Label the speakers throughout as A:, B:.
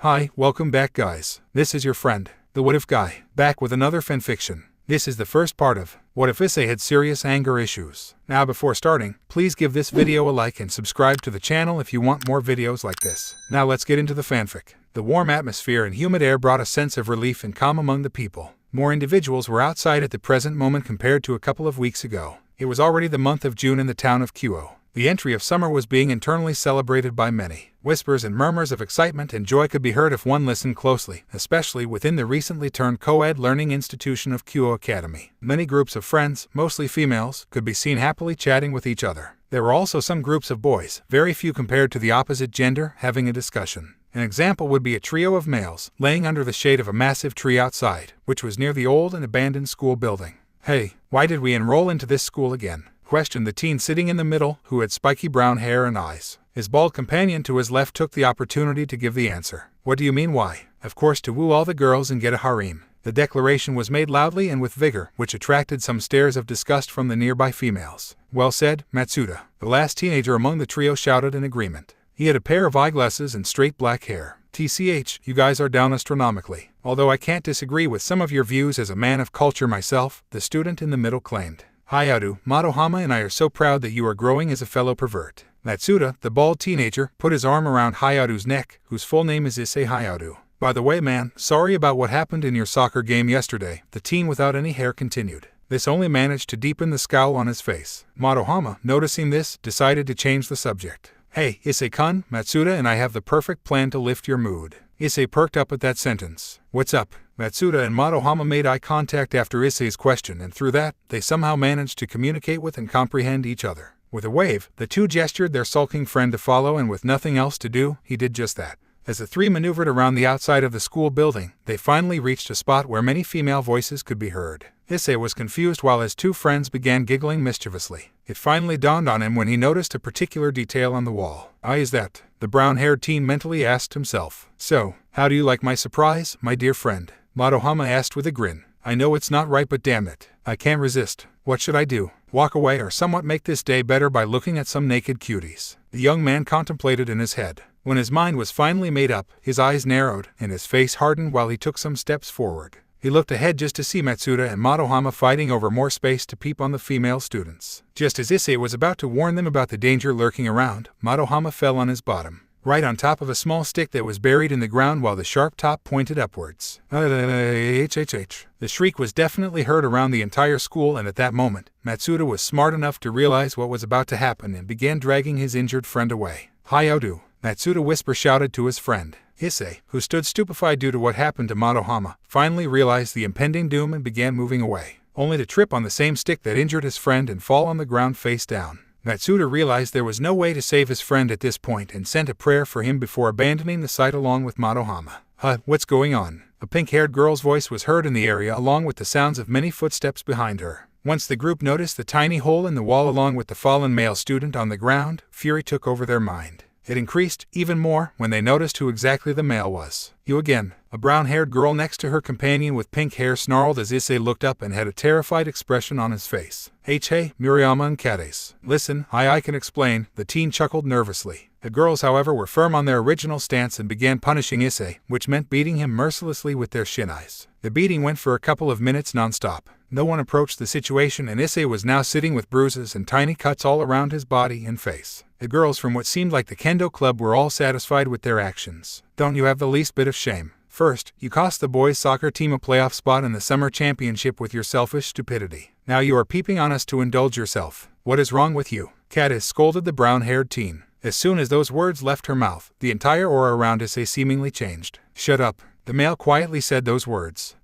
A: Hi, welcome back guys. This is your friend, the What If Guy, back with another fanfiction. This is the first part of What If Issei Had Serious Anger Issues. Now before starting, please give this video a like and subscribe to the channel if you want more videos like this. Now let's get into the fanfic. The warm atmosphere and humid air brought a sense of relief and calm among the people. More individuals were outside at the present moment compared to a couple of weeks ago. It was already the month of June in the town of Kuoh. The entry of summer was being internally celebrated by many. Whispers and murmurs of excitement and joy could be heard if one listened closely, especially within the recently turned co-ed learning institution of Kuo Academy. Many groups of friends, mostly females, could be seen happily chatting with each other. There were also some groups of boys, very few compared to the opposite gender, having a discussion. An example would be a trio of males, laying under the shade of a massive tree outside, which was near the old and abandoned school building. "Hey, why did we enroll into this school again?" questioned the teen sitting in the middle, who had spiky brown hair and eyes. His bald companion to his left took the opportunity to give the answer. "What do you mean why?" "Of course, to woo all the girls and get a harem." The declaration was made loudly and with vigor, which attracted some stares of disgust from the nearby females. "Well said, Matsuda." The last teenager among the trio shouted in agreement. He had a pair of eyeglasses and straight black hair. "TCH, you guys are down astronomically. Although I can't disagree with some of your views as a man of culture myself," the student in the middle claimed. "Hayadu, Madohama and I are so proud that you are growing as a fellow pervert." Matsuda, the bald teenager, put his arm around Hayadu's neck, whose full name is Issei Hayadu. "By the way man, sorry about what happened in your soccer game yesterday," the teen without any hair continued. This only managed to deepen the scowl on his face. Madohama, noticing this, decided to change the subject. "Hey, Issei-kun, Matsuda and I have the perfect plan to lift your mood." Issei perked up at that sentence. "What's up?" Matsuda and Madohama made eye contact after Issei's question, and through that, they somehow managed to communicate with and comprehend each other. With a wave, the two gestured their sulking friend to follow, and with nothing else to do, he did just that. As the three maneuvered around the outside of the school building, they finally reached a spot where many female voices could be heard. Issei was confused while his two friends began giggling mischievously. It finally dawned on him when he noticed a particular detail on the wall. "Ah, is that?" the brown-haired teen mentally asked himself. "So, how do you like my surprise, my dear friend?" Madohama asked with a grin. "I know it's not right, but damn it, I can't resist. What should I do? Walk away or somewhat make this day better by looking at some naked cuties?" The young man contemplated in his head. When his mind was finally made up, his eyes narrowed and his face hardened while he took some steps forward. He looked ahead just to see Matsuda and Madohama fighting over more space to peep on the female students. Just as Issei was about to warn them about the danger lurking around, Madohama fell on his bottom, right on top of a small stick that was buried in the ground while the sharp top pointed upwards. HHH. The shriek was definitely heard around the entire school, and at that moment, Matsuda was smart enough to realize what was about to happen and began dragging his injured friend away. "Hayadu," Matsuda whisper shouted to his friend. Issei, who stood stupefied due to what happened to Madohama, finally realized the impending doom and began moving away, only to trip on the same stick that injured his friend and fall on the ground face down. Matsuda realized there was no way to save his friend at this point and sent a prayer for him before abandoning the site along with Madohama. What's going on?" A pink-haired girl's voice was heard in the area along with the sounds of many footsteps behind her. Once the group noticed the tiny hole in the wall along with the fallen male student on the ground, fury took over their mind. It increased even more when they noticed who exactly the male was. "You again." A brown-haired girl next to her companion with pink hair snarled as Issei looked up and had a terrified expression on his face. "Hey, Murayama and Kades. Listen, I can explain," the teen chuckled nervously. The girls, however, were firm on their original stance and began punishing Issei, which meant beating him mercilessly with their shinais. The beating went for a couple of minutes non-stop. No one approached the situation, and Issei was now sitting with bruises and tiny cuts all around his body and face. The girls from what seemed like the kendo club were all satisfied with their actions. "Don't you have the least bit of shame? First, you cost the boys' soccer team a playoff spot in the summer championship with your selfish stupidity. Now you are peeping on us to indulge yourself. What is wrong with you?" Kades scolded the brown-haired teen. As soon as those words left her mouth, the entire aura around Issei seemingly changed. "Shut up." The male quietly said those words.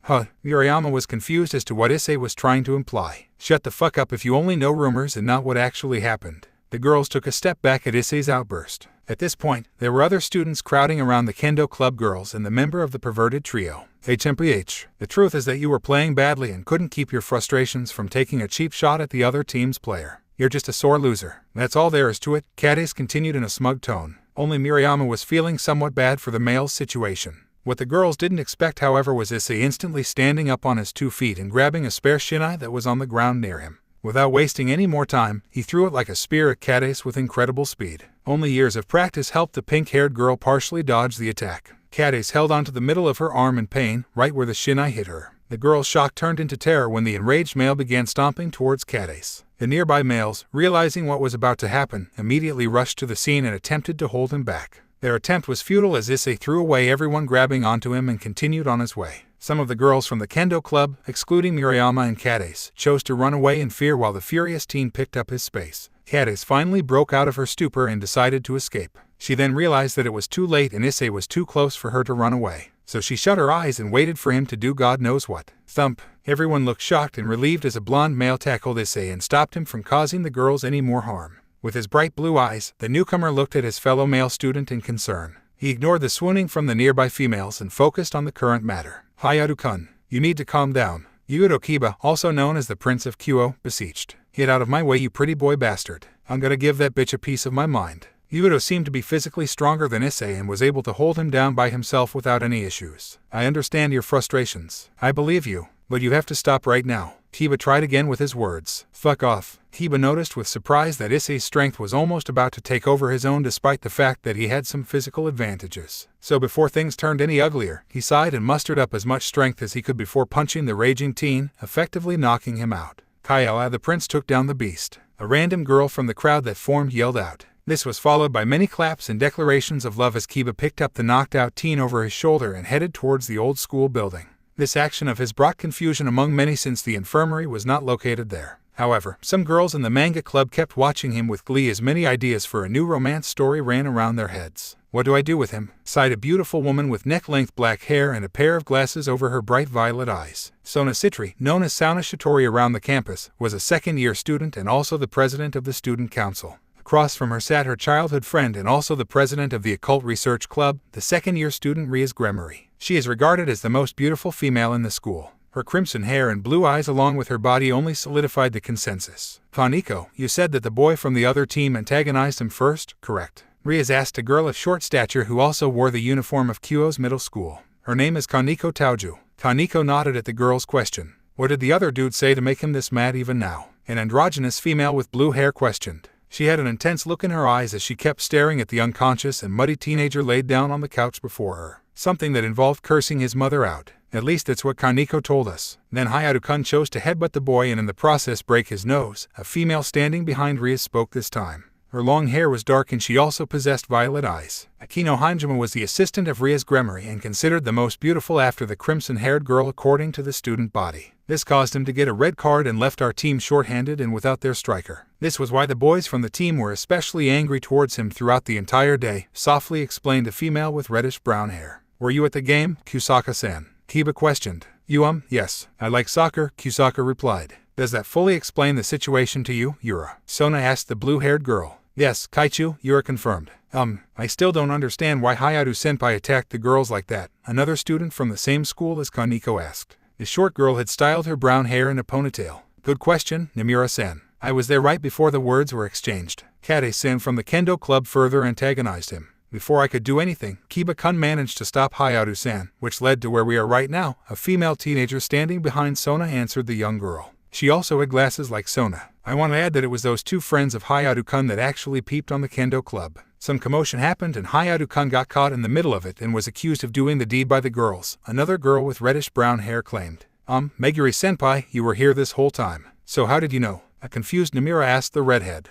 A: Murayama was confused as to what Issei was trying to imply. "Shut the fuck up if you only know rumors and not what actually happened." The girls took a step back at Issei's outburst. At this point, there were other students crowding around the kendo club girls and the member of the Perverted Trio. "HMPH, the truth is that you were playing badly and couldn't keep your frustrations from taking a cheap shot at the other team's player. You're just a sore loser. That's all there is to it," Kades continued in a smug tone. Only Murayama was feeling somewhat bad for the male's situation. What the girls didn't expect, however, was Issei instantly standing up on his 2 feet and grabbing a spare shinai that was on the ground near him. Without wasting any more time, he threw it like a spear at Kades with incredible speed. Only years of practice helped the pink-haired girl partially dodge the attack. Kades held onto the middle of her arm in pain, right where the shinai hit her. The girl's shock turned into terror when the enraged male began stomping towards Kades. The nearby males, realizing what was about to happen, immediately rushed to the scene and attempted to hold him back. Their attempt was futile as Issei threw away everyone grabbing onto him and continued on his way. Some of the girls from the kendo club, excluding Murayama and Kades, chose to run away in fear while the furious teen picked up his space. Kades finally broke out of her stupor and decided to escape. She then realized that it was too late and Issei was too close for her to run away. So she shut her eyes and waited for him to do God knows what. Thump! Everyone looked shocked and relieved as a blonde male tackled Issei and stopped him from causing the girls any more harm. With his bright blue eyes, the newcomer looked at his fellow male student in concern. He ignored the swooning from the nearby females and focused on the current matter. Hayato-kun, you need to calm down. Yudo Kiba, also known as the Prince of Kuo, beseeched. Get out of my way, you pretty boy bastard. I'm gonna give that bitch a piece of my mind. Yudo seemed to be physically stronger than Issei and was able to hold him down by himself without any issues. I understand your frustrations. I believe you, but you have to stop right now. Kiba tried again with his words. Fuck off. Kiba noticed with surprise that Issei's strength was almost about to take over his own despite the fact that he had some physical advantages. So before things turned any uglier, he sighed and mustered up as much strength as he could before punching the raging teen, effectively knocking him out. Kaiala, the prince, took down the beast. A random girl from the crowd that formed yelled out. This was followed by many claps and declarations of love as Kiba picked up the knocked-out teen over his shoulder and headed towards the old school building. This action of his brought confusion among many since the infirmary was not located there. However, some girls in the manga club kept watching him with glee as many ideas for a new romance story ran around their heads. What do I do with him? Sighed a beautiful woman with neck-length black hair and a pair of glasses over her bright violet eyes. Sona Citri, known as Sauna Shitori around the campus, was a second-year student and also the president of the student council. Across from her sat her childhood friend and also the president of the Occult Research Club, the second-year student Rias Gremory. She is regarded as the most beautiful female in the school. Her crimson hair and blue eyes along with her body only solidified the consensus. Kaneko, you said that the boy from the other team antagonized him first, correct? Rias asked a girl of short stature who also wore the uniform of Kuo's middle school. Her name is Kaneko Taoju. Kaneko nodded at the girl's question. What did the other dude say to make him this mad even now? An androgynous female with blue hair questioned. She had an intense look in her eyes as she kept staring at the unconscious and muddy teenager laid down on the couch before her. Something that involved cursing his mother out. At least that's what Kaneko told us. Then Hayato-kun chose to headbutt the boy and in the process break his nose. A female standing behind Rias spoke this time. Her long hair was dark and she also possessed violet eyes. Akino Hanjima was the assistant of Rias Gremory and considered the most beautiful after the crimson-haired girl according to the student body. This caused him to get a red card and left our team short-handed and without their striker. This was why the boys from the team were especially angry towards him throughout the entire day, softly explained a female with reddish-brown hair. Were you at the game, Kusaka-san? Kiba questioned. Yes. I like soccer, Kusaka replied. Does that fully explain the situation to you, Yura? Sona asked the blue-haired girl. Yes, Kaichu, Yura confirmed. I still don't understand why Hayato-senpai attacked the girls like that, another student from the same school as Kaneko asked. The short girl had styled her brown hair in a ponytail. Good question, Nimura-san. I was there right before the words were exchanged. Kade-san from the kendo club further antagonized him. Before I could do anything, Kiba-kun managed to stop Hayato-san, which led to where we are right now. A female teenager standing behind Sona answered the young girl. She also had glasses like Sona. I want to add that it was those two friends of Hayato-kun that actually peeped on the kendo club. Some commotion happened and Hayato-kun got caught in the middle of it and was accused of doing the deed by the girls, another girl with reddish-brown hair claimed. Meguri-senpai, you were here this whole time. So how did you know? A confused Namira asked the redhead.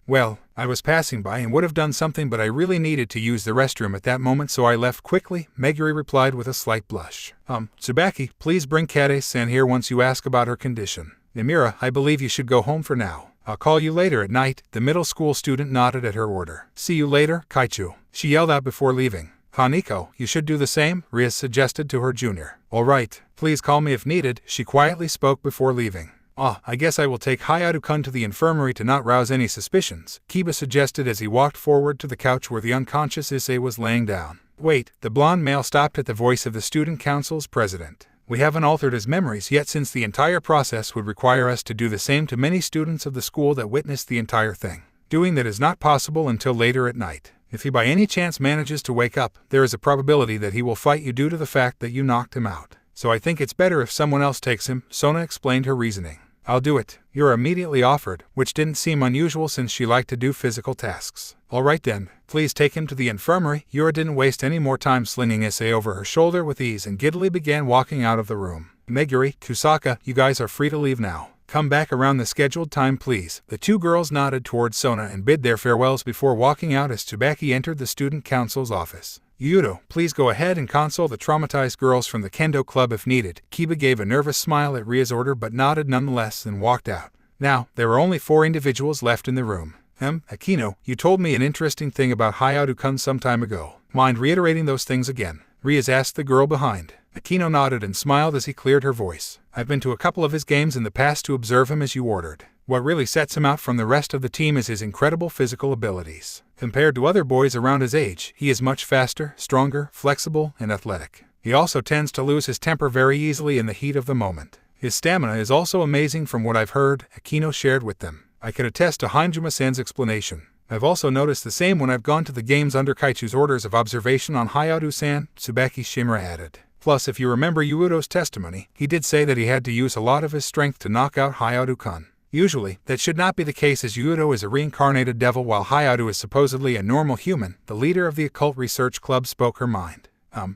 A: Well, I was passing by and would have done something but I really needed to use the restroom at that moment so I left quickly, Meguri replied with a slight blush. Tsubaki, please bring Kade-san here once you ask about her condition. Namira, I believe you should go home for now. I'll call you later at night, the middle school student nodded at her order. See you later, Kaichu. She yelled out before leaving. Kaneko, you should do the same, Rias suggested to her junior. All right, please call me if needed, she quietly spoke before leaving. I guess I will take Hayato-kun to the infirmary to not rouse any suspicions, Kiba suggested as he walked forward to the couch where the unconscious Issei was laying down. Wait, the blonde male stopped at the voice of the student council's president. We haven't altered his memories yet since the entire process would require us to do the same to many students of the school that witnessed the entire thing. Doing that is not possible until later at night. If he by any chance manages to wake up, there is a probability that he will fight you due to the fact that you knocked him out. So I think it's better if someone else takes him, Sona explained her reasoning. I'll do it, Yura immediately offered, which didn't seem unusual since she liked to do physical tasks. Alright then, please take him to the infirmary. Yura didn't waste any more time slinging Issei over her shoulder with ease and giddily began walking out of the room. Meguri, Kusaka, you guys are free to leave now. Come back around the scheduled time please. The two girls nodded towards Sona and bid their farewells before walking out as Tsubaki entered the student council's office. Yudo, please go ahead and console the traumatized girls from the kendo club if needed. Kiba gave a nervous smile at Ria's order but nodded nonetheless and walked out. Now, there were only 4 individuals left in the room. Akino, you told me an interesting thing about Hayao-kun some time ago. Mind reiterating those things again? Rias asked the girl behind. Akino nodded and smiled as he cleared her voice. I've been to a couple of his games in the past to observe him as you ordered. What really sets him out from the rest of the team is his incredible physical abilities. Compared to other boys around his age, he is much faster, stronger, flexible, and athletic. He also tends to lose his temper very easily in the heat of the moment. His stamina is also amazing from what I've heard, Akino shared with them. I can attest to Hanjuma-san's explanation. I've also noticed the same when I've gone to the games under Kaichu's orders of observation on Hayao-san, Tsubaki Shimura added. Plus, if you remember Yuudo's testimony, he did say that he had to use a lot of his strength to knock out Hayao-kun. Usually, that should not be the case as Yuudo is a reincarnated devil while Hayao is supposedly a normal human. The leader of the occult research club spoke her mind.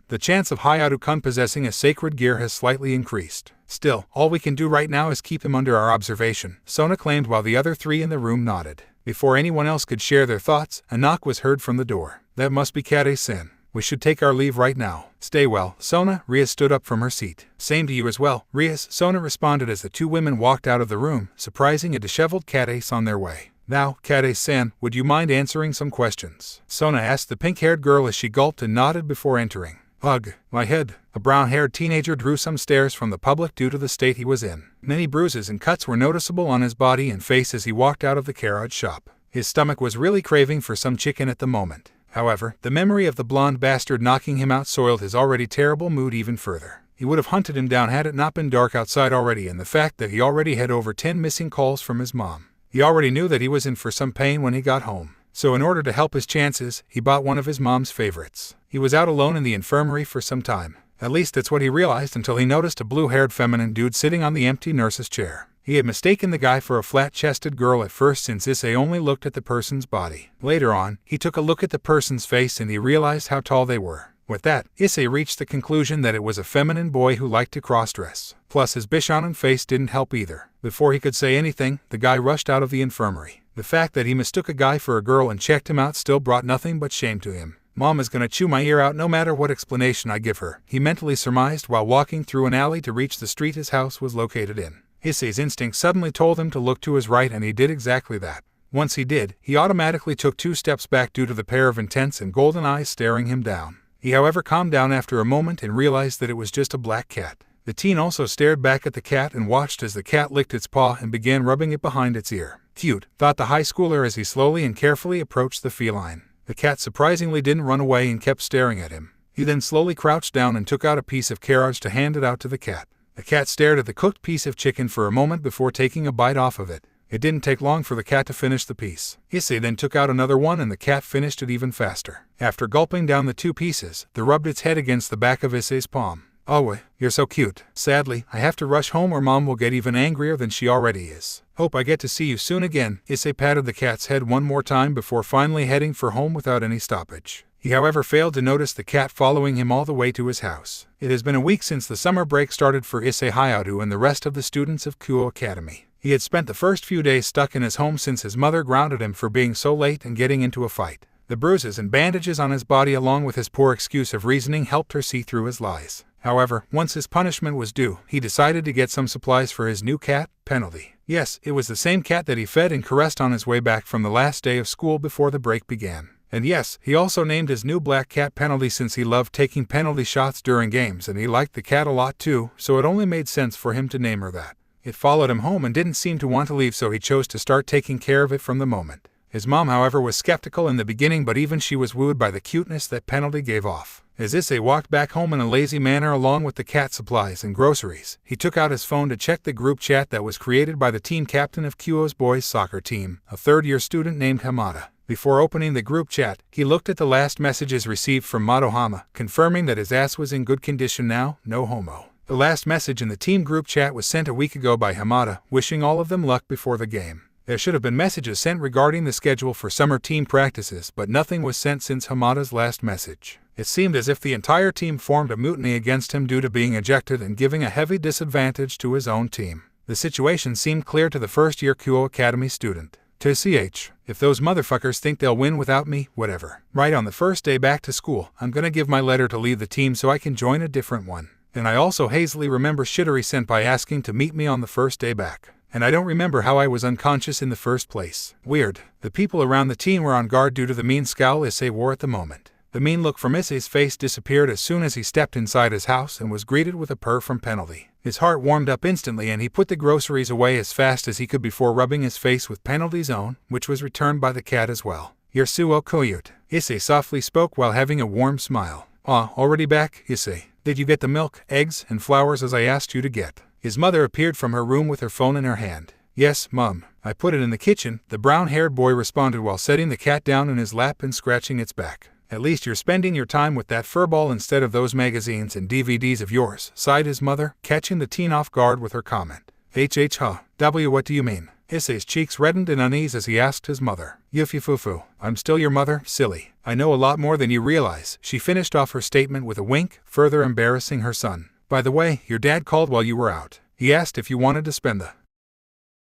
A: The chance of Hayao-kun possessing a sacred gear has slightly increased. Still, all we can do right now is keep him under our observation, Sona claimed while the other 3 in the room nodded. Before anyone else could share their thoughts, a knock was heard from the door. That must be Kade-san. We should take our leave right now. Stay well, Sona. Rias stood up from her seat. Same to you as well, Rias, Sona responded as the 2 women walked out of the room, surprising a disheveled Kade on their way. Now, Kade-san, would you mind answering some questions? Sona asked the pink-haired girl as she gulped and nodded before entering. Ugh, my head. A brown-haired teenager drew some stares from the public due to the state he was in. Many bruises and cuts were noticeable on his body and face as he walked out of the carriage shop. His stomach was really craving for some chicken at the moment. However, the memory of the blonde bastard knocking him out soiled his already terrible mood even further. He would have hunted him down had it not been dark outside already, and the fact that he already had over 10 missing calls from his mom. He already knew that he was in for some pain when he got home. So in order to help his chances, he bought one of his mom's favorites. He was out alone in the infirmary for some time. At least that's what he realized until he noticed a blue-haired feminine dude sitting on the empty nurse's chair. He had mistaken the guy for a flat-chested girl at first since Issei only looked at the person's body. Later on, he took a look at the person's face and he realized how tall they were. With that, Issei reached the conclusion that it was a feminine boy who liked to cross-dress. Plus his Bishonen face didn't help either. Before he could say anything, the guy rushed out of the infirmary. The fact that he mistook a guy for a girl and checked him out still brought nothing but shame to him. Mom is gonna chew my ear out no matter what explanation I give her, he mentally surmised while walking through an alley to reach the street his house was located in. Issei's instinct suddenly told him to look to his right and he did exactly that. Once he did, he automatically took 2 steps back due to the pair of intense and golden eyes staring him down. He however calmed down after a moment and realized that it was just a black cat. The teen also stared back at the cat and watched as the cat licked its paw and began rubbing it behind its ear. Cute, thought the high schooler as he slowly and carefully approached the feline. The cat surprisingly didn't run away and kept staring at him. He then slowly crouched down and took out a piece of carrot to hand it out to the cat. The cat stared at the cooked piece of chicken for a moment before taking a bite off of it. It didn't take long for the cat to finish the piece. Issei then took out another one and the cat finished it even faster. After gulping down the 2 pieces, it rubbed its head against the back of Issei's palm. Oh, you're so cute. Sadly, I have to rush home or Mom will get even angrier than she already is. Hope I get to see you soon again. Issei patted the cat's head one more time before finally heading for home without any stoppage. He however failed to notice the cat following him all the way to his house. It has been a week since the summer break started for Issei Hayao and the rest of the students of Kuo Academy. He had spent the first few days stuck in his home since his mother grounded him for being so late and getting into a fight. The bruises and bandages on his body along with his poor excuse of reasoning helped her see through his lies. However, once his punishment was due, he decided to get some supplies for his new cat, Penalty. Yes, it was the same cat that he fed and caressed on his way back from the last day of school before the break began. And yes, he also named his new black cat Penalty since he loved taking penalty shots during games and he liked the cat a lot too, so it only made sense for him to name her that. It followed him home and didn't seem to want to leave, so he chose to start taking care of it from the moment. His mom, however, was skeptical in the beginning, but even she was wooed by the cuteness that Penalty gave off. As Issei walked back home in a lazy manner along with the cat supplies and groceries, he took out his phone to check the group chat that was created by the team captain of Kuo's boys soccer team, a third-year student named Hamada. Before opening the group chat, he looked at the last messages received from Madohama, confirming that his ass was in good condition now, no homo. The last message in the team group chat was sent a week ago by Hamada, wishing all of them luck before the game. There should have been messages sent regarding the schedule for summer team practices, but nothing was sent since Hamada's last message. It seemed as if the entire team formed a mutiny against him due to being ejected and giving a heavy disadvantage to his own team. The situation seemed clear to the first-year Kuo Academy student. To CH, if those motherfuckers think they'll win without me, whatever. Right on the first day back to school, I'm gonna give my letter to leave the team so I can join a different one. And I also hazily remember Shittery sent by asking to meet me on the first day back. And I don't remember how I was unconscious in the first place. Weird. The people around the team were on guard due to the mean scowl Issei wore at the moment. The mean look from Issei's face disappeared as soon as he stepped inside his house and was greeted with a purr from Penalty. His heart warmed up instantly and he put the groceries away as fast as he could before rubbing his face with Penalty's own, which was returned by the cat as well. "You're so cute," Issei softly spoke while having a warm smile. "Ah, already back, Issei? Did you get the milk, eggs, and flowers as I asked you to get?" His mother appeared from her room with her phone in her hand. "Yes, Mum. I put it in the kitchen," the brown-haired boy responded while setting the cat down in his lap and scratching its back. "At least you're spending your time with that furball instead of those magazines and DVDs of yours," sighed his mother, catching the teen off guard with her comment. What do you mean?" Issei's cheeks reddened in unease as he asked his mother. "Yufufufu, I'm still your mother, silly. I know a lot more than you realize," she finished off her statement with a wink, further embarrassing her son. "By the way, your dad called while you were out. He asked if you wanted to spend the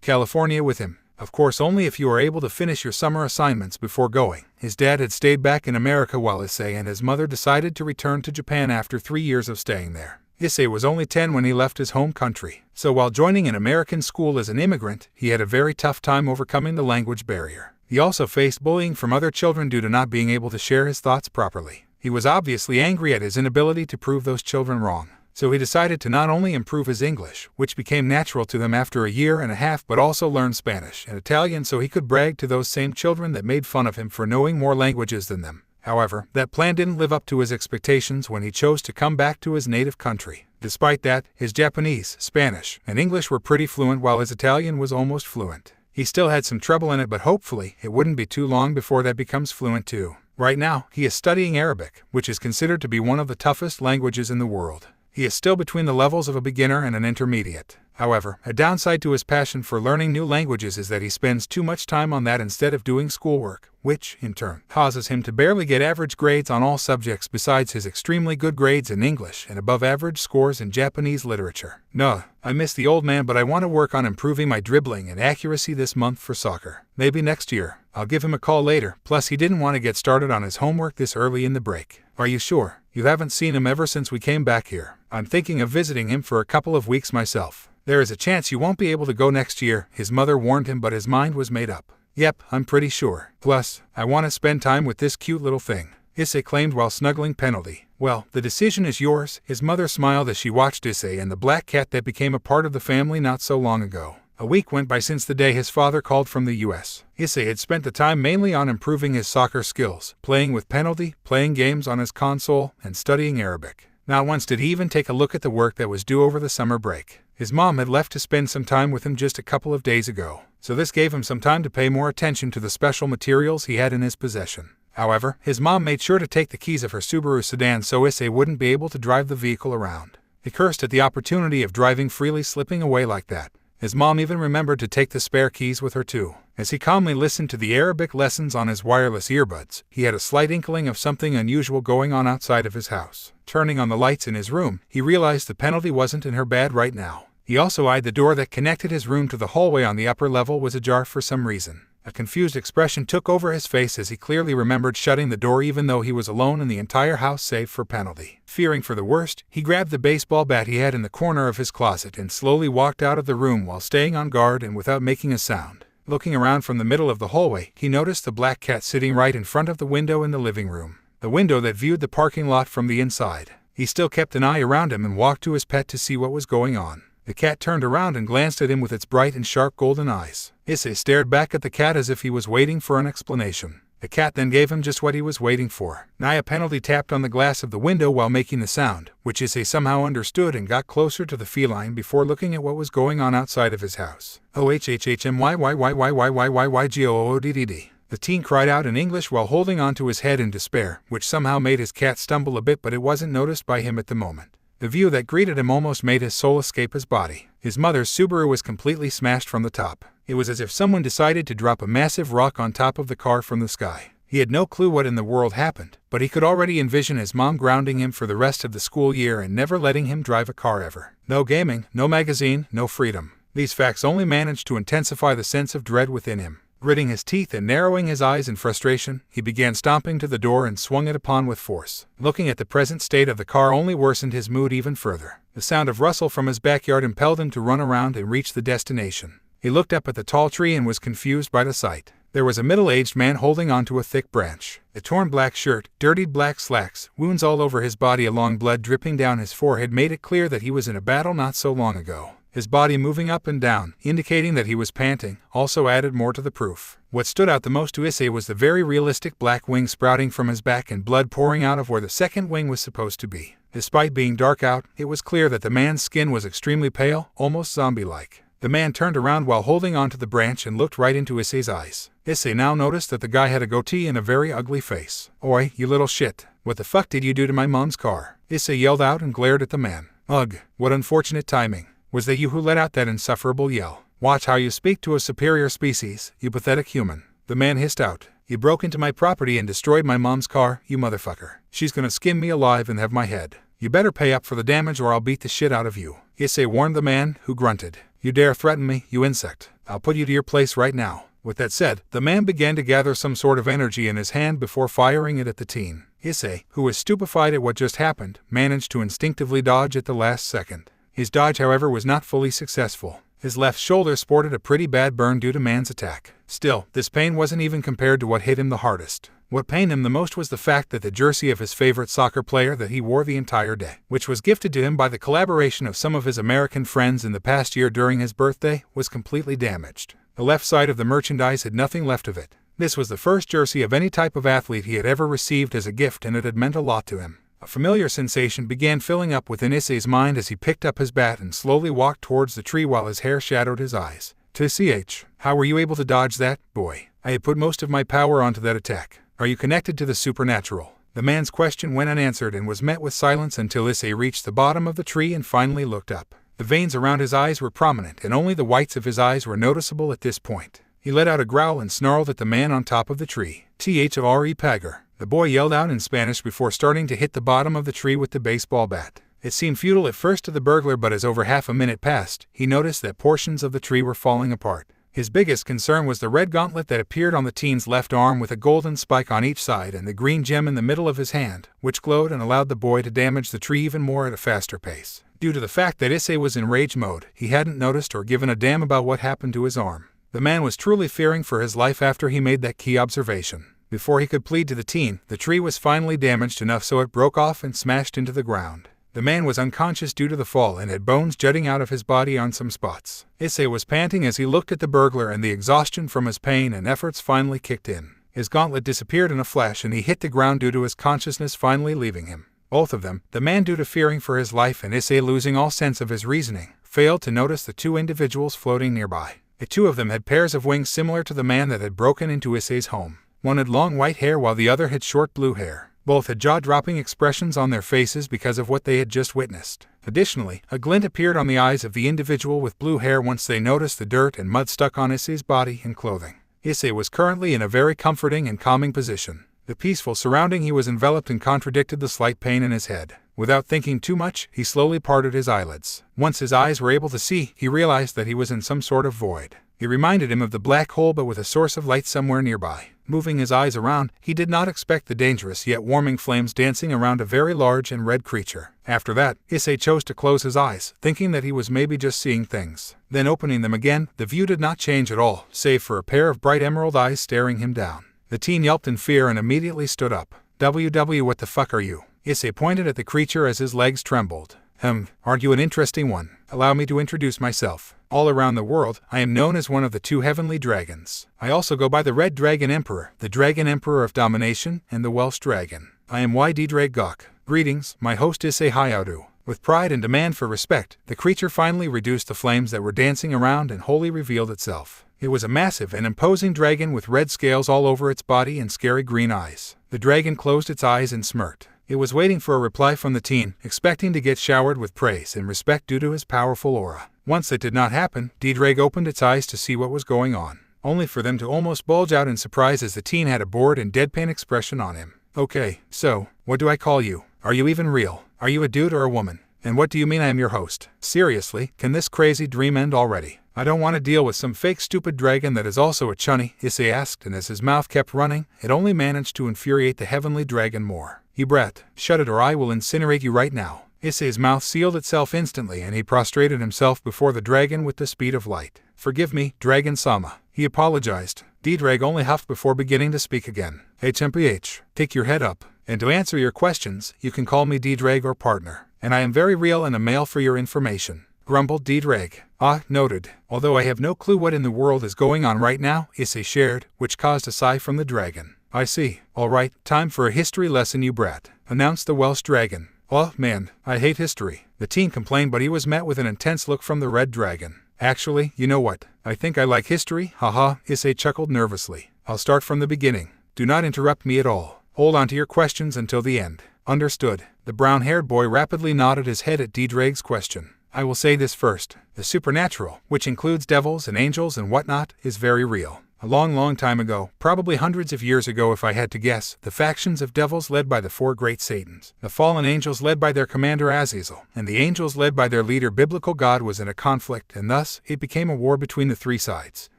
A: California with him. Of course only if you are able to finish your summer assignments before going." His dad had stayed back in America while Issei and his mother decided to return to Japan after 3 years of staying there. Issei was only 10 when he left his home country, so while joining an American school as an immigrant, he had a very tough time overcoming the language barrier. He also faced bullying from other children due to not being able to share his thoughts properly. He was obviously angry at his inability to prove those children wrong. So he decided to not only improve his English, which became natural to them after a year and a half, but also learn Spanish and Italian so he could brag to those same children that made fun of him for knowing more languages than them. However, that plan didn't live up to his expectations when he chose to come back to his native country. Despite that, his Japanese, Spanish, and English were pretty fluent while his Italian was almost fluent. He still had some trouble in it, but hopefully it wouldn't be too long before that becomes fluent too. Right now, he is studying Arabic, which is considered to be one of the toughest languages in the world. He is still between the levels of a beginner and an intermediate. However, a downside to his passion for learning new languages is that he spends too much time on that instead of doing schoolwork, which, in turn, causes him to barely get average grades on all subjects besides his extremely good grades in English and above-average scores in Japanese literature. "No, I miss the old man, but I want to work on improving my dribbling and accuracy this month for soccer. Maybe next year. I'll give him a call later." Plus, he didn't want to get started on his homework this early in the break. "Are you sure? You haven't seen him ever since we came back here?" "I'm thinking of visiting him for a couple of weeks myself." "There is a chance you won't be able to go next year," his mother warned him, but his mind was made up. "Yep, I'm pretty sure. Plus, I want to spend time with this cute little thing," Issei claimed while snuggling Penalty. "Well, the decision is yours," his mother smiled as she watched Issei and the black cat that became a part of the family not so long ago. A week went by since the day his father called from the US. Issei had spent the time mainly on improving his soccer skills, playing with Penalty, playing games on his console, and studying Arabic. Not once did he even take a look at the work that was due over the summer break. His mom had left to spend some time with him just a couple of days ago, so this gave him some time to pay more attention to the special materials he had in his possession. However, his mom made sure to take the keys of her Subaru sedan so Issei wouldn't be able to drive the vehicle around. He cursed at the opportunity of driving freely slipping away like that. His mom even remembered to take the spare keys with her too. As he calmly listened to the Arabic lessons on his wireless earbuds, he had a slight inkling of something unusual going on outside of his house. Turning on the lights in his room, he realized the Penalty wasn't in her bed right now. He also eyed the door that connected his room to the hallway on the upper level was ajar for some reason. A confused expression took over his face as he clearly remembered shutting the door even though he was alone in the entire house save for Penalty. Fearing for the worst, he grabbed the baseball bat he had in the corner of his closet and slowly walked out of the room while staying on guard and without making a sound. Looking around from the middle of the hallway, he noticed the black cat sitting right in front of the window in the living room, the window that viewed the parking lot from the inside. He still kept an eye around him and walked to his pet to see what was going on. The cat turned around and glanced at him with its bright and sharp golden eyes. Issei stared back at the cat as if he was waiting for an explanation. The cat then gave him just what he was waiting for. Naya Penalty tapped on the glass of the window while making the sound, which Issei somehow understood and got closer to the feline before looking at what was going on outside of his house. "OHHHMYYYYYYYYGOODDD." The teen cried out in English while holding onto his head in despair, which somehow made his cat stumble a bit, but it wasn't noticed by him at the moment. The view that greeted him almost made his soul escape his body. His mother's Subaru was completely smashed from the top. It was as if someone decided to drop a massive rock on top of the car from the sky. He had no clue what in the world happened, but he could already envision his mom grounding him for the rest of the school year and never letting him drive a car ever. No gaming, no magazine, no freedom. These facts only managed to intensify the sense of dread within him. Gritting his teeth and narrowing his eyes in frustration, he began stomping to the door and swung it upon with force. Looking at the present state of the car only worsened his mood even further. The sound of rustle from his backyard impelled him to run around and reach the destination. He looked up at the tall tree and was confused by the sight. There was a middle-aged man holding onto a thick branch. A torn black shirt, dirtied black slacks, wounds all over his body along blood dripping down his forehead made it clear that he was in a battle not so long ago. His body moving up and down, indicating that he was panting, also added more to the proof. What stood out the most to Issei was the very realistic black wing sprouting from his back and blood pouring out of where the second wing was supposed to be. Despite being dark out, it was clear that the man's skin was extremely pale, almost zombie-like. The man turned around while holding onto the branch and looked right into Issei's eyes. Issei now noticed that the guy had a goatee and a very ugly face. "Oi, you little shit. What the fuck did you do to my mom's car?" Issei yelled out and glared at the man. "Ugh, what unfortunate timing. Was that you who let out that insufferable yell? Watch how you speak to a superior species, you pathetic human." The man hissed out. "You broke into my property and destroyed my mom's car, you motherfucker. She's gonna skin me alive and have my head. You better pay up for the damage or I'll beat the shit out of you." Issei warned the man, who grunted. "You dare threaten me, you insect. I'll put you to your place right now." With that said, the man began to gather some sort of energy in his hand before firing it at the teen. Issei, who was stupefied at what just happened, managed to instinctively dodge at the last second. His dodge, however, was not fully successful. His left shoulder sported a pretty bad burn due to man's attack. Still, this pain wasn't even compared to what hit him the hardest. What pained him the most was the fact that the jersey of his favorite soccer player that he wore the entire day, which was gifted to him by the collaboration of some of his American friends in the past year during his birthday, was completely damaged. The left side of the merchandise had nothing left of it. This was the first jersey of any type of athlete he had ever received as a gift, and it had meant a lot to him. A familiar sensation began filling up within Issei's mind as he picked up his bat and slowly walked towards the tree while his hair shadowed his eyes. "TCH, how were you able to dodge that, boy? I had put most of my power onto that attack. Are you connected to the supernatural?" The man's question went unanswered and was met with silence until Issei reached the bottom of the tree and finally looked up. The veins around his eyes were prominent and only the whites of his eyes were noticeable at this point. He let out a growl and snarled at the man on top of the tree. "Thre Pagger." The boy yelled out in Spanish before starting to hit the bottom of the tree with the baseball bat. It seemed futile at first to the burglar, but as over half a minute passed, he noticed that portions of the tree were falling apart. His biggest concern was the red gauntlet that appeared on the teen's left arm with a golden spike on each side and the green gem in the middle of his hand, which glowed and allowed the boy to damage the tree even more at a faster pace. Due to the fact that Issei was in rage mode, he hadn't noticed or given a damn about what happened to his arm. The man was truly fearing for his life after he made that key observation. Before he could plead to the teen, the tree was finally damaged enough so it broke off and smashed into the ground. The man was unconscious due to the fall and had bones jutting out of his body on some spots. Issei was panting as he looked at the burglar, and the exhaustion from his pain and efforts finally kicked in. His gauntlet disappeared in a flash and he hit the ground due to his consciousness finally leaving him. Both of them, the man due to fearing for his life and Issei losing all sense of his reasoning, failed to notice the two individuals floating nearby. The two of them had pairs of wings similar to the man that had broken into Issei's home. One had long white hair while the other had short blue hair. Both had jaw-dropping expressions on their faces because of what they had just witnessed. Additionally, a glint appeared on the eyes of the individual with blue hair once they noticed the dirt and mud stuck on Issei's body and clothing. Issei was currently in a very comforting and calming position. The peaceful surrounding he was enveloped in contradicted the slight pain in his head. Without thinking too much, he slowly parted his eyelids. Once his eyes were able to see, he realized that he was in some sort of void. It reminded him of the black hole but with a source of light somewhere nearby. Moving his eyes around, he did not expect the dangerous yet warming flames dancing around a very large and red creature. After that, Issei chose to close his eyes, thinking that he was maybe just seeing things. Then opening them again, the view did not change at all, save for a pair of bright emerald eyes staring him down. The teen yelped in fear and immediately stood up. "WW, what the fuck are you?" Issei pointed at the creature as his legs trembled. Aren't you an interesting one? Allow me to introduce myself. All around the world, I am known as one of the two heavenly dragons. I also go by the Red Dragon Emperor, the Dragon Emperor of Domination, and the Welsh Dragon. I am Ddraig Gok. Greetings, my host Issei Hayaudu. With pride and demand for respect, the creature finally reduced the flames that were dancing around and wholly revealed itself. It was a massive and imposing dragon with red scales all over its body and scary green eyes. The dragon closed its eyes and smirked. It was waiting for a reply from the teen, expecting to get showered with praise and respect due to his powerful aura. Once it did not happen, Ddraig opened its eyes to see what was going on, only for them to almost bulge out in surprise as the teen had a bored and deadpan expression on him. Okay, so, what do I call you? Are you even real? Are you a dude or a woman? And what do you mean I am your host? Seriously, can this crazy dream end already? I don't want to deal with some fake stupid dragon that is also a chunny, Issei asked, and as his mouth kept running, it only managed to infuriate the heavenly dragon more. You brat, shut it or I will incinerate you right now. Issei's mouth sealed itself instantly and he prostrated himself before the dragon with the speed of light. Forgive me, Dragon-sama. He apologized. Ddraig only huffed before beginning to speak again. HMPH, take your head up. And to answer your questions, you can call me Ddraig or partner. And I am very real and a male for your information, grumbled Ddraig. Ah, noted. Although I have no clue what in the world is going on right now, Issei shared, which caused a sigh from the dragon. I see. Alright, time for a history lesson you brat, announced the Welsh dragon. Oh man, I hate history. The teen complained, but he was met with an intense look from the red dragon. Actually, you know what? I think I like history, haha, Issei chuckled nervously. I'll start from the beginning. Do not interrupt me at all. Hold on to your questions until the end. Understood. The brown-haired boy rapidly nodded his head at Ddraig's question. I will say this first. The supernatural, which includes devils and angels and whatnot, is very real. A long time ago, probably hundreds of years ago if I had to guess, the factions of devils led by the 4 great Satans, the fallen angels led by their commander Azazel, and the angels led by their leader biblical God was in a conflict, and thus, it became a war between the 3 sides.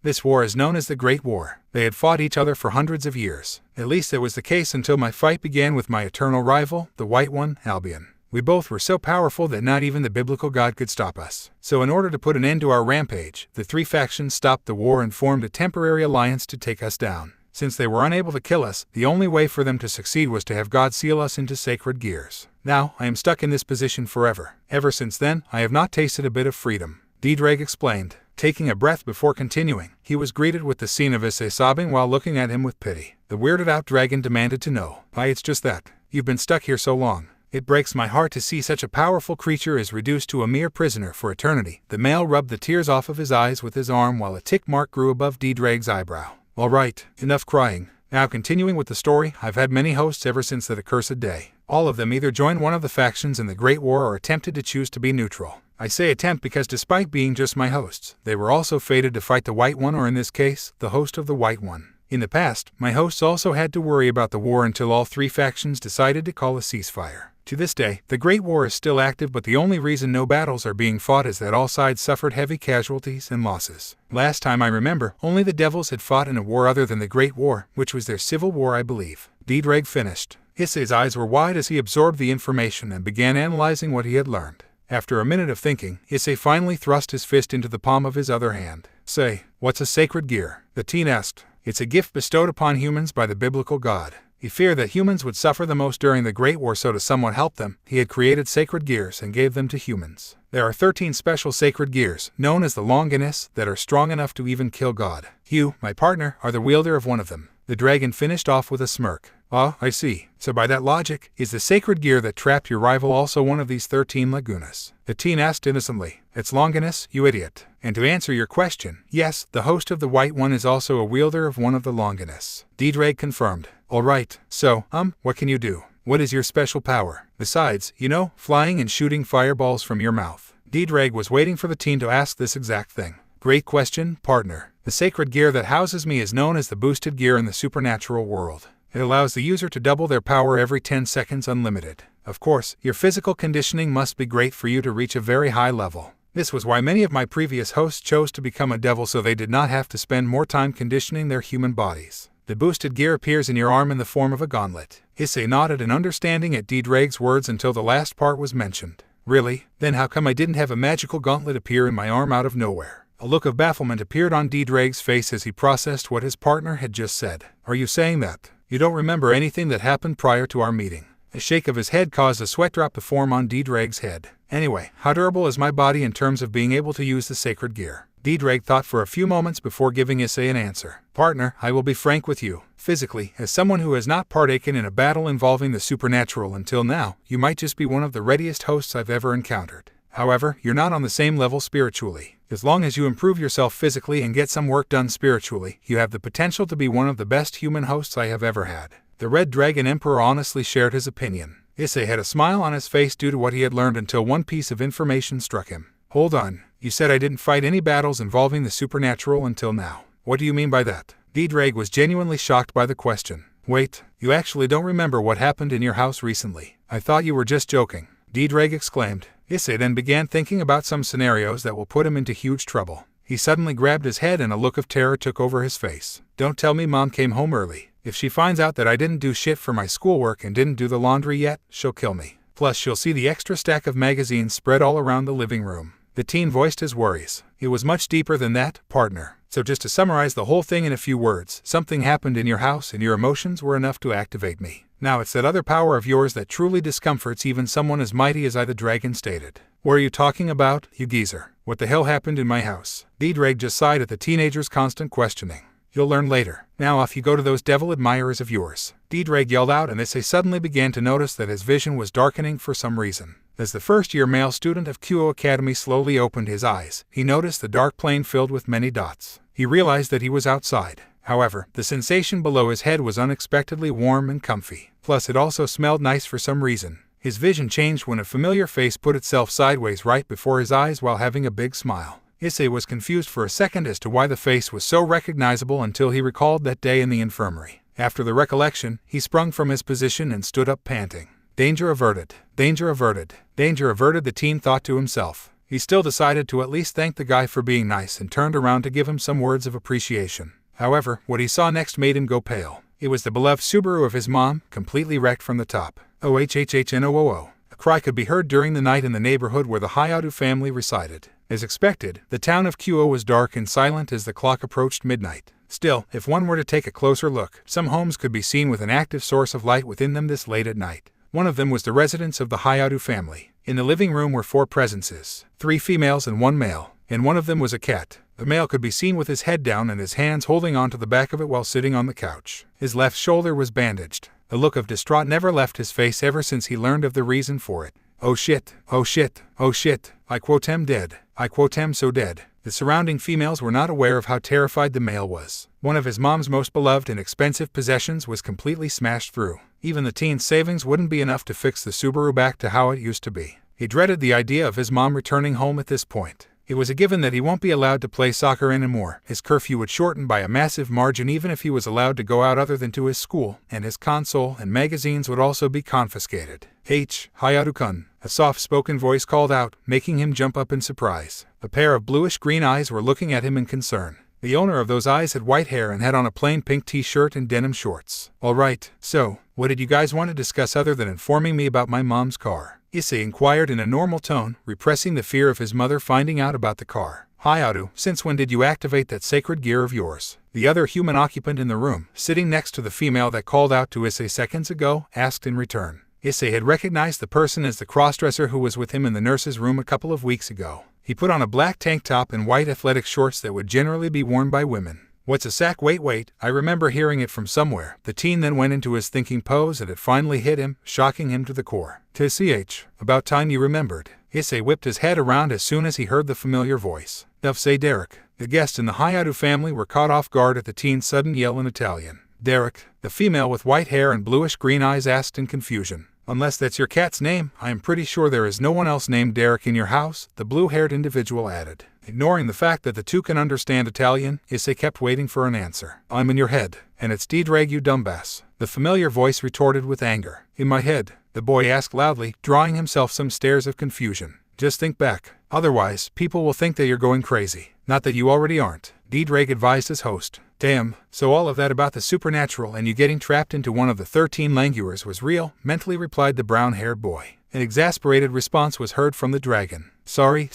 A: This war is known as the Great War. They had fought each other for hundreds of years. At least it was the case until my fight began with my eternal rival, the White One, Albion. We both were so powerful that not even the biblical God could stop us. So in order to put an end to our rampage, the 3 factions stopped the war and formed a temporary alliance to take us down. Since they were unable to kill us, the only way for them to succeed was to have God seal us into sacred gears. Now, I am stuck in this position forever. Ever since then, I have not tasted a bit of freedom. Ddraig explained, taking a breath before continuing. He was greeted with the scene of Issei sobbing while looking at him with pity. The weirded-out dragon demanded to know. Why, it's just that. You've been stuck here so long. It breaks my heart to see such a powerful creature is reduced to a mere prisoner for eternity. The male rubbed the tears off of his eyes with his arm while a tick mark grew above Ddraig's eyebrow. All right, enough crying. Now continuing with the story, I've had many hosts ever since that accursed day. All of them either joined one of the factions in the Great War or attempted to choose to be neutral. I say attempt because despite being just my hosts, they were also fated to fight the White One, or in this case, the host of the White One. In the past, my hosts also had to worry about the war until all 3 factions decided to call a ceasefire. To this day, the Great War is still active, but the only reason no battles are being fought is that all sides suffered heavy casualties and losses. Last time I remember, only the devils had fought in a war other than the Great War, which was their civil war, I believe. Ddraig finished. Issei's eyes were wide as he absorbed the information and began analyzing what he had learned. After a minute of thinking, Issei finally thrust his fist into the palm of his other hand. Say, what's a sacred gear? The teen asked. It's a gift bestowed upon humans by the biblical God. He feared that humans would suffer the most during the Great War, so to somewhat help them, he had created sacred gears and gave them to humans. There are 13 special sacred gears, known as the Longinus, that are strong enough to even kill God. You, my partner, are the wielder of one of them. The dragon finished off with a smirk. Ah, I see. So by that logic, is the sacred gear that trapped your rival also one of these 13 lagunas? The teen asked innocently. It's Longinus, you idiot. And to answer your question, yes, the host of the White One is also a wielder of one of the Longinus. Ddraig confirmed. Alright, so, what can you do? What is your special power? Besides, you know, flying and shooting fireballs from your mouth. Ddraig was waiting for the teen to ask this exact thing. Great question, partner. The sacred gear that houses me is known as the boosted gear in the supernatural world. It allows the user to double their power every 10 seconds unlimited. Of course, your physical conditioning must be great for you to reach a very high level. This was why many of my previous hosts chose to become a devil, so they did not have to spend more time conditioning their human bodies. The boosted gear appears in your arm in the form of a gauntlet. Issei nodded in understanding at Ddraig's words until the last part was mentioned. Really? Then how come I didn't have a magical gauntlet appear in my arm out of nowhere? A look of bafflement appeared on Ddraig's face as he processed what his partner had just said. Are you saying that you don't remember anything that happened prior to our meeting? A shake of his head caused a sweat drop to form on Ddraig's head. Anyway, how durable is my body in terms of being able to use the sacred gear? Ddraig thought for a few moments before giving Issei an answer. Partner, I will be frank with you. Physically, as someone who has not partaken in a battle involving the supernatural until now, you might just be one of the readiest hosts I've ever encountered. However, you're not on the same level spiritually. As long as you improve yourself physically and get some work done spiritually, you have the potential to be one of the best human hosts I have ever had. The Red Dragon Emperor honestly shared his opinion. Issei had a smile on his face due to what he had learned until one piece of information struck him. Hold on, you said I didn't fight any battles involving the supernatural until now. What do you mean by that? Ddraig was genuinely shocked by the question. Wait, you actually don't remember what happened in your house recently? I thought you were just joking, Ddraig exclaimed. Issei then began thinking about some scenarios that will put him into huge trouble. He suddenly grabbed his head and a look of terror took over his face. Don't tell me Mom came home early. If she finds out that I didn't do shit for my schoolwork and didn't do the laundry yet, she'll kill me. Plus she'll see the extra stack of magazines spread all around the living room. The teen voiced his worries. It was much deeper than that, partner. So just to summarize the whole thing in a few words, something happened in your house and your emotions were enough to activate me. Now it's that other power of yours that truly discomforts even someone as mighty as I, the dragon stated. What are you talking about, you geezer? What the hell happened in my house? Ddraig just sighed at the teenager's constant questioning. You'll learn later. Now off you go to those devil admirers of yours. Ddraig yelled out, and Issei suddenly began to notice that his vision was darkening for some reason. As the first-year male student of Kuo Academy slowly opened his eyes, he noticed the dark plane filled with many dots. He realized that he was outside. However, the sensation below his head was unexpectedly warm and comfy. Plus it also smelled nice for some reason. His vision changed when a familiar face put itself sideways right before his eyes while having a big smile. Issei was confused for a second as to why the face was so recognizable until he recalled that day in the infirmary. After the recollection, he sprung from his position and stood up panting. Danger averted. Danger averted. Danger averted, the teen thought to himself. He still decided to at least thank the guy for being nice and turned around to give him some words of appreciation. However, what he saw next made him go pale. It was the beloved Subaru of his mom, completely wrecked from the top. OHHHNOOO. A cry could be heard during the night in the neighborhood where the Hayadu family resided. As expected, the town of Kuoh was dark and silent as the clock approached midnight. Still, if one were to take a closer look, some homes could be seen with an active source of light within them this late at night. One of them was the residence of the Hayadu family. In the living room were 4 presences, 3 females and 1 male, and one of them was a cat. The male could be seen with his head down and his hands holding onto the back of it while sitting on the couch. His left shoulder was bandaged. The look of distraught never left his face ever since he learned of the reason for it. Oh shit, oh shit, oh shit, I quote him dead. I quote him so dead. The surrounding females were not aware of how terrified the male was. One of his mom's most beloved and expensive possessions was completely smashed through. Even the teen's savings wouldn't be enough to fix the Subaru back to how it used to be. He dreaded the idea of his mom returning home at this point. It was a given that he won't be allowed to play soccer anymore. His curfew would shorten by a massive margin even if he was allowed to go out other than to his school, and his console and magazines would also be confiscated. Hayadu-kun, a soft-spoken voice called out, making him jump up in surprise. A pair of bluish-green eyes were looking at him in concern. The owner of those eyes had white hair and had on a plain pink t-shirt and denim shorts. Alright, so, what did you guys want to discuss other than informing me about my mom's car? Issei inquired in a normal tone, repressing the fear of his mother finding out about the car. Hayadu, since when did you activate that sacred gear of yours? The other human occupant in the room, sitting next to the female that called out to Issei seconds ago, asked in return. Issei had recognized the person as the crossdresser who was with him in the nurse's room a couple of weeks ago. He put on a black tank top and white athletic shorts that would generally be worn by women. What's a sack? Wait, I remember hearing it from somewhere. The teen then went into his thinking pose and it finally hit him, shocking him to the core. TCH, about time you remembered. Issei whipped his head around as soon as he heard the familiar voice. Ddraig. The guests in the Hayadu family were caught off guard at the teen's sudden yell in Italian. Ddraig, the female with white hair and bluish-green eyes asked in confusion. Unless that's your cat's name, I am pretty sure there is no one else named Derek in your house, the blue-haired individual added. Ignoring the fact that the two can understand Italian, Issei kept waiting for an answer. I'm in your head, and it's Ddraig, you dumbass. The familiar voice retorted with anger. In my head, the boy asked loudly, drawing himself some stares of confusion. Just think back. Otherwise, people will think that you're going crazy. Not that you already aren't, Ddraig advised his host. Damn, so all of that about the supernatural and you getting trapped into one of the 13 languors was real, mentally replied the brown-haired boy. An exasperated response was heard from the dragon. Sorry,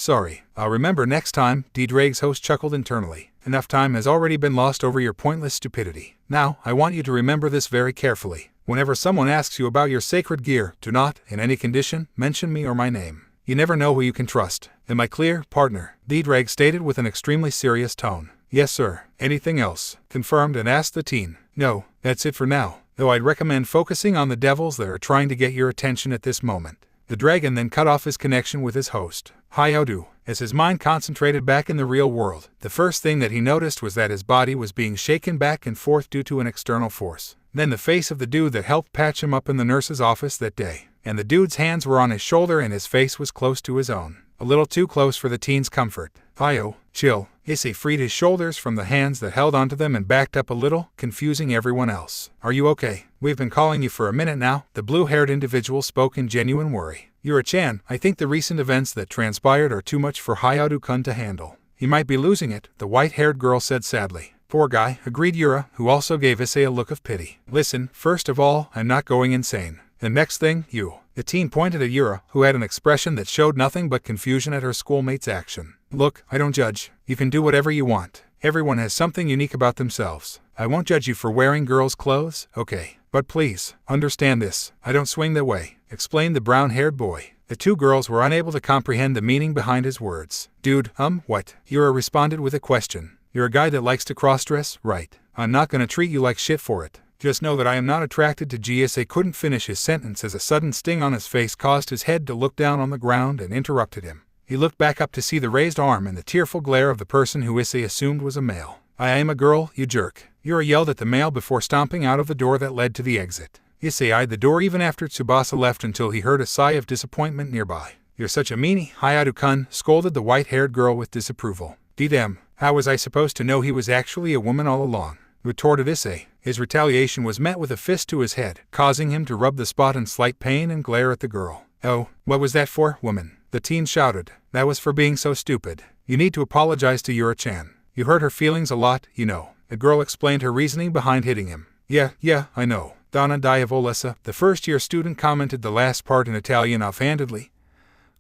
A: I'll remember next time, Ddraig's host chuckled internally. Enough time has already been lost over your pointless stupidity. Now, I want you to remember this very carefully. Whenever someone asks you about your sacred gear, do not, in any condition, mention me or my name. You never know who you can trust. Am I clear, partner? Ddraig stated with an extremely serious tone. Yes, sir. Anything else? Confirmed and asked the teen. No, that's it for now, though I'd recommend focusing on the devils that are trying to get your attention at this moment. The dragon then cut off his connection with his host. Hayadu. As his mind concentrated back in the real world, the first thing that he noticed was that his body was being shaken back and forth due to an external force. Then the face of the dude that helped patch him up in the nurse's office that day. and the dude's hands were on his shoulder and his face was close to his own. A little too close for the teen's comfort. Ayo, chill. Issei freed his shoulders from the hands that held onto them and backed up a little, confusing everyone else. Are you okay? We've been calling you for a minute now, the blue-haired individual spoke in genuine worry. Yura-chan, I think the recent events that transpired are too much for Hayao-kun to handle. He might be losing it, the white-haired girl said sadly. Poor guy, agreed Yura, who also gave Issei a look of pity. Listen, first of all, I'm not going insane. The next thing, you. The teen pointed at Yura, who had an expression that showed nothing but confusion at her schoolmate's action. Look, I don't judge. You can do whatever you want. Everyone has something unique about themselves. I won't judge you for wearing girls' clothes, okay? But please, understand this. I don't swing that way, explained the brown-haired boy. The two girls were unable to comprehend the meaning behind his words. Dude, what? Yura responded with a question. You're a guy that likes to cross-dress, right? I'm not gonna treat you like shit for it. Just know that I am not attracted to Issei couldn't finish his sentence as a sudden sting on his face caused his head to look down on the ground and interrupted him. He looked back up to see the raised arm and the tearful glare of the person who Issei assumed was a male. I am a girl, you jerk. Yura yelled at the male before stomping out of the door that led to the exit. Issei eyed the door even after Tsubasa left until he heard a sigh of disappointment nearby. You're such a meanie, Hayao-kun, scolded the white-haired girl with disapproval. D-damn, how was I supposed to know he was actually a woman all along? Retorted Issei. His retaliation was met with a fist to his head, causing him to rub the spot in slight pain and glare at the girl. Oh, what was that for, woman? The teen shouted. That was for being so stupid. You need to apologize to Yura-chan. You hurt her feelings a lot, you know. The girl explained her reasoning behind hitting him. Yeah, I know. Donna Diavolessa, the first-year student, commented the last part in Italian offhandedly,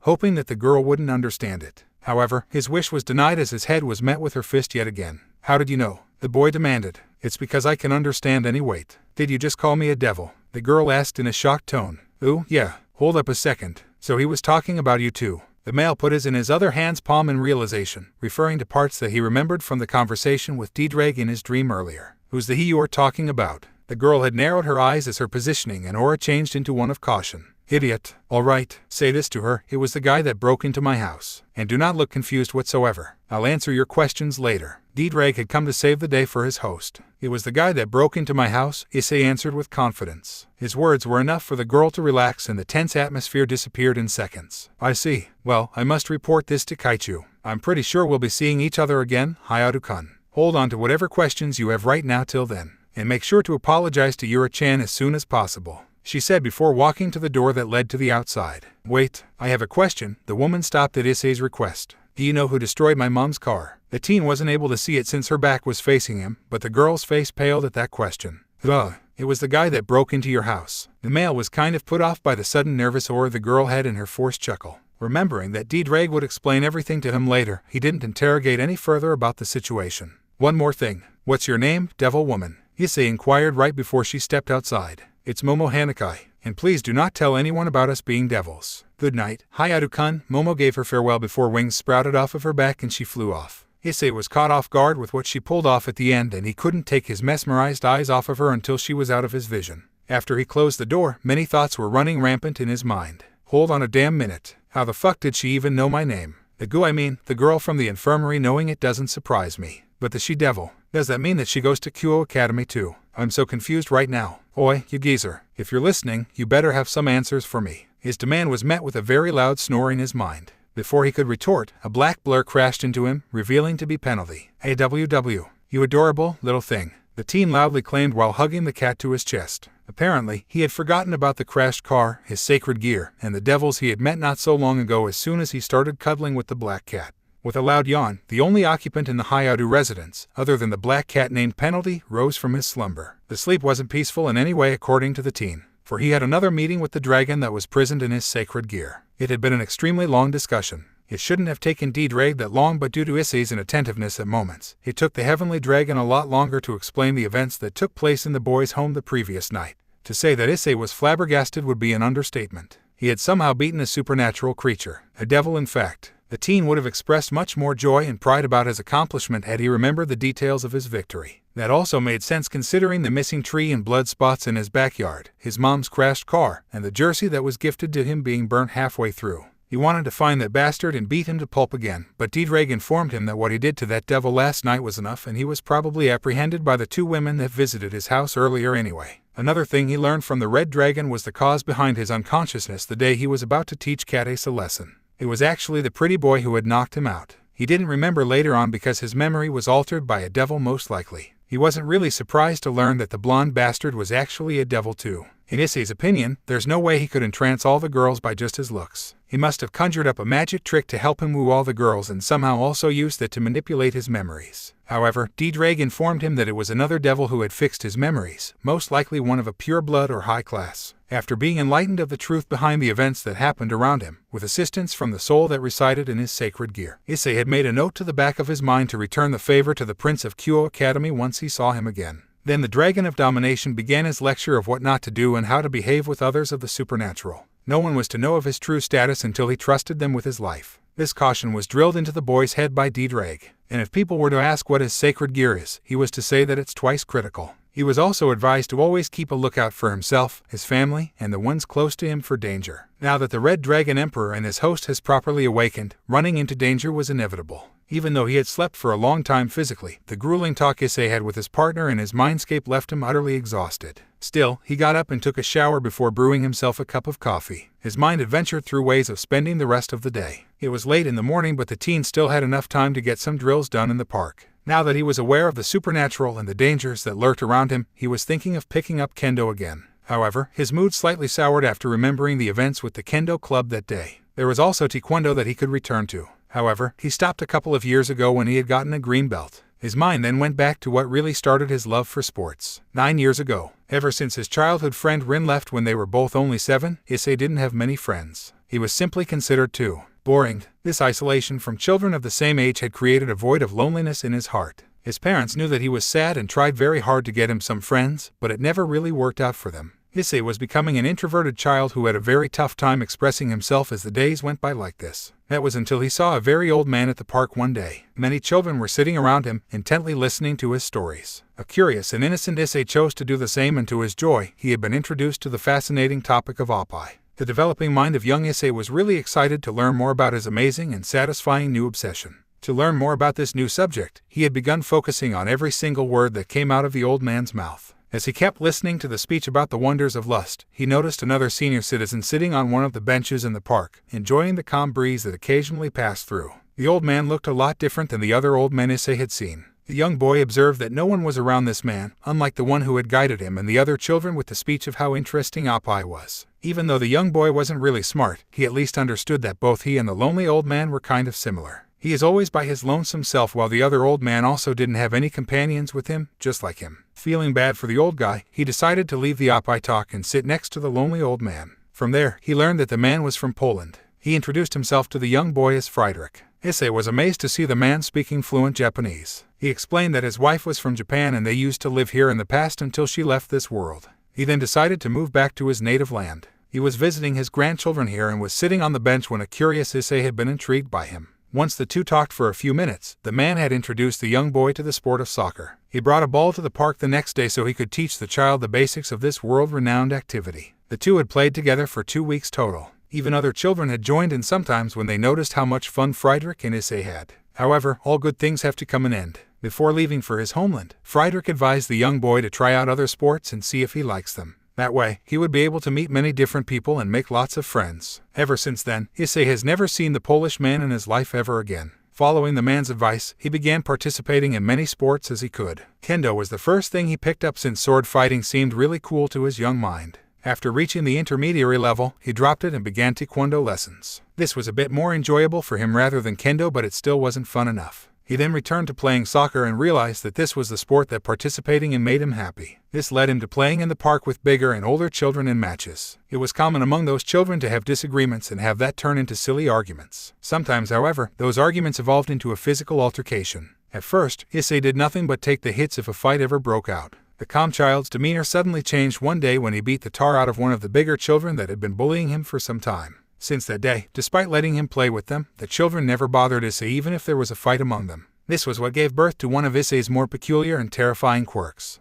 A: hoping that the girl wouldn't understand it. However, his wish was denied as his head was met with her fist yet again. How did you know? The boy demanded. It's because I can understand any weight. Did you just call me a devil? The girl asked in a shocked tone. Ooh, yeah. Hold up a second. So he was talking about you too. The male put his in his other hand's palm in realization, referring to parts that he remembered from the conversation with Ddraig in his dream earlier. Who's the he you're talking about? The girl had narrowed her eyes as her positioning and aura changed into one of caution. Idiot. All right, say this to her. It was the guy that broke into my house. And do not look confused whatsoever. I'll answer your questions later. Ddraig had come to save the day for his host. It was the guy that broke into my house, Issei answered with confidence. His words were enough for the girl to relax and the tense atmosphere disappeared in seconds. I see. Well, I must report this to Kaichu. I'm pretty sure we'll be seeing each other again, Hayao-kun. Hold on to whatever questions you have right now till then. And make sure to apologize to Yura-chan as soon as possible, she said before walking to the door that led to the outside. Wait, I have a question. The woman stopped at Issei's request. Do you know who destroyed my mom's car? The teen wasn't able to see it since her back was facing him, but the girl's face paled at that question. It was the guy that broke into your house. The male was kind of put off by the sudden nervous aura the girl had in her forced chuckle. Remembering that Ddraig would explain everything to him later, he didn't interrogate any further about the situation. One more thing. What's your name, devil woman? Issei inquired right before she stepped outside. It's Momo Hanakai, and please do not tell anyone about us being devils. Good night, Hayao-kun. Momo gave her farewell before wings sprouted off of her back and she flew off. Issei was caught off guard with what she pulled off at the end and he couldn't take his mesmerized eyes off of her until she was out of his vision. After he closed the door, many thoughts were running rampant in his mind. Hold on a damn minute. How the fuck did she even know my name? The girl from the infirmary knowing it doesn't surprise me. But the she-devil, does that mean that she goes to Kuo Academy too? I'm so confused right now. Oi, you geezer, if you're listening, you better have some answers for me. His demand was met with a very loud snore in his mind. Before he could retort, a black blur crashed into him, revealing to be Penalty. AWW, you adorable little thing, the teen loudly claimed while hugging the cat to his chest. Apparently, he had forgotten about the crashed car, his sacred gear, and the devils he had met not so long ago as soon as he started cuddling with the black cat. With a loud yawn, the only occupant in the Hayao residence, other than the black cat named Penalty, rose from his slumber. The sleep wasn't peaceful in any way according to the teen, for he had another meeting with the dragon that was prisoned in his sacred gear. It had been an extremely long discussion. It shouldn't have taken Ddraig that long, but due to Issei's inattentiveness at moments, it took the heavenly dragon a lot longer to explain the events that took place in the boys' home the previous night. To say that Issei was flabbergasted would be an understatement. He had somehow beaten a supernatural creature, a devil in fact. The teen would have expressed much more joy and pride about his accomplishment had he remembered the details of his victory. That also made sense considering the missing tree and blood spots in his backyard, his mom's crashed car, and the jersey that was gifted to him being burnt halfway through. He wanted to find that bastard and beat him to pulp again, but Ddraig informed him that what he did to that devil last night was enough and he was probably apprehended by the two women that visited his house earlier anyway. Another thing he learned from the Red Dragon was the cause behind his unconsciousness the day he was about to teach Kades a lesson. It was actually the pretty boy who had knocked him out. He didn't remember later on because his memory was altered by a devil most likely. He wasn't really surprised to learn that the blonde bastard was actually a devil too. In Issei's opinion, there's no way he could entrance all the girls by just his looks. He must have conjured up a magic trick to help him woo all the girls and somehow also used it to manipulate his memories. However, Ddraig informed him that it was another devil who had fixed his memories, most likely one of a pure blood or high class. After being enlightened of the truth behind the events that happened around him, with assistance from the soul that resided in his sacred gear, Issei had made a note to the back of his mind to return the favor to the Prince of Kuo Academy once he saw him again. Then the Dragon of Domination began his lecture of what not to do and how to behave with others of the supernatural. No one was to know of his true status until he trusted them with his life. This caution was drilled into the boy's head by Ddraig, and if people were to ask what his sacred gear is, he was to say that it's twice critical. He was also advised to always keep a lookout for himself, his family, and the ones close to him for danger. Now that the Red Dragon Emperor and his host has properly awakened, running into danger was inevitable. Even though he had slept for a long time physically, the grueling talk Issei had with his partner and his mindscape left him utterly exhausted. Still, he got up and took a shower before brewing himself a cup of coffee. His mind adventured through ways of spending the rest of the day. It was late in the morning, but the teen still had enough time to get some drills done in the park. Now that he was aware of the supernatural and the dangers that lurked around him, he was thinking of picking up kendo again. However, his mood slightly soured after remembering the events with the kendo club that day. There was also taekwondo that he could return to. However, he stopped a couple of years ago when he had gotten a green belt. His mind then went back to what really started his love for sports. 9 years ago. Ever since his childhood friend Rin left when they were both only 7, Issei didn't have many friends. He was simply considered too boring. This isolation from children of the same age had created a void of loneliness in his heart. His parents knew that he was sad and tried very hard to get him some friends, but it never really worked out for them. Issei was becoming an introverted child who had a very tough time expressing himself as the days went by like this. That was until he saw a very old man at the park one day. Many children were sitting around him, intently listening to his stories. A curious and innocent Issei chose to do the same, and to his joy, he had been introduced to the fascinating topic of oppai. The developing mind of young Issei was really excited to learn more about his amazing and satisfying new obsession. To learn more about this new subject, he had begun focusing on every single word that came out of the old man's mouth. As he kept listening to the speech about the wonders of lust, he noticed another senior citizen sitting on one of the benches in the park, enjoying the calm breeze that occasionally passed through. The old man looked a lot different than the other old men Issei had seen. The young boy observed that no one was around this man, unlike the one who had guided him and the other children with the speech of how interesting oppai was. Even though the young boy wasn't really smart, he at least understood that both he and the lonely old man were kind of similar. He is always by his lonesome self, while the other old man also didn't have any companions with him, just like him. Feeling bad for the old guy, he decided to leave the oppai talk and sit next to the lonely old man. From there, he learned that the man was from Poland. He introduced himself to the young boy as Friedrich. Issei was amazed to see the man speaking fluent Japanese. He explained that his wife was from Japan and they used to live here in the past until she left this world. He then decided to move back to his native land. He was visiting his grandchildren here and was sitting on the bench when a curious Issei had been intrigued by him. Once the two talked for a few minutes, the man had introduced the young boy to the sport of soccer. He brought a ball to the park the next day so he could teach the child the basics of this world-renowned activity. The two had played together for 2 weeks total. Even other children had joined in sometimes when they noticed how much fun Friedrich and Issei had. However, all good things have to come an end. Before leaving for his homeland, Friedrich advised the young boy to try out other sports and see if he likes them. That way, he would be able to meet many different people and make lots of friends. Ever since then, Issei has never seen the Polish man in his life ever again. Following the man's advice, he began participating in many sports as he could. Kendo was the first thing he picked up since sword fighting seemed really cool to his young mind. After reaching the intermediary level, he dropped it and began taekwondo lessons. This was a bit more enjoyable for him rather than kendo, but it still wasn't fun enough. He then returned to playing soccer and realized that this was the sport that participating in made him happy. This led him to playing in the park with bigger and older children in matches. It was common among those children to have disagreements and have that turn into silly arguments. Sometimes, however, those arguments evolved into a physical altercation. At first, Issei did nothing but take the hits if a fight ever broke out. The calm child's demeanor suddenly changed one day when he beat the tar out of one of the bigger children that had been bullying him for some time. Since that day, despite letting him play with them, the children never bothered Issei even if there was a fight among them. This was what gave birth to one of Issei's more peculiar and terrifying quirks.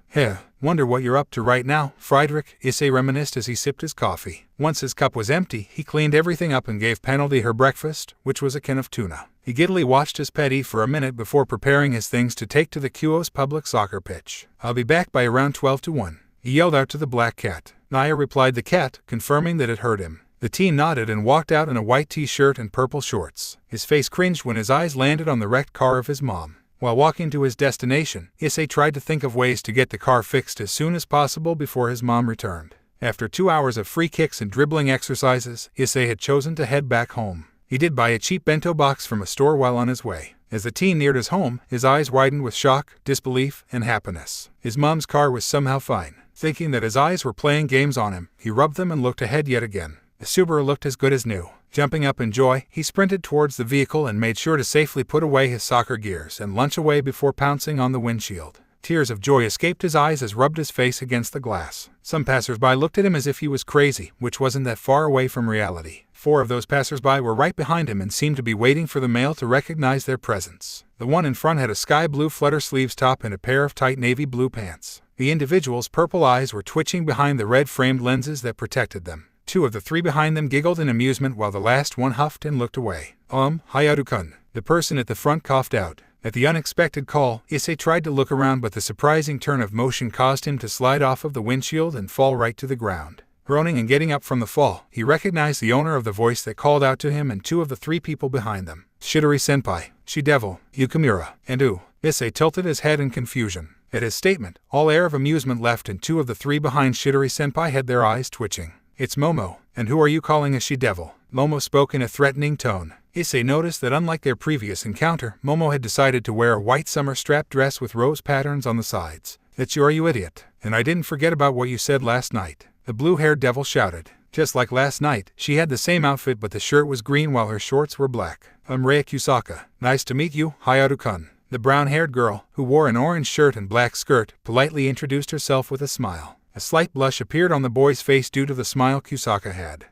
A: Wonder what you're up to right now, Friedrich, Issei reminisced as he sipped his coffee. Once his cup was empty, he cleaned everything up and gave Penalty her breakfast, which was a can of tuna. He giddily watched his pet eat for a minute before preparing his things to take to the Kuoh's public soccer pitch. I'll be back by around 12 to 1. he yelled out to the black cat. Naya replied the cat, confirming that it heard him. The teen nodded and walked out in a white t-shirt and purple shorts. His face cringed when his eyes landed on the wrecked car of his mom. While walking to his destination, Issei tried to think of ways to get the car fixed as soon as possible before his mom returned. After 2 hours of free kicks and dribbling exercises, Issei had chosen to head back home. He did buy a cheap bento box from a store while on his way. As the teen neared his home, his eyes widened with shock, disbelief, and happiness. His mom's car was somehow fine. Thinking that his eyes were playing games on him, he rubbed them and looked ahead yet again. The Subaru looked as good as new. Jumping up in joy, he sprinted towards the vehicle and made sure to safely put away his soccer gears and lunch away before pouncing on the windshield. Tears of joy escaped his eyes as rubbed his face against the glass. Some passersby looked at him as if he was crazy, which wasn't that far away from reality. 4 of those passersby were right behind him and seemed to be waiting for the male to recognize their presence. The one in front had a sky blue flutter sleeves top and a pair of tight navy blue pants. The individual's purple eyes were twitching behind the red-framed lenses that protected them. 2 of the 3 behind them giggled in amusement while the last one huffed and looked away. Hayaru-kun. The person at the front coughed out. At the unexpected call, Issei tried to look around, but the surprising turn of motion caused him to slide off of the windshield and fall right to the ground. Groaning and getting up from the fall, he recognized the owner of the voice that called out to him and 2 of the 3 people behind them. Shidori-senpai, She-Devil, Yukimura, and U. Issei tilted his head in confusion. At his statement, all air of amusement left and 2 of the 3 behind Shidori-senpai had their eyes twitching. It's Momo, and who are you calling a she-devil? Momo spoke in a threatening tone. Issei noticed that unlike their previous encounter, Momo had decided to wear a white summer strap dress with rose patterns on the sides. That's you idiot. And I didn't forget about what you said last night. The blue-haired devil shouted. Just like last night, she had the same outfit but the shirt was green while her shorts were black. I'm Rei Kusaka. Nice to meet you, Hayaru-kun. The brown-haired girl, who wore an orange shirt and black skirt, politely introduced herself with a smile. A slight blush appeared on the boy's face due to the smile Kusaka had.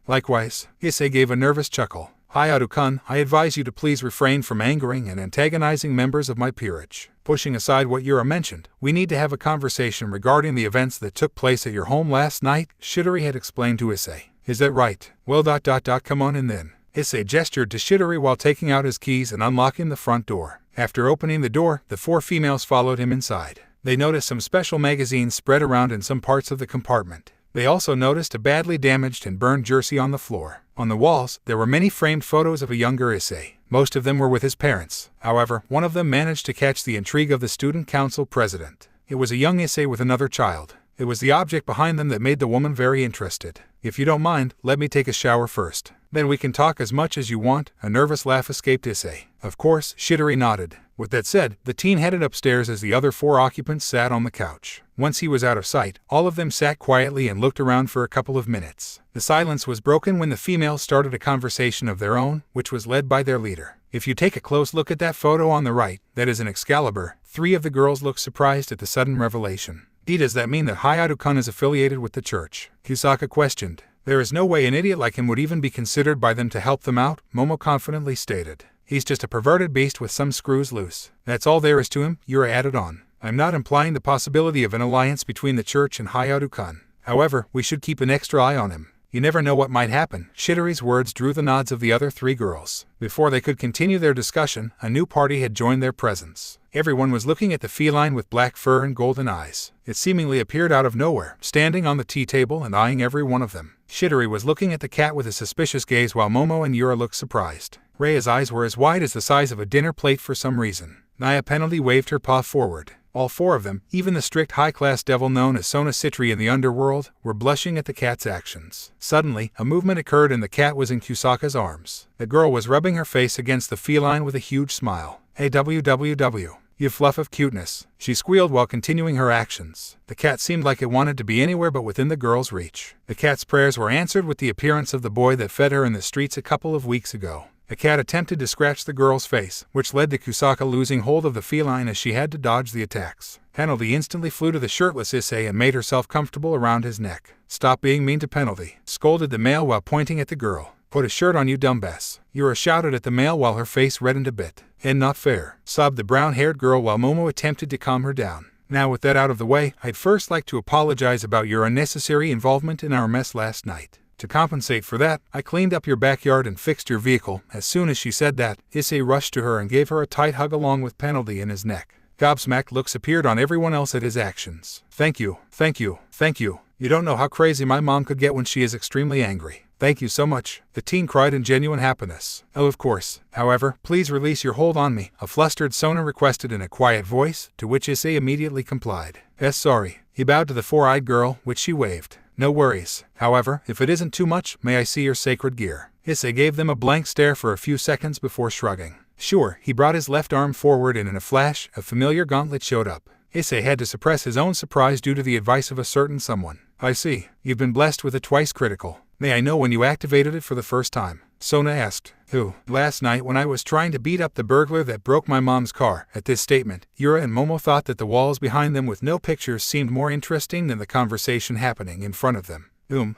A: Likewise, Issei gave a nervous chuckle. Hayaru-kun, I advise you to please refrain from angering and antagonizing members of my peerage. Pushing aside what Yura mentioned, we need to have a conversation regarding the events that took place at your home last night, Shidori had explained to Issei. Is that right? Well, come on in then. Issei gestured to Shidori while taking out his keys and unlocking the front door. After opening the door, the 4 females followed him inside. They noticed some special magazines spread around in some parts of the compartment. They also noticed a badly damaged and burned jersey on the floor. On the walls, there were many framed photos of a younger Issei. Most of them were with his parents. However, one of them managed to catch the intrigue of the student council president. It was a young Issei with another child. It was the object behind them that made the woman very interested. If you don't mind, let me take a shower first. Then we can talk as much as you want. A nervous laugh escaped Issei. Of course, Shidori nodded. With that said, the teen headed upstairs as the other 4 occupants sat on the couch. Once he was out of sight, all of them sat quietly and looked around for a couple of minutes. The silence was broken when the females started a conversation of their own, which was led by their leader. If you take a close look at that photo on the right, that is an Excalibur. 3 of the girls looked surprised at the sudden revelation. Does that mean that Hayaru-kun is affiliated with the church? Kusaka questioned. There is no way an idiot like him would even be considered by them to help them out, Momo confidently stated. He's just a perverted beast with some screws loose. That's all there is to him, Yura added on. I'm not implying the possibility of an alliance between the church and Hayaru-kun. However, we should keep an extra eye on him. You never know what might happen. Shidori's words drew the nods of the other 3 girls. Before they could continue their discussion, a new party had joined their presence. Everyone was looking at the feline with black fur and golden eyes. It seemingly appeared out of nowhere, standing on the tea table and eyeing every one of them. Shidori was looking at the cat with a suspicious gaze while Momo and Yura looked surprised. Rei's eyes were as wide as the size of a dinner plate for some reason. Naya Penalty waved her paw forward. All 4 of them, even the strict high-class devil known as Sona Citri in the underworld, were blushing at the cat's actions. Suddenly, a movement occurred and the cat was in Kusaka's arms. The girl was rubbing her face against the feline with a huge smile. Hey www. You fluff of cuteness, she squealed while continuing her actions. The cat seemed like it wanted to be anywhere but within the girl's reach. The cat's prayers were answered with the appearance of the boy that fed her in the streets a couple of weeks ago. The cat attempted to scratch the girl's face, which led to Kusaka losing hold of the feline as she had to dodge the attacks. Penalty instantly flew to the shirtless Issei and made herself comfortable around his neck. Stop being mean to Penalty, scolded the male while pointing at the girl. Put a shirt on, you dumbass. Yura shouted at the male while her face reddened a bit. And not fair, sobbed the brown-haired girl while Momo attempted to calm her down. Now with that out of the way, I'd first like to apologize about your unnecessary involvement in our mess last night. To compensate for that, I cleaned up your backyard and fixed your vehicle. As soon as she said that, Issei rushed to her and gave her a tight hug along with Penalty in his neck. Gobsmacked looks appeared on everyone else at his actions. Thank you, thank you, thank you. You don't know how crazy my mom could get when she is extremely angry. Thank you so much. The teen cried in genuine happiness. Oh, of course. However, please release your hold on me, a flustered Sona requested in a quiet voice, to which Issei immediately complied. Yes, sorry. He bowed to the four-eyed girl, which she waved. No worries. However, if it isn't too much, may I see your sacred gear? Issei gave them a blank stare for a few seconds before shrugging. Sure, he brought his left arm forward and in a flash, a familiar gauntlet showed up. Issei had to suppress his own surprise due to the advice of a certain someone. I see. You've been blessed with a twice critical. May I know when you activated it for the first time? Sona asked. Who? Last night when I was trying to beat up the burglar that broke my mom's car. At this statement, Yura and Momo thought that the walls behind them with no pictures seemed more interesting than the conversation happening in front of them.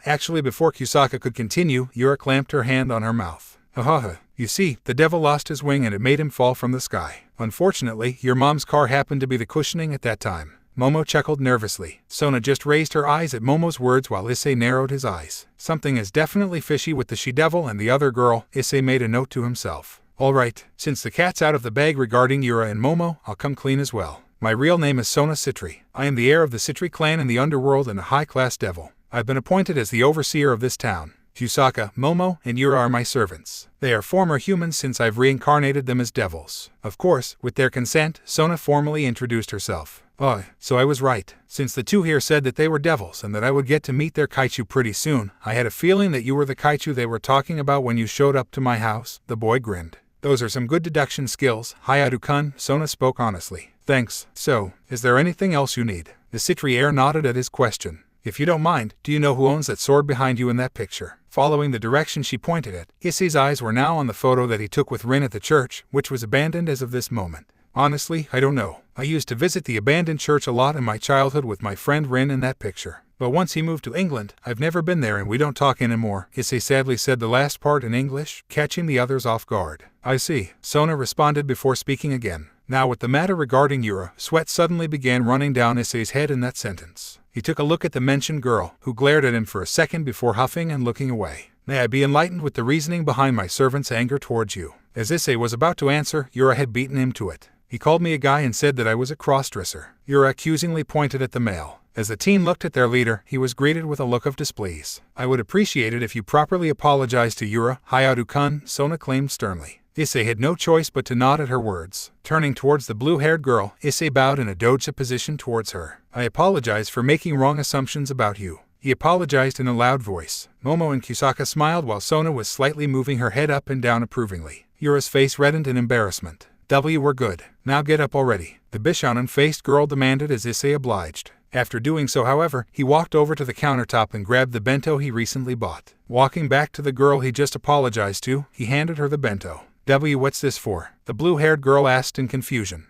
A: Actually before Kusaka could continue, Yura clamped her hand on her mouth. Haha. You see, the devil lost his wing and it made him fall from the sky. Unfortunately, your mom's car happened to be the cushioning at that time. Momo chuckled nervously. Sona just raised her eyes at Momo's words while Issei narrowed his eyes. Something is definitely fishy with the she-devil and the other girl, Issei made a note to himself. Alright, since the cat's out of the bag regarding Yura and Momo, I'll come clean as well. My real name is Sona Citri. I am the heir of the Citri clan in the underworld and a high-class devil. I've been appointed as the overseer of this town. Kusaka, Momo, and Yura are my servants. They are former humans since I've reincarnated them as devils. Of course, with their consent, Sona formally introduced herself. Oh, so I was right. Since the two here said that they were devils and that I would get to meet their kaichu pretty soon, I had a feeling that you were the kaichu they were talking about when you showed up to my house. The boy grinned. Those are some good deduction skills, Hayatu-kun, Sona spoke honestly. Thanks. So, is there anything else you need? The Citri heir nodded at his question. If you don't mind, do you know who owns that sword behind you in that picture? Following the direction she pointed at, Issei's eyes were now on the photo that he took with Rin at the church, which was abandoned as of this moment. Honestly, I don't know. I used to visit the abandoned church a lot in my childhood with my friend Rin in that picture. But once he moved to England, I've never been there and we don't talk anymore. Issei sadly said the last part in English, catching the others off guard. I see. Sona responded before speaking again. Now with the matter regarding Yura, sweat suddenly began running down Issei's head in that sentence. He took a look at the mentioned girl, who glared at him for a second before huffing and looking away. May I be enlightened with the reasoning behind my servant's anger towards you? As Issei was about to answer, Yura had beaten him to it. He called me a guy and said that I was a crossdresser. Yura accusingly pointed at the male. As the teen looked at their leader, he was greeted with a look of displease. I would appreciate it if you properly apologized to Yura, Hayatu-kun, Sona claimed sternly. Issei had no choice but to nod at her words. Turning towards the blue-haired girl, Issei bowed in a doja position towards her. I apologize for making wrong assumptions about you. He apologized in a loud voice. Momo and Kusaka smiled while Sona was slightly moving her head up and down approvingly. Yura's face reddened in embarrassment. We're good. Now get up already. The Bishonen-faced girl demanded as Issei obliged. After doing so, however, he walked over to the countertop and grabbed the bento he recently bought. Walking back to the girl he just apologized to, he handed her the bento. What's this for? The blue-haired girl asked in confusion.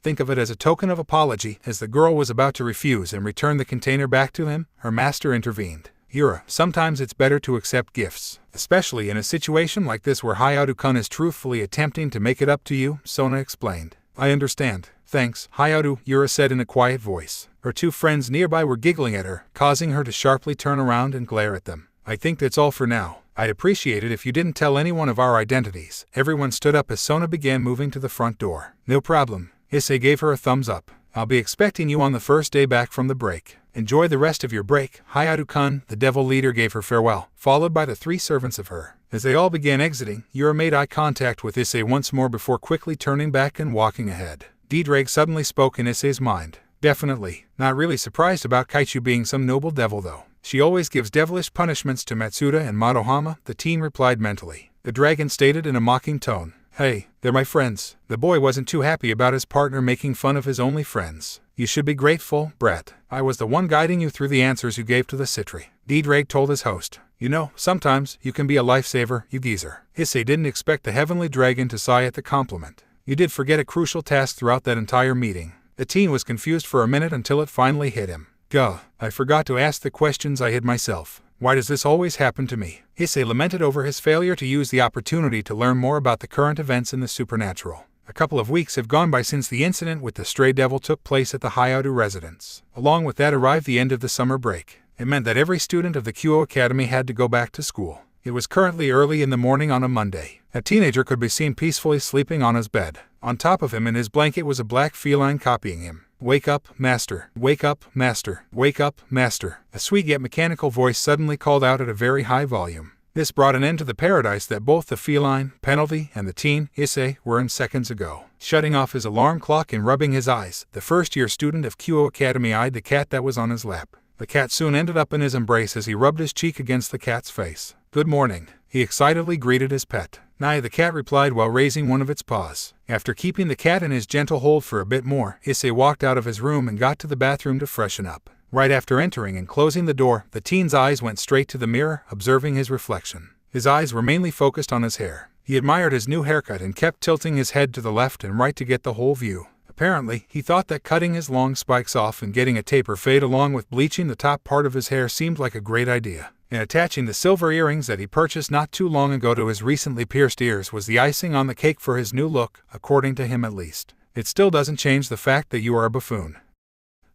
A: Think of it as a token of apology. As the girl was about to refuse and return the container back to him, her master intervened. Yura, sometimes it's better to accept gifts, especially in a situation like this where Hayatu-kun is truthfully attempting to make it up to you, Sona explained. I understand. Thanks, Hayatu, Yura said in a quiet voice. Her two friends nearby were giggling at her, causing her to sharply turn around and glare at them. I think that's all for now. I'd appreciate it if you didn't tell anyone of our identities. Everyone stood up as Sona began moving to the front door. No problem. Issei gave her a thumbs up. I'll be expecting you on the first day back from the break. Enjoy the rest of your break. Hayatu-kun, the devil leader, gave her farewell, followed by the three servants of her. As they all began exiting, Yura made eye contact with Issei once more before quickly turning back and walking ahead. Ddraig suddenly spoke in Issei's mind. Definitely. Not really surprised about Kaichu being some noble devil though. She always gives devilish punishments to Matsuda and Madohama, the teen replied mentally. The dragon stated in a mocking tone. Hey, they're my friends. The boy wasn't too happy about his partner making fun of his only friends. You should be grateful, Brett. I was the one guiding you through the answers you gave to the Citri. Ddraig told his host. You know, sometimes you can be a lifesaver, you geezer. Issei didn't expect the heavenly dragon to sigh at the compliment. You did forget a crucial task throughout that entire meeting. The teen was confused for a minute until it finally hit him. Gah, I forgot to ask the questions I hid myself. Why does this always happen to me? Issei lamented over his failure to use the opportunity to learn more about the current events in the supernatural. A couple of weeks have gone by since the incident with the stray devil took place at the Hayatu residence. Along with that arrived the end of the summer break. It meant that every student of the Kuo Academy had to go back to school. It was currently early in the morning on a Monday. A teenager could be seen peacefully sleeping on his bed. On top of him in his blanket was a black feline copying him. "Wake up, master. Wake up, master. Wake up, master." A sweet yet mechanical voice suddenly called out at a very high volume. This brought an end to the paradise that both the feline, Penalty, and the teen, Issei, were in seconds ago. Shutting off his alarm clock and rubbing his eyes, the first-year student of Kuo Academy eyed the cat that was on his lap. The cat soon ended up in his embrace as he rubbed his cheek against the cat's face. "Good morning," he excitedly greeted his pet. "Nay," the cat replied while raising one of its paws. After keeping the cat in his gentle hold for a bit more, Issei walked out of his room and got to the bathroom to freshen up. Right after entering and closing the door, the teen's eyes went straight to the mirror, observing his reflection. His eyes were mainly focused on his hair. He admired his new haircut and kept tilting his head to the left and right to get the whole view. Apparently, he thought that cutting his long spikes off and getting a taper fade along with bleaching the top part of his hair seemed like a great idea. And attaching the silver earrings that he purchased not too long ago to his recently pierced ears was the icing on the cake for his new look, according to him at least. It still doesn't change the fact that you are a buffoon.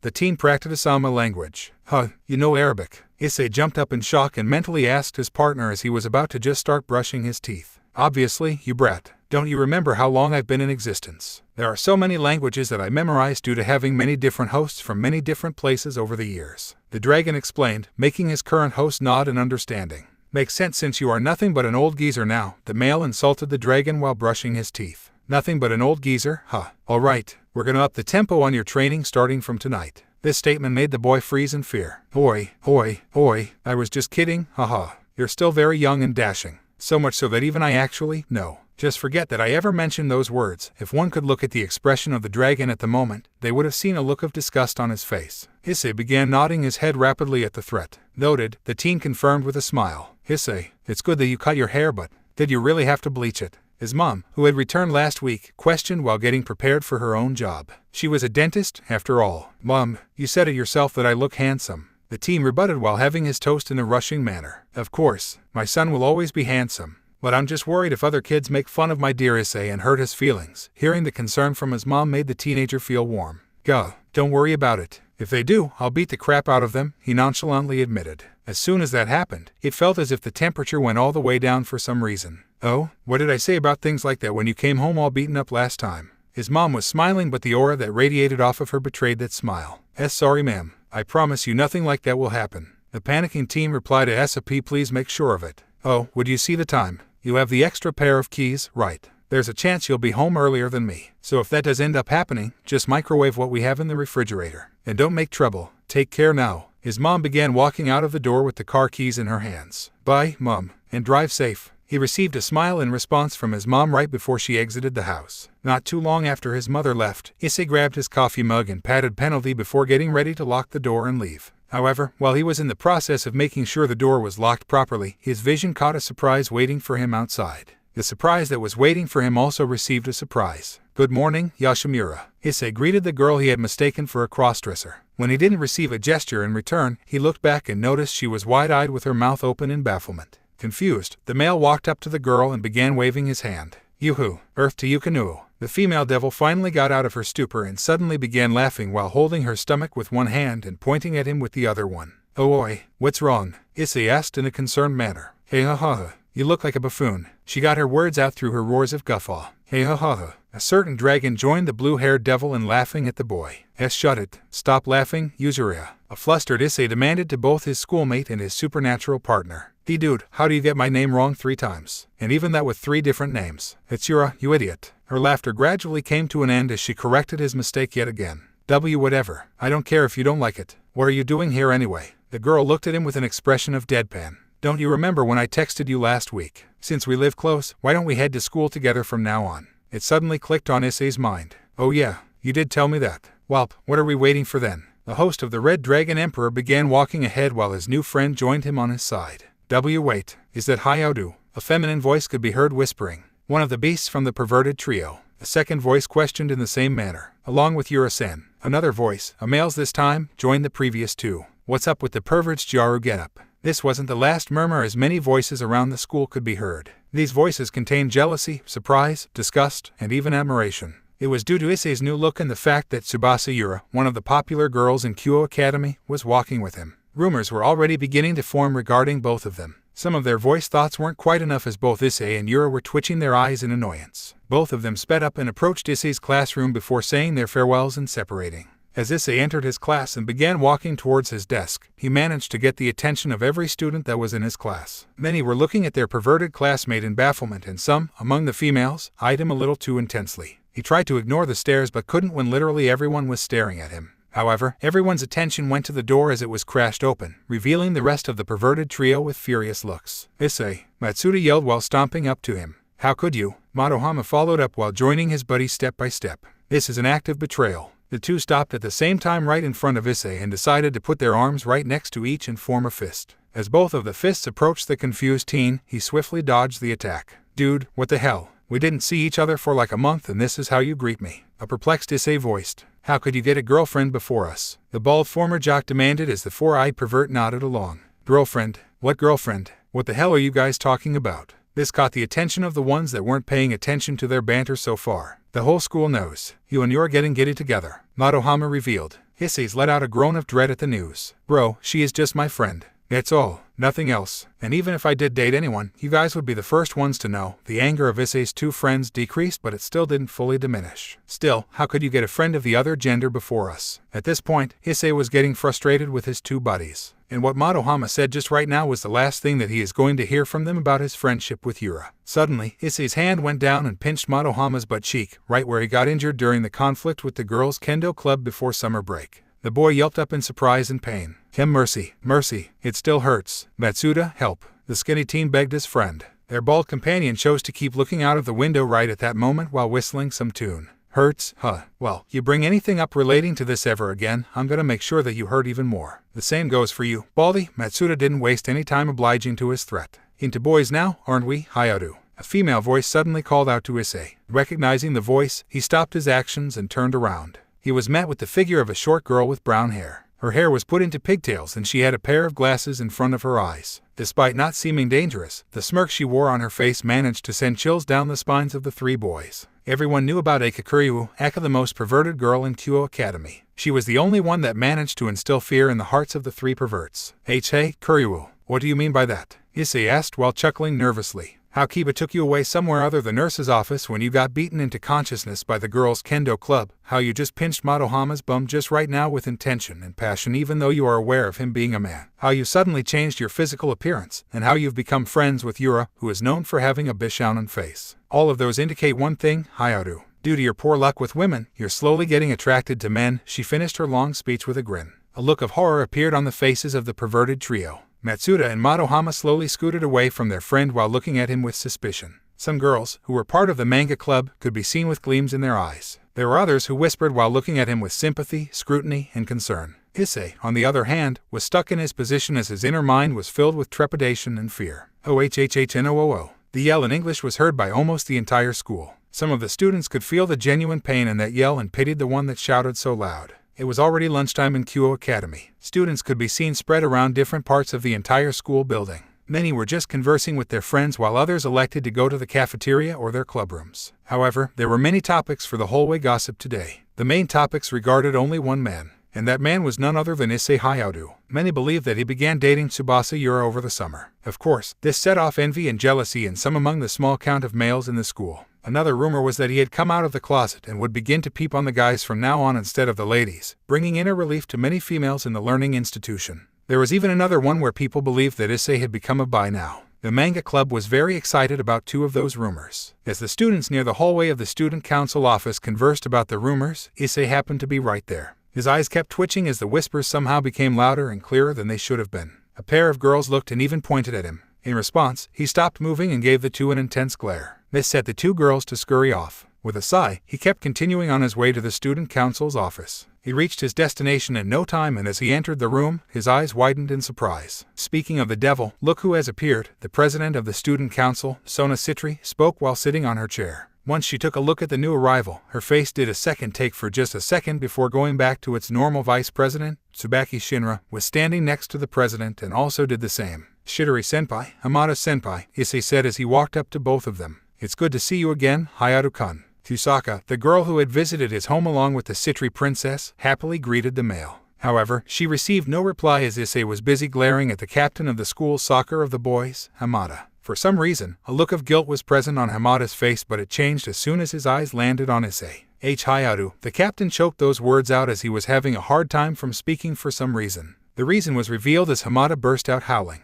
A: The teen practiced Alma language. "Huh, you know Arabic?" Issei jumped up in shock and mentally asked his partner as he was about to just start brushing his teeth. "Obviously, you brat. Don't you remember how long I've been in existence? There are so many languages that I memorized due to having many different hosts from many different places over the years," the dragon explained, making his current host nod in understanding. "Makes sense since you are nothing but an old geezer now," the male insulted the dragon while brushing his teeth. "Nothing but an old geezer, huh? Alright, we're gonna up the tempo on your training starting from tonight." This statement made the boy freeze in fear. "Oi, oi, oi, I was just kidding, haha. You're still very young and dashing. So much so that even I actually, no. Just forget that I ever mentioned those words." If one could look at the expression of the dragon at the moment, they would have seen a look of disgust on his face. Issei began nodding his head rapidly at the threat. "Noted," the teen confirmed with a smile. "Issei, it's good that you cut your hair, but did you really have to bleach it?" His mom, who had returned last week, questioned while getting prepared for her own job. She was a dentist, after all. "Mom, you said it yourself that I look handsome," the teen rebutted while having his toast in a rushing manner. "Of course, my son will always be handsome. But I'm just worried if other kids make fun of my dear Issei and hurt his feelings." Hearing the concern from his mom made the teenager feel warm. "Gah, don't worry about it. If they do, I'll beat the crap out of them," he nonchalantly admitted. As soon as that happened, it felt as if the temperature went all the way down for some reason. "Oh, what did I say about things like that when you came home all beaten up last time?" His mom was smiling, but the aura that radiated off of her betrayed that smile. "Sorry ma'am, I promise you nothing like that will happen." The panicking teen replied to "SAP, please make sure of it." "Oh, would you see the time? You have the extra pair of keys, right? There's a chance you'll be home earlier than me. So if that does end up happening, just microwave what we have in the refrigerator. And don't make trouble. Take care now." His mom began walking out of the door with the car keys in her hands. "Bye, Mom, and drive safe." He received a smile in response from his mom right before she exited the house. Not too long after his mother left, Issei grabbed his coffee mug and patted Penalty before getting ready to lock the door and leave. However, while he was in the process of making sure the door was locked properly, his vision caught a surprise waiting for him outside. The surprise that was waiting for him also received a surprise. "Good morning, Yashimura." Issei greeted the girl he had mistaken for a crossdresser. When he didn't receive a gesture in return, he looked back and noticed she was wide-eyed with her mouth open in bafflement. Confused, the male walked up to the girl and began waving his hand. "Yoo-hoo, earth to Yukanuo." The female devil finally got out of her stupor and suddenly began laughing while holding her stomach with one hand and pointing at him with the other one. "Oh oi, what's wrong?" Issei asked in a concerned manner. "Hey ha ha, you look like a buffoon." She got her words out through her roars of guffaw. "Hey ha ha." A certain dragon joined the blue-haired devil in laughing at the boy. Shut it. Stop laughing, Yuzuria." A flustered Issei demanded to both his schoolmate and his supernatural partner. "Dude, how do you get my name wrong 3 times? And even that with 3 different names. Itsura, you idiot." Her laughter gradually came to an end as she corrected his mistake yet again. Whatever. I don't care if you don't like it. What are you doing here anyway?" The girl looked at him with an expression of deadpan. "Don't you remember when I texted you last week? Since we live close, why don't we head to school together from now on?" It suddenly clicked on Issei's mind. "Oh yeah, you did tell me that. Welp, what are we waiting for then?" The host of the Red Dragon Emperor began walking ahead while his new friend joined him on his side. Wait, is that Hayaudu?" A feminine voice could be heard whispering. "One of the beasts from the Perverted Trio." A second voice questioned in the same manner. "Along with Issei-San." Another voice, a male's this time, joined the previous 2. "What's up with the pervert's Jaru getup?" This wasn't the last murmur as many voices around the school could be heard. These voices contained jealousy, surprise, disgust, and even admiration. It was due to Issei's new look and the fact that Tsubasa Yura, one of the popular girls in Kuo Academy, was walking with him. Rumors were already beginning to form regarding both of them. Some of their voiced thoughts weren't quite enough as both Issei and Yura were twitching their eyes in annoyance. Both of them sped up and approached Issei's classroom before saying their farewells and separating. As Issei entered his class and began walking towards his desk, he managed to get the attention of every student that was in his class. Many were looking at their perverted classmate in bafflement, and some, among the females, eyed him a little too intensely. He tried to ignore the stares but couldn't when literally everyone was staring at him. However, everyone's attention went to the door as it was crashed open, revealing the rest of the perverted trio with furious looks. "Issei," Matsuda yelled while stomping up to him. "How could you?" Madohama followed up while joining his buddy step by step. "This is an act of betrayal." The two stopped at the same time right in front of Issei and decided to put their arms right next to each and form a fist. As both of the fists approached the confused teen, he swiftly dodged the attack. "Dude, what the hell? We didn't see each other for like a month and this is how you greet me?" A perplexed Issei voiced. "How could you get a girlfriend before us?" the bald former jock demanded as the four-eyed pervert nodded along. "Girlfriend? What girlfriend? What the hell are you guys talking about?" This caught the attention of the ones that weren't paying attention to their banter so far. "The whole school knows. You and you're getting giddy together," Madohama revealed. Issei's let out a groan of dread at the news. "Bro, she is just my friend. That's all. Nothing else. And even if I did date anyone, you guys would be the first ones to know." The anger of Issei's two friends decreased, but it still didn't fully diminish. "Still, how could you get a friend of the other gender before us?" At this point, Issei was getting frustrated with his two buddies. And what Madohama said just right now was the last thing that he is going to hear from them about his friendship with Yura. Suddenly, Issei's hand went down and pinched Madohama's butt cheek, right where he got injured during the conflict with the girls' kendo club before summer break. The boy yelped up in surprise and pain. Mercy, mercy, it still hurts. Matsuda, help." The skinny teen begged his friend. Their bald companion chose to keep looking out of the window right at that moment while whistling some tune. "Hurts, huh? Well, you bring anything up relating to this ever again, I'm gonna make sure that you hurt even more. The same goes for you, Baldy." Matsuda didn't waste any time obliging to his threat. "Into boys now, aren't we, Hayato?" A female voice suddenly called out to Issei. Recognizing the voice, he stopped his actions and turned around. He was met with the figure of a short girl with brown hair. Her hair was put into pigtails and she had a pair of glasses in front of her eyes. Despite not seeming dangerous, the smirk she wore on her face managed to send chills down the spines of the three boys. Everyone knew about Kuo, the most perverted girl in Kuo Academy. She was the only one that managed to instill fear in the hearts of the three perverts. "Hey, Kuo, what do you mean by that?" Issei asked while chuckling nervously. "How Kiba took you away somewhere other than nurse's office when you got beaten into consciousness by the girls' kendo club, how you just pinched Madohama's bum just right now with intention and passion even though you are aware of him being a man, how you suddenly changed your physical appearance, and how you've become friends with Yura, who is known for having a Bishounen face. All of those indicate one thing, Hayato. Due to your poor luck with women, you're slowly getting attracted to men." She finished her long speech with a grin. A look of horror appeared on the faces of the perverted trio. Matsuda and Madohama slowly scooted away from their friend while looking at him with suspicion. Some girls, who were part of the manga club, could be seen with gleams in their eyes. There were others who whispered while looking at him with sympathy, scrutiny, and concern. Issei, on the other hand, was stuck in his position as his inner mind was filled with trepidation and fear. "OHHHNOOO." The yell in English was heard by almost the entire school. Some of the students could feel the genuine pain in that yell and pitied the one that shouted so loud. It was already lunchtime in Kuo Academy. Students could be seen spread around different parts of the entire school building. Many were just conversing with their friends while others elected to go to the cafeteria or their clubrooms. However, there were many topics for the hallway gossip today. The main topics regarded only one man, and that man was none other than Issei Hayato. Many believed that he began dating Tsubasa Yura over the summer. Of course, this set off envy and jealousy in some among the small count of males in the school. Another rumor was that he had come out of the closet and would begin to peep on the guys from now on instead of the ladies, bringing inner relief to many females in the learning institution. There was even another one where people believed that Issei had become a bi now. The manga club was very excited about two of those rumors. As the students near the hallway of the student council office conversed about the rumors, Issei happened to be right there. His eyes kept twitching as the whispers somehow became louder and clearer than they should have been. A pair of girls looked and even pointed at him. In response, he stopped moving and gave the two an intense glare. This set the two girls to scurry off. With a sigh, he kept continuing on his way to the student council's office. He reached his destination in no time, and as he entered the room, his eyes widened in surprise. "Speaking of the devil, look who has appeared." The president of the student council, Sona Citri, spoke while sitting on her chair. Once she took a look at the new arrival, her face did a second take for just a second before going back to its normal. Vice President, Tsubaki Shinra, was standing next to the president and also did the same. "Shidori-senpai, Hamada-senpai," Issei said as he walked up to both of them. "It's good to see you again, Hayato-kun." Fusaka, the girl who had visited his home along with the Citri princess, happily greeted the male. However, she received no reply as Issei was busy glaring at the captain of the school soccer of the boys, Hamada. For some reason, a look of guilt was present on Hamada's face, but it changed as soon as his eyes landed on Issei. Hayadu, the captain choked those words out as he was having a hard time from speaking for some reason. The reason was revealed as Hamada burst out howling.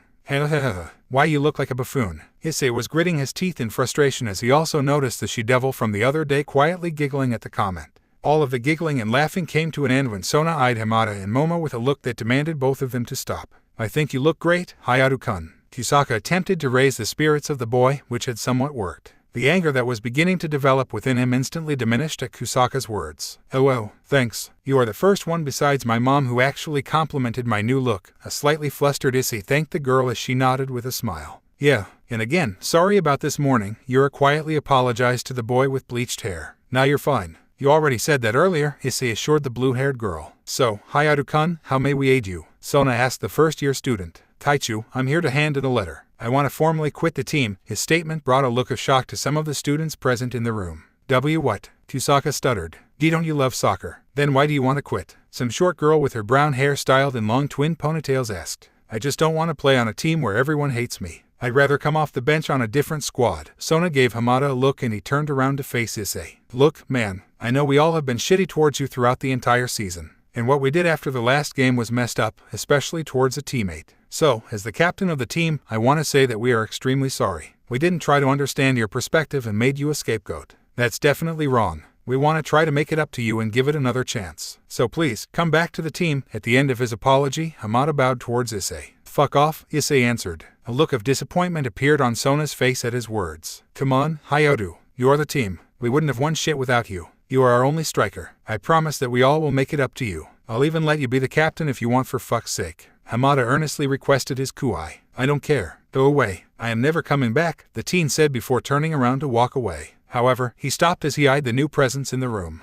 A: Why you look like a buffoon. Issei was gritting his teeth in frustration as he also noticed the she-devil from the other day quietly giggling at the comment. All of the giggling and laughing came to an end when Sona eyed Hamada and Momo with a look that demanded both of them to stop. I think you look great, Hayadu-kun. Kusaka attempted to raise the spirits of the boy, which had somewhat worked. The anger that was beginning to develop within him instantly diminished at Kusaka's words. Oh, thanks. You are the first one besides my mom who actually complimented my new look. A slightly flustered Issei thanked the girl as she nodded with a smile. Yeah, and again, sorry about this morning. Yura quietly apologized to the boy with bleached hair. Now you're fine. You already said that earlier, Issei assured the blue-haired girl. So, Hayadu-kun, how may we aid you? Sona asked the first-year student. Taichu, I'm here to hand in a letter. I want to formally quit the team. His statement brought a look of shock to some of the students present in the room. What? Kusaka stuttered. Don't you love soccer? Then why do you want to quit? Some short girl with her brown hair styled in long twin ponytails asked. I just don't want to play on a team where everyone hates me. I'd rather come off the bench on a different squad. Sona gave Hamada a look and he turned around to face Issei. Look, man, I know we all have been shitty towards you throughout the entire season. And what we did after the last game was messed up, especially towards a teammate. So, as the captain of the team, I want to say that we are extremely sorry. We didn't try to understand your perspective and made you a scapegoat. That's definitely wrong. We want to try to make it up to you and give it another chance. So please, come back to the team. At the end of his apology, Hamada bowed towards Issei. Fuck off, Issei answered. A look of disappointment appeared on Sona's face at his words. Come on, Hayadu. You're the team. We wouldn't have won shit without you. You are our only striker. I promise that we all will make it up to you. I'll even let you be the captain if you want, for fuck's sake. Hamada earnestly requested his kuai. I don't care. Go away. I am never coming back, the teen said before turning around to walk away. However, he stopped as he eyed the new presence in the room.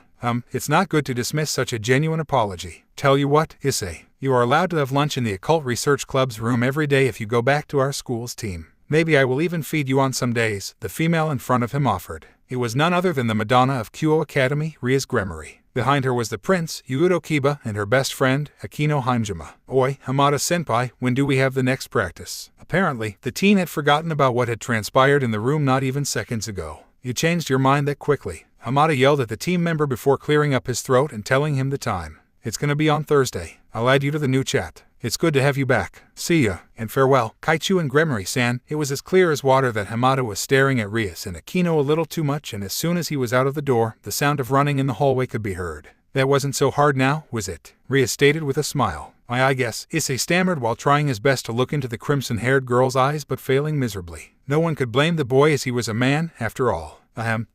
A: It's not good to dismiss such a genuine apology. Tell you what, Issei, you are allowed to have lunch in the Occult Research Club's room every day if you go back to our school's team. Maybe I will even feed you on some days, the female in front of him offered. It was none other than the Madonna of Kuo Academy, Ria's Gremory. Behind her was the prince, Yuudo Kiba, and her best friend, Akino Himejima. Oi, Hamada-senpai, when do we have the next practice? Apparently, the teen had forgotten about what had transpired in the room not even seconds ago. You changed your mind that quickly. Hamada yelled at the team member before clearing up his throat and telling him the time. It's gonna be on Thursday. I'll add you to the new chat. It's good to have you back. See ya, and farewell. Kaichu and Gremory-san. It was as clear as water that Hamada was staring at Rias and Akino a little too much, and as soon as he was out of the door, the sound of running in the hallway could be heard. That wasn't so hard now, was it? Rias stated with a smile. I guess, Issei stammered while trying his best to look into the crimson-haired girl's eyes but failing miserably. No one could blame the boy as he was a man, after all.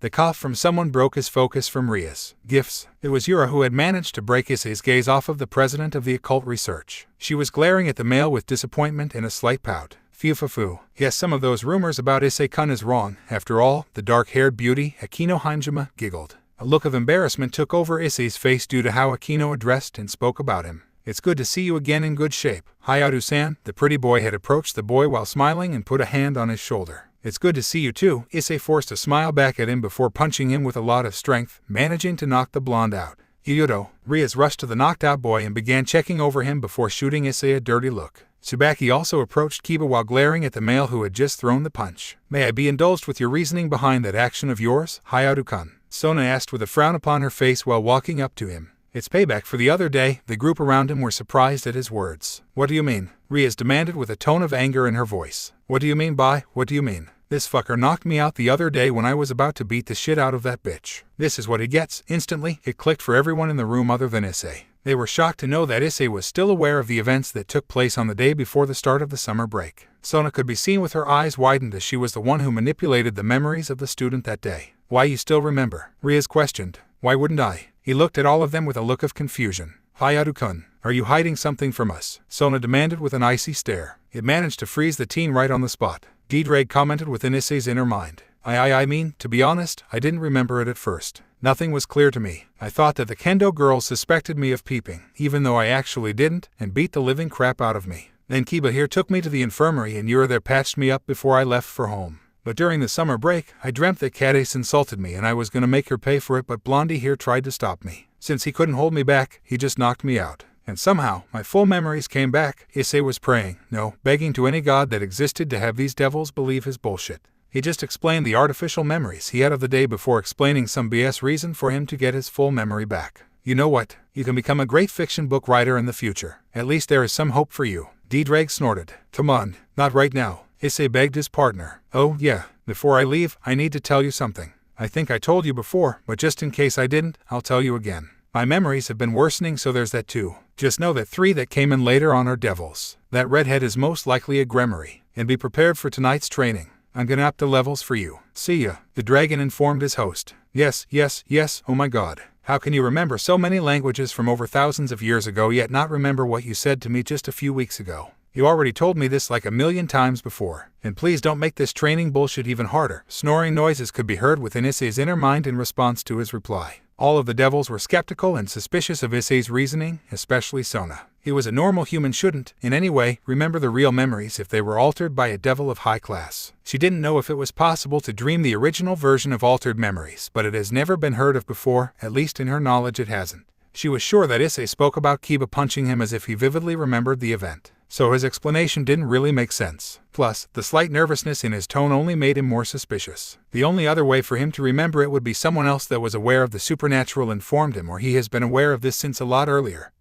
A: The cough from someone broke his focus from Rias. Gifts. It was Yura who had managed to break Issei's gaze off of the president of the occult research. She was glaring at the male with disappointment and a slight pout. Fufafu. Yes, some of those rumors about Issei-kun is wrong. After all, the dark-haired beauty, Akino Himejima, giggled. A look of embarrassment took over Issei's face due to how Akino addressed and spoke about him. It's good to see you again in good shape. Hayadu-san, the pretty boy had approached the boy while smiling and put a hand on his shoulder. It's good to see you too. Issei forced a smile back at him before punching him with a lot of strength, managing to knock the blonde out. Yuudo. Rias rushed to the knocked-out boy and began checking over him before shooting Issei a dirty look. Tsubaki also approached Kiba while glaring at the male who had just thrown the punch. May I be indulged with your reasoning behind that action of yours, Hayadu-kun? Sona asked with a frown upon her face while walking up to him. It's payback for the other day. The group around him were surprised at his words. What do you mean? Rias demanded with a tone of anger in her voice. What do you mean by, what do you mean? This fucker knocked me out the other day when I was about to beat the shit out of that bitch. This is what he gets. Instantly, it clicked for everyone in the room other than Issei. They were shocked to know that Issei was still aware of the events that took place on the day before the start of the summer break. Sona could be seen with her eyes widened as she was the one who manipulated the memories of the student that day. Why, you still remember? Rias questioned. Why wouldn't I? He looked at all of them with a look of confusion. Hayadu-kun, are you hiding something from us? Sona demanded with an icy stare. It managed to freeze the teen right on the spot. Ddraig commented within Issei's inner mind. I mean, to be honest, I didn't remember it at first. Nothing was clear to me. I thought that the kendo girls suspected me of peeping, even though I actually didn't, and beat the living crap out of me. Then Kiba here took me to the infirmary and Yura there patched me up before I left for home. But during the summer break, I dreamt that Cadice insulted me and I was gonna make her pay for it, but Blondie here tried to stop me. Since he couldn't hold me back, he just knocked me out. and somehow my full memories came back. Issei was praying, no, begging to any god that existed to have these devils believe his bullshit. He just explained the artificial memories he had of the day before explaining some BS reason for him to get his full memory back. You know what? You can become a great fiction book writer in the future. At least there is some hope for you. Ddraig snorted. Come on, not right now. Issei begged his partner. Oh yeah, before I leave, I need to tell you something. I think I told you before, but just in case I didn't, I'll tell you again. My memories have been worsening, so there's that too. Just know that 3 that came in later on are devils. That redhead is most likely a Gremory. And be prepared for tonight's training. I'm gonna up the levels for you. See ya. The dragon informed his host. Yes, yes, yes, oh my god. How can you remember so many languages from over thousands of years ago yet not remember what you said to me just a few weeks ago? You already told me this like a million times before. And please don't make this training bullshit even harder. Snoring noises could be heard within Issei's inner mind in response to his reply. All of the devils were skeptical and suspicious of Issei's reasoning, especially Sona. He was a normal human shouldn't, in any way, remember the real memories if they were altered by a devil of high class. She didn't know if it was possible to dream the original version of altered memories, but it has never been heard of before, at least in her knowledge it hasn't. She was sure that Issei spoke about Kiba punching him as if he vividly remembered the event. So his explanation didn't really make sense. Plus, the slight nervousness in his tone only made him more suspicious. The only other way for him to remember it would be someone else that was aware of the supernatural informed him, or he has been aware of this since a lot earlier.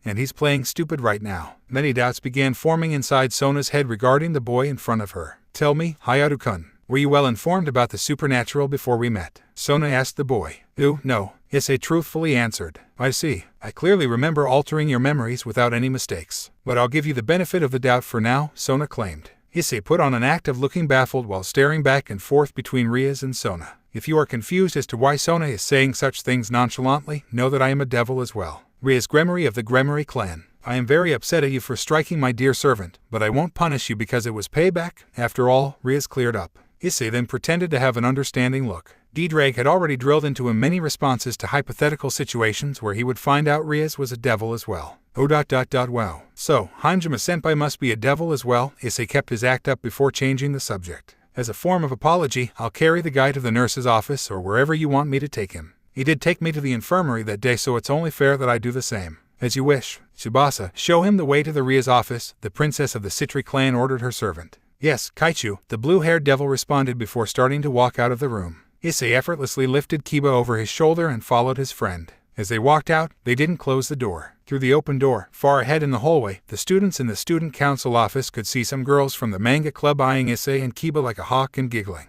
A: And he's playing stupid right now. Many doubts began forming inside Sona's head regarding the boy in front of her. Tell me, Hayato-kun, were you well informed about the supernatural before we met? Sona asked the boy. No, Issei truthfully answered. I see. I clearly remember altering your memories without any mistakes. But I'll give you the benefit of the doubt for now, Sona claimed. Issei put on an act of looking baffled while staring back and forth between Rias and Sona. If you are confused as to why Sona is saying such things nonchalantly, know that I am a devil as well. Rias Gremory of the Gremory clan. I am very upset at you for striking my dear servant, but I won't punish you because it was payback. After all, Rias cleared up. Issei then pretended to have an understanding look. Ddraig had already drilled into him many responses to hypothetical situations where he would find out Rias was a devil as well. Wow. So, Hanjima-senpai must be a devil as well. Issei kept his act up before changing the subject. As a form of apology, I'll carry the guy to the nurse's office or wherever you want me to take him. He did take me to the infirmary that day, so it's only fair that I do the same. As you wish. Tsubasa, show him the way to the Rias office, the princess of the Citri clan ordered her servant. Yes, Kaichu, the blue-haired devil responded before starting to walk out of the room. Issei effortlessly lifted Kiba over his shoulder and followed his friend. As they walked out, they didn't close the door. Through the open door, far ahead in the hallway, the students in the student council office could see some girls from the manga club eyeing Issei and Kiba like a hawk and giggling.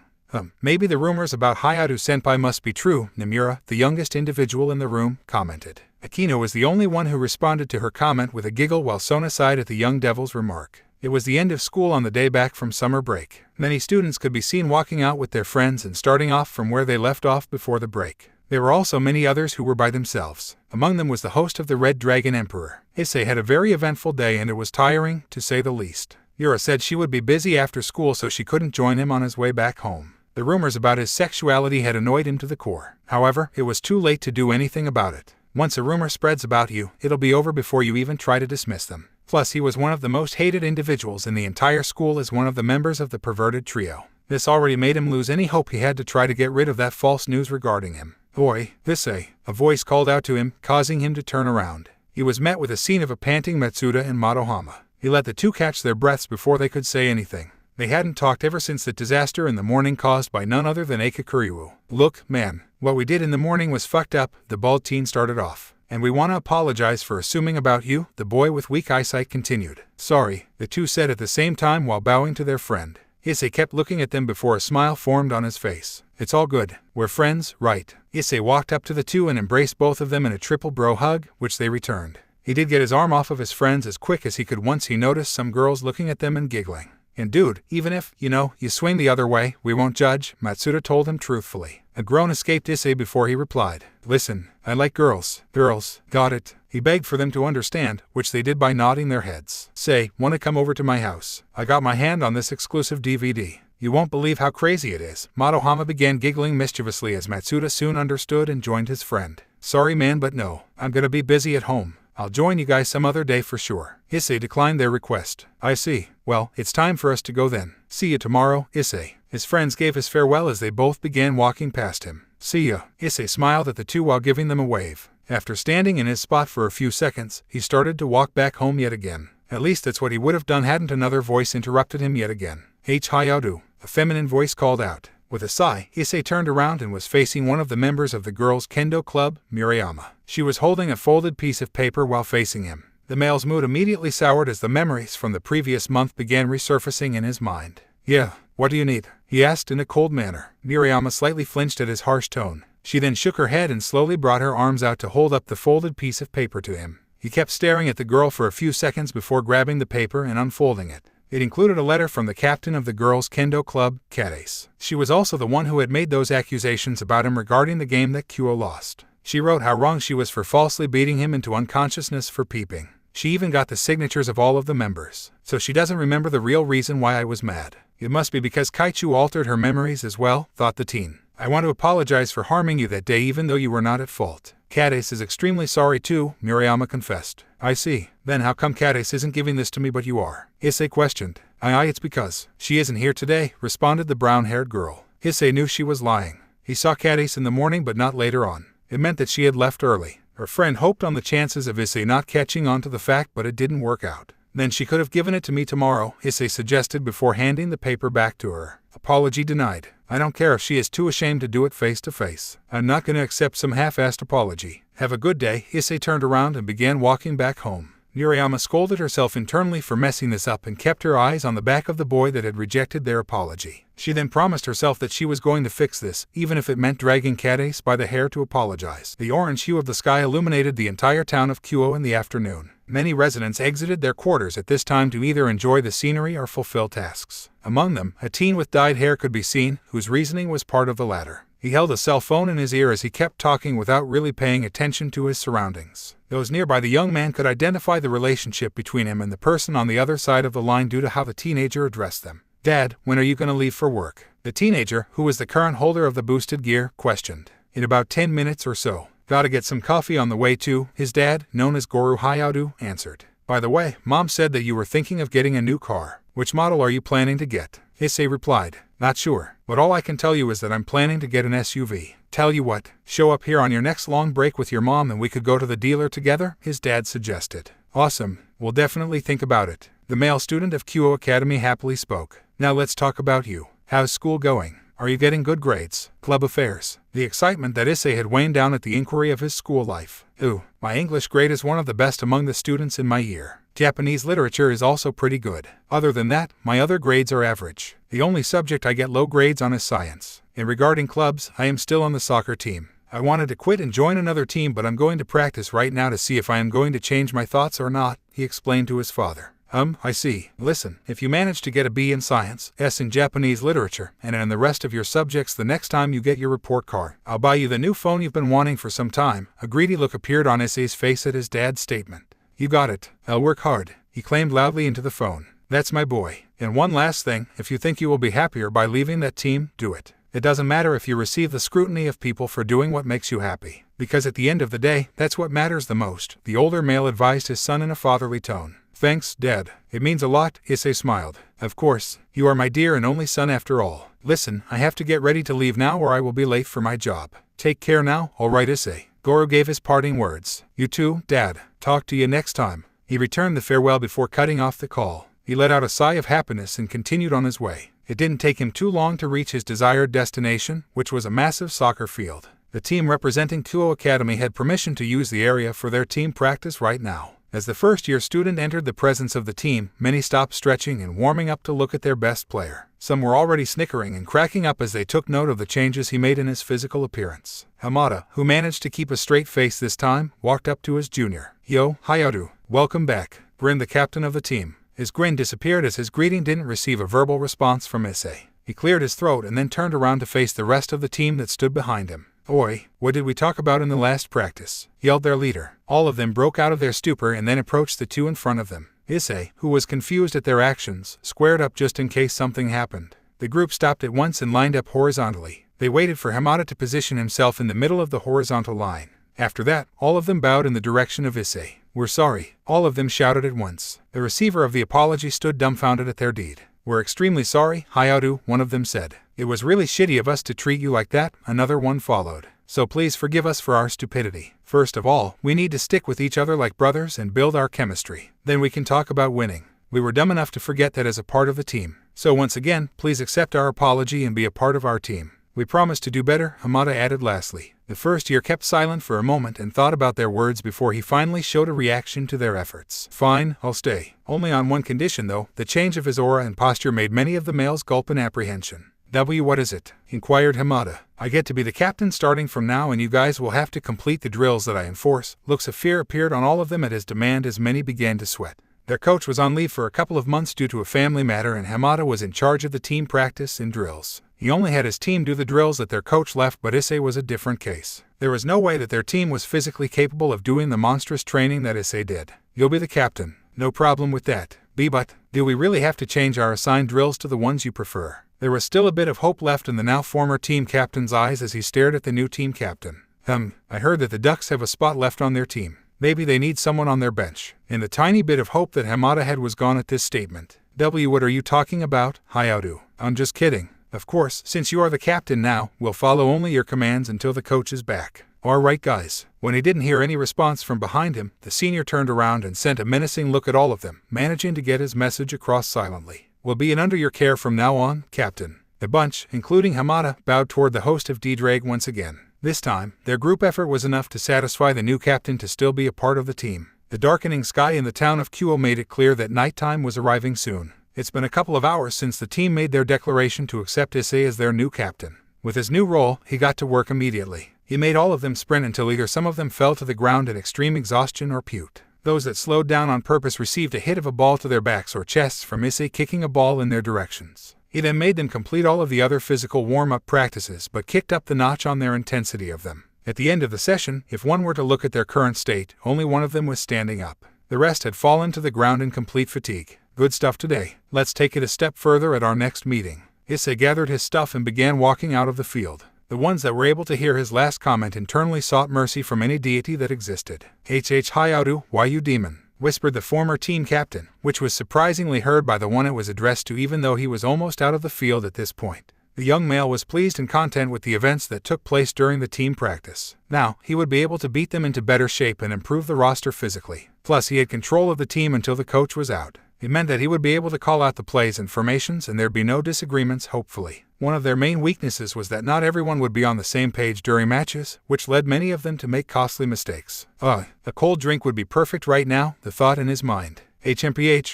A: Maybe the rumors about Hayato-senpai must be true, Nomura, the youngest individual in the room, commented. Akino was the only one who responded to her comment with a giggle while Sona sighed at the young devil's remark. It was the end of school on the day back from summer break. Many students could be seen walking out with their friends and starting off from where they left off before the break. There were also many others who were by themselves. Among them was the host of the Red Dragon Emperor. Issei had a very eventful day and it was tiring, to say the least. Yura said she would be busy after school so she couldn't join him on his way back home. The rumors about his sexuality had annoyed him to the core. However, it was too late to do anything about it. Once a rumor spreads about you, it'll be over before you even try to dismiss them. Plus, he was one of the most hated individuals in the entire school as one of the members of the Perverted Trio. This already made him lose any hope he had to try to get rid of that false news regarding him. Oi, Issei, a voice called out to him, causing him to turn around. He was met with a scene of a panting Matsuda and Madohama. He let the two catch their breaths before they could say anything. They hadn't talked ever since the disaster in the morning caused by none other than Eika Kuryu. Look, man, what we did in the morning was fucked up, the bald teen started off. And we want to apologize for assuming about you, the boy with weak eyesight continued. Sorry, the two said at the same time while bowing to their friend. Issei kept looking at them before a smile formed on his face. It's all good. We're friends, right? Issei walked up to the two and embraced both of them in a triple bro hug, which they returned. He did get his arm off of his friends as quick as he could once he noticed some girls looking at them and giggling. And dude, even if, you swing the other way, we won't judge, Matsuda told him truthfully. A groan escaped Issei before he replied. Listen, I like girls. Girls, got it. He begged for them to understand, which they did by nodding their heads. Say, wanna come over to my house? I got my hand on this exclusive DVD. You won't believe how crazy it is. Madohama began giggling mischievously as Matsuda soon understood and joined his friend. Sorry man, but no. I'm gonna be busy at home. I'll join you guys some other day for sure. Issei declined their request. I see. Well, it's time for us to go then. See you tomorrow, Issei. His friends gave his farewell as they both began walking past him. See ya. Issei smiled at the two while giving them a wave. After standing in his spot for a few seconds, he started to walk back home yet again. At least that's what he would have done hadn't another voice interrupted him yet again. Hayao-do, a feminine voice called out. With a sigh, Issei turned around and was facing one of the members of the girls' kendo club, Murayama. She was holding a folded piece of paper while facing him. The male's mood immediately soured as the memories from the previous month began resurfacing in his mind. Yeah, what do you need? He asked in a cold manner. Murayama slightly flinched at his harsh tone. She then shook her head and slowly brought her arms out to hold up the folded piece of paper to him. He kept staring at the girl for a few seconds before grabbing the paper and unfolding it. It included a letter from the captain of the girls' kendo club, Kadace. She was also the one who had made those accusations about him regarding the game that Kuo lost. She wrote how wrong she was for falsely beating him into unconsciousness for peeping. She even got the signatures of all of the members. So she doesn't remember the real reason why I was mad. It must be because Kaichu altered her memories as well, thought the teen. I want to apologize for harming you that day even though you were not at fault. Kadace is extremely sorry too, Murayama confessed. I see. Then how come Kadace isn't giving this to me but you are? Issei questioned. It's because she isn't here today, responded the brown-haired girl. Issei knew she was lying. He saw Kadace in the morning but not later on. It meant that she had left early. Her friend hoped on the chances of Issei not catching on to the fact but it didn't work out. Then she could have given it to me tomorrow, Issei suggested before handing the paper back to her. Apology denied. I don't care if she is too ashamed to do it face to face. I'm not going to accept some half-assed apology. Have a good day. Issei turned around and began walking back home. Murayama scolded herself internally for messing this up and kept her eyes on the back of the boy that had rejected their apology. She then promised herself that she was going to fix this, even if it meant dragging Kadace by the hair to apologize. The orange hue of the sky illuminated the entire town of Kuo in the afternoon. Many residents exited their quarters at this time to either enjoy the scenery or fulfill tasks. Among them, a teen with dyed hair could be seen, whose reasoning was part of the latter. He held a cell phone in his ear as he kept talking without really paying attention to his surroundings. Those nearby the young man could identify the relationship between him and the person on the other side of the line due to how the teenager addressed them. Dad, when are you going to leave for work? The teenager, who was the current holder of the boosted gear, questioned. In about 10 minutes or so. Gotta get some coffee on the way too, his dad, known as Goro Hayao-do, answered. By the way, Mom said that you were thinking of getting a new car. Which model are you planning to get? Issei replied. Not sure, but all I can tell you is that I'm planning to get an SUV. Tell you what, show up here on your next long break with your mom and we could go to the dealer together, his dad suggested. Awesome, we'll definitely think about it. The male student of Kuo Academy happily spoke. Now let's talk about you. How's school going? Are you getting good grades? Club affairs. The excitement that Issei had waned down at the inquiry of his school life. Ooh, my English grade is one of the best among the students in my year. Japanese literature is also pretty good. Other than that, my other grades are average. The only subject I get low grades on is science. And regarding clubs, I am still on the soccer team. I wanted to quit and join another team but I'm going to practice right now to see if I am going to change my thoughts or not, he explained to his father. I see. Listen, if you manage to get a B in science, S in Japanese literature, and in the rest of your subjects the next time you get your report card, I'll buy you the new phone you've been wanting for some time. A greedy look appeared on Issei's face at his dad's statement. You got it. I'll work hard, he claimed loudly into the phone. That's my boy. And one last thing, if you think you will be happier by leaving that team, do it. It doesn't matter if you receive the scrutiny of people for doing what makes you happy. Because at the end of the day, that's what matters the most, the older male advised his son in a fatherly tone. Thanks, Dad. It means a lot, Issei smiled. Of course, you are my dear and only son after all. Listen, I have to get ready to leave now or I will be late for my job. Take care now, alright Issei. Goro gave his parting words. You too, Dad. Talk to you next time. He returned the farewell before cutting off the call. He let out a sigh of happiness and continued on his way. It didn't take him too long to reach his desired destination, which was a massive soccer field. The team representing Kuo Academy had permission to use the area for their team practice right now. As the first-year student entered the presence of the team, many stopped stretching and warming up to look at their best player. Some were already snickering and cracking up as they took note of the changes he made in his physical appearance. Hamada, who managed to keep a straight face this time, walked up to his junior. Yo, Hayao-do, welcome back, grinned the captain of the team. His grin disappeared as his greeting didn't receive a verbal response from Issei. He cleared his throat and then turned around to face the rest of the team that stood behind him. Oi, what did we talk about in the last practice? Yelled their leader. All of them broke out of their stupor and then approached the two in front of them. Issei, who was confused at their actions, squared up just in case something happened. The group stopped at once and lined up horizontally. They waited for Hamada to position himself in the middle of the horizontal line. After that, all of them bowed in the direction of Issei. We're sorry, all of them shouted at once. The receiver of the apology stood dumbfounded at their deed. We're extremely sorry, Hayao-do, one of them said. It was really shitty of us to treat you like that, another one followed. so please forgive us for our stupidity. First of all, we need to stick with each other like brothers and build our chemistry. Then we can talk about winning. We were dumb enough to forget that as a part of the team. So once again, please accept our apology and be a part of our team. We promise to do better, Hamada added lastly. The first year kept silent for a moment and thought about their words before he finally showed a reaction to their efforts. Fine, I'll stay. Only on one condition though. The change of his aura and posture made many of the males gulp in apprehension. What is it? Inquired Hamada. I get to be the captain starting from now and you guys will have to complete the drills that I enforce. Looks of fear appeared on all of them at his demand as many began to sweat. Their coach was on leave for a couple of months due to a family matter and Hamada was in charge of the team practice and drills. He only had his team do the drills that their coach left, but Issei was a different case. There was no way that their team was physically capable of doing the monstrous training that Issei did. You'll be the captain. No problem with that. But, do we really have to change our assigned drills to the ones you prefer? There was still a bit of hope left in the now former team captain's eyes as he stared at the new team captain. I heard that the Ducks have a spot left on their team. Maybe they need someone on their bench. And the tiny bit of hope that Hamada had was gone at this statement. What are you talking about, Hayao? I'm just kidding. Of course, since you are the captain now, we'll follow only your commands until the coach is back. Alright guys. When he didn't hear any response from behind him, the senior turned around and sent a menacing look at all of them, managing to get his message across silently. We'll be under your care from now on, Captain. The bunch, including Hamada, bowed toward the host of Ddraig once again. This time, their group effort was enough to satisfy the new captain to still be a part of the team. The darkening sky in the town of Kuo made it clear that nighttime was arriving soon. It's been a couple of hours since the team made their declaration to accept Issei as their new captain. With his new role, he got to work immediately. He made all of them sprint until either some of them fell to the ground in extreme exhaustion or puked. Those that slowed down on purpose received a hit of a ball to their backs or chests from Issei kicking a ball in their directions. He then made them complete all of the other physical warm-up practices but kicked up the notch on their intensity of them. At the end of the session, if one were to look at their current state, only one of them was standing up. The rest had fallen to the ground in complete fatigue. Good stuff today. Let's take it a step further at our next meeting. Issei gathered his stuff and began walking out of the field. The ones that were able to hear his last comment internally sought mercy from any deity that existed. Hayao, why you demon? Whispered the former team captain, which was surprisingly heard by the one it was addressed to even though he was almost out of the field at this point. The young male was pleased and content with the events that took place during the team practice. Now, he would be able to beat them into better shape and improve the roster physically. Plus, he had control of the team until the coach was out. It meant that he would be able to call out the plays and formations and there'd be no disagreements, hopefully. One of their main weaknesses was that not everyone would be on the same page during matches, which led many of them to make costly mistakes. A cold drink would be perfect right now, the thought in his mind.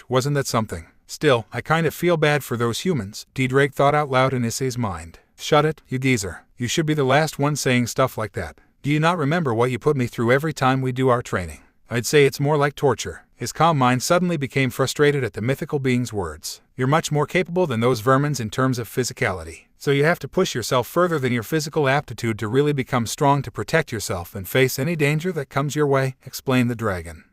A: Wasn't that something? Still, I kind of feel bad for those humans, Ddraig thought out loud in Issei's mind. Shut it, you geezer. You should be the last one saying stuff like that. Do you not remember what you put me through every time we do our training? I'd say it's more like torture. His calm mind suddenly became frustrated at the mythical being's words. You're much more capable than those vermins in terms of physicality. So you have to push yourself further than your physical aptitude to really become strong to protect yourself and face any danger that comes your way, explained the dragon.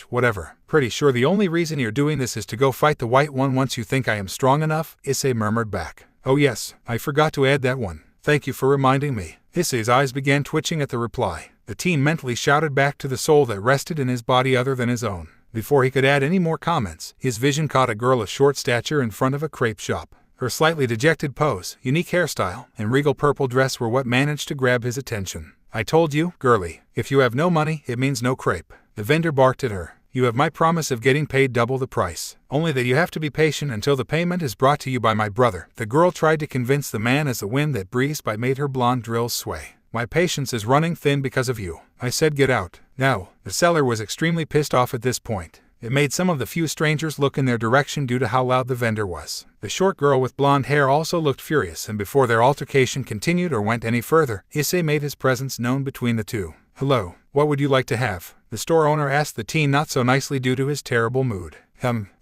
A: Whatever. Pretty sure the only reason you're doing this is to go fight the white one once you think I am strong enough, Issei murmured back. Oh yes, I forgot to add that one. Thank you for reminding me. Issei's eyes began twitching at the reply. The team mentally shouted back to the soul that rested in his body other than his own. Before he could add any more comments, his vision caught a girl of short stature in front of a crepe shop. Her slightly dejected pose, unique hairstyle, and regal purple dress were what managed to grab his attention. I told you, girlie, if you have no money, it means no crepe. The vendor barked at her. You have my promise of getting paid double the price. Only that you have to be patient until the payment is brought to you by my brother. The girl tried to convince the man as the wind that breezed by made her blonde drills sway. My patience is running thin because of you. I said get out. No. The seller was extremely pissed off at this point. It made some of the few strangers look in their direction due to how loud the vendor was. The short girl with blonde hair also looked furious, and before their altercation continued or went any further, Issei made his presence known between the two. Hello, what would you like to have? The store owner asked the teen not so nicely due to his terrible mood.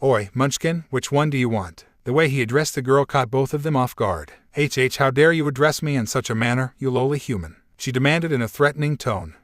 A: Oi, Munchkin, which one do you want? The way he addressed the girl caught both of them off guard. How dare you address me in such a manner, you lowly human? She demanded in a threatening tone.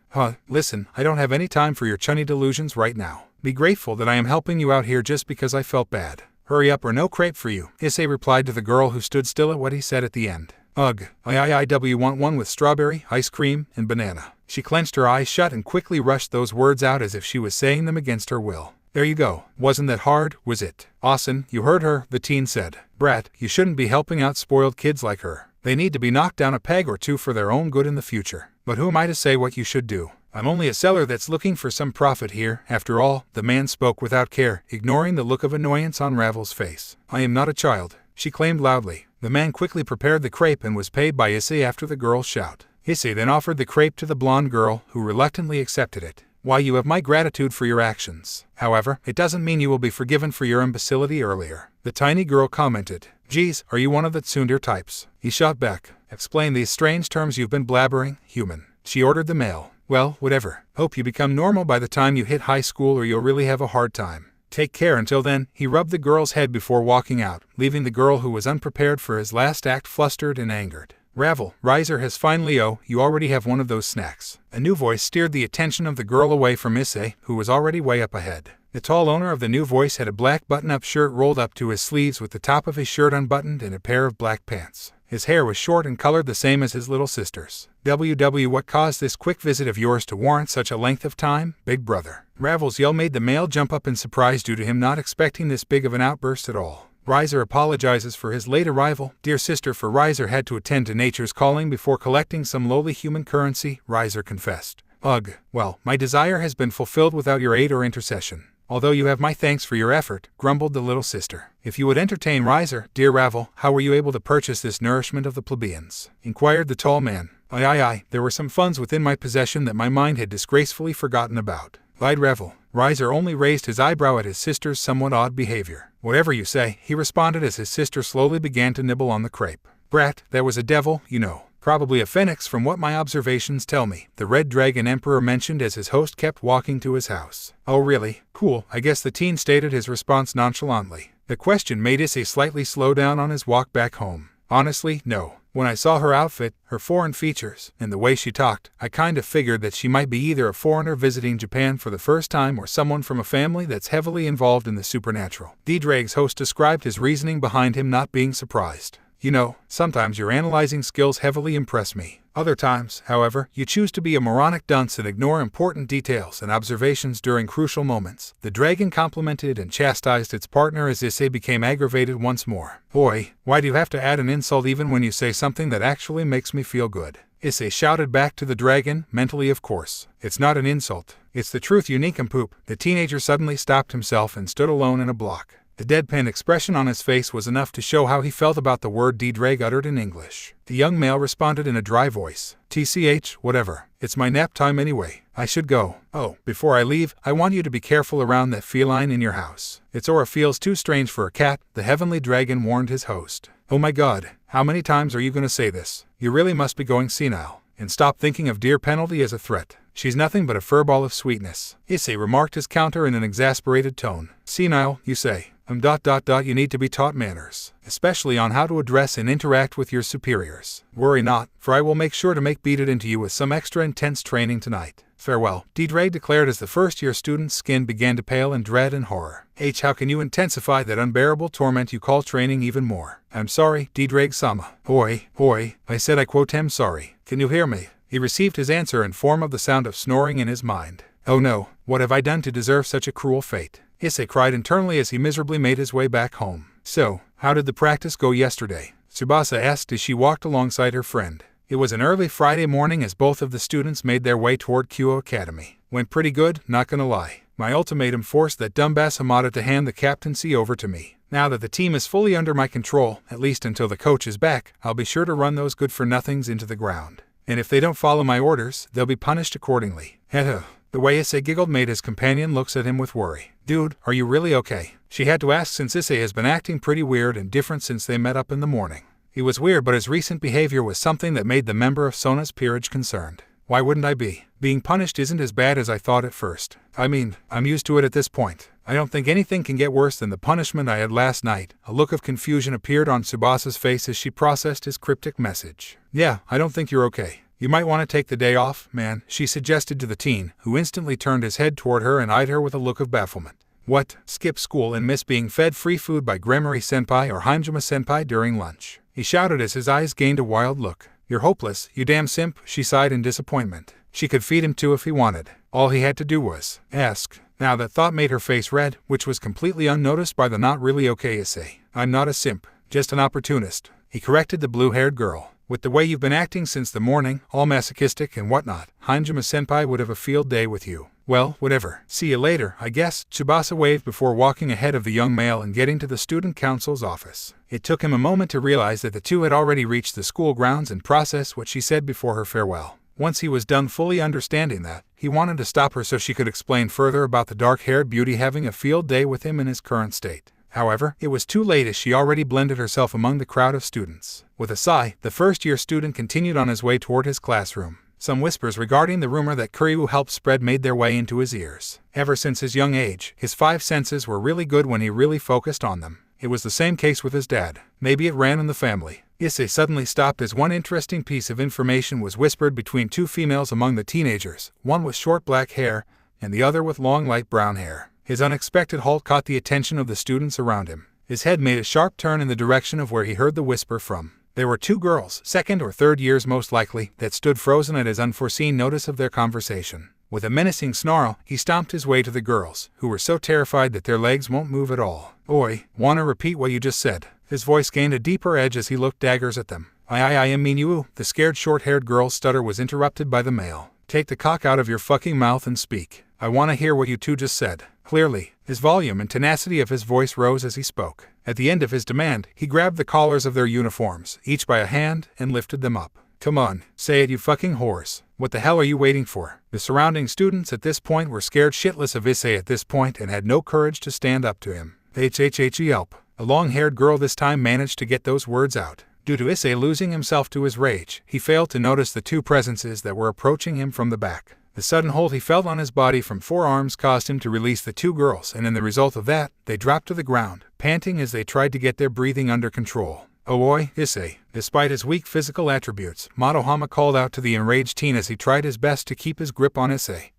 A: Listen, I don't have any time for your chunny delusions right now. Be grateful that I am helping you out here just because I felt bad. Hurry up or no crepe for you, Issei replied to the girl who stood still at what he said at the end. Ugh, I want one with strawberry, ice cream, and banana. She clenched her eyes shut and quickly rushed those words out as if she was saying them against her will. There you go. Wasn't that hard, was it? Awesome, you heard her, the teen said. Brat, you shouldn't be helping out spoiled kids like her. They need to be knocked down a peg or two for their own good in the future. But who am I to say what you should do? I'm only a seller that's looking for some profit here. After all, the man spoke without care, ignoring the look of annoyance on Ravel's face. I am not a child, she claimed loudly. The man quickly prepared the crepe and was paid by Issei after the girl's shout. Issei then offered the crepe to the blonde girl, who reluctantly accepted it. Why, you have my gratitude for your actions. However, it doesn't mean you will be forgiven for your imbecility earlier. The tiny girl commented. Geez, are you one of the tsundere types? He shot back. Explain these strange terms you've been blabbering, human. She ordered the male. Well, whatever. Hope you become normal by the time you hit high school or you'll really have a hard time. Take care until then. He rubbed the girl's head before walking out, leaving the girl who was unprepared for his last act flustered and angered. Ravel, Riser has finally you already have one of those snacks. A new voice steered the attention of the girl away from Issei, who was already way up ahead. The tall owner of the new voice had a black button-up shirt rolled up to his sleeves with the top of his shirt unbuttoned and a pair of black pants. His hair was short and colored the same as his little sister's. What caused this quick visit of yours to warrant such a length of time, big brother? Ravel's yell made the male jump up in surprise due to him not expecting this big of an outburst at all. Riser apologizes for his late arrival. Dear sister, for Riser had to attend to nature's calling before collecting some lowly human currency, Riser confessed. Ugh, well, my desire has been fulfilled without your aid or intercession. Although you have my thanks for your effort, grumbled the little sister. If you would entertain Riser, dear Ravel, how were you able to purchase this nourishment of the plebeians? Inquired the tall man. Aye, there were some funds within my possession that my mind had disgracefully forgotten about, lied Ravel. Riser only raised his eyebrow at his sister's somewhat odd behavior. Whatever you say, he responded as his sister slowly began to nibble on the crepe. Brat, that was a devil, you know. Probably a phoenix from what my observations tell me, the Red Dragon Emperor mentioned as his host kept walking to his house. Oh really? Cool, I guess the teen stated his response nonchalantly. The question made Issei slightly slow down on his walk back home. Honestly, no. When I saw her outfit, her foreign features, and the way she talked, I kind of figured that she might be either a foreigner visiting Japan for the first time or someone from a family that's heavily involved in the supernatural. Ddraig's host described his reasoning behind him not being surprised. You know, sometimes your analyzing skills heavily impress me. Other times, however, you choose to be a moronic dunce and ignore important details and observations during crucial moments. The dragon complimented and chastised its partner as Issei became aggravated once more. Boy, why do you have to add an insult even when you say something that actually makes me feel good? Issei shouted back to the dragon, mentally of course. It's not an insult. It's the truth, you nincompoop. The teenager suddenly stopped himself and stood alone in a block. The deadpan expression on his face was enough to show how he felt about the word Ddraig uttered in English. The young male responded in a dry voice. TCH, whatever. It's my nap time anyway. I should go. Oh, before I leave, I want you to be careful around that feline in your house. Its aura feels too strange for a cat, the heavenly dragon warned his host. Oh my god, how many times are you going to say this? You really must be going senile. And stop thinking of dear penalty as a threat. She's nothing but a furball of sweetness. Issei remarked his counter in an exasperated tone. Senile, you say? You need to be taught manners, especially on how to address and interact with your superiors. Worry not, for I will make sure to beat it into you with some extra intense training tonight. Farewell, Ddraig declared as the first-year student's skin began to pale in dread and horror. How can you intensify that unbearable torment you call training even more? I'm sorry, Ddraig-sama. Hoi, I said I quote am sorry. Can you hear me? He received his answer in form of the sound of snoring in his mind. Oh no, what have I done to deserve such a cruel fate? Issei cried internally as he miserably made his way back home. So, how did the practice go yesterday? Tsubasa asked as she walked alongside her friend. It was an early Friday morning as both of the students made their way toward Kuo Academy. Went pretty good, not gonna lie. My ultimatum forced that dumbass Hamada to hand the captaincy over to me. Now that the team is fully under my control, at least until the coach is back, I'll be sure to run those good-for-nothings into the ground. And if they don't follow my orders, they'll be punished accordingly. Heh. The way Issei giggled made his companion look at him with worry. Dude, are you really okay? She had to ask since Issei has been acting pretty weird and different since they met up in the morning. He was weird, but his recent behavior was something that made the member of Sona's peerage concerned. Why wouldn't I be? Being punished isn't as bad as I thought at first. I mean, I'm used to it at this point. I don't think anything can get worse than the punishment I had last night. A look of confusion appeared on Tsubasa's face as she processed his cryptic message. Yeah, I don't think you're okay. You might want to take the day off, man, she suggested to the teen, who instantly turned his head toward her and eyed her with a look of bafflement. What? Skip school and miss being fed free food by Gremory-senpai or Hajime-senpai during lunch? He shouted as his eyes gained a wild look. You're hopeless, you damn simp, she sighed in disappointment. She could feed him too if he wanted. All he had to do was ask. Now that thought made her face red, which was completely unnoticed by the not really okay Issei. I'm not a simp, just an opportunist. He corrected the blue-haired girl. With the way you've been acting since the morning, all masochistic and whatnot, Hanjima-senpai would have a field day with you. Well, whatever. See you later, I guess. Tsubasa waved before walking ahead of the young male and getting to the student council's office. It took him a moment to realize that the two had already reached the school grounds and process what she said before her farewell. Once he was done fully understanding that, he wanted to stop her so she could explain further about the dark-haired beauty having a field day with him in his current state. However, it was too late as she already blended herself among the crowd of students. With a sigh, the first-year student continued on his way toward his classroom. Some whispers regarding the rumor that Kuryu helped spread made their way into his ears. Ever since his young age, his 5 senses were really good when he really focused on them. It was the same case with his dad. Maybe it ran in the family. Issei suddenly stopped as one interesting piece of information was whispered between 2 females among the teenagers, one with short black hair, and the other with long light brown hair. His unexpected halt caught the attention of the students around him. His head made a sharp turn in the direction of where he heard the whisper from. There were 2 girls, 2nd or 3rd years most likely, that stood frozen at his unforeseen notice of their conversation. With a menacing snarl, he stomped his way to the girls, who were so terrified that their legs won't move at all. Oi, wanna repeat what you just said? His voice gained a deeper edge as he looked daggers at them. I mean you. The scared short-haired girl's stutter was interrupted by the male. Take the cock out of your fucking mouth and speak. I wanna hear what you two just said. Clearly, his volume and tenacity of his voice rose as he spoke. At the end of his demand, he grabbed the collars of their uniforms, each by a hand, and lifted them up. Come on, say it you fucking whores. What the hell are you waiting for? The surrounding students at this point were scared shitless of Issei at this point and had no courage to stand up to him. Yelp. A long-haired girl this time managed to get those words out. Due to Issei losing himself to his rage, he failed to notice the 2 presences that were approaching him from the back. The sudden hold he felt on his body from 4 arms caused him to release the 2 girls, and in the result of that, they dropped to the ground, panting as they tried to get their breathing under control. Oi, Issei. Despite his weak physical attributes, Motohama called out to the enraged teen as he tried his best to keep his grip on Issei,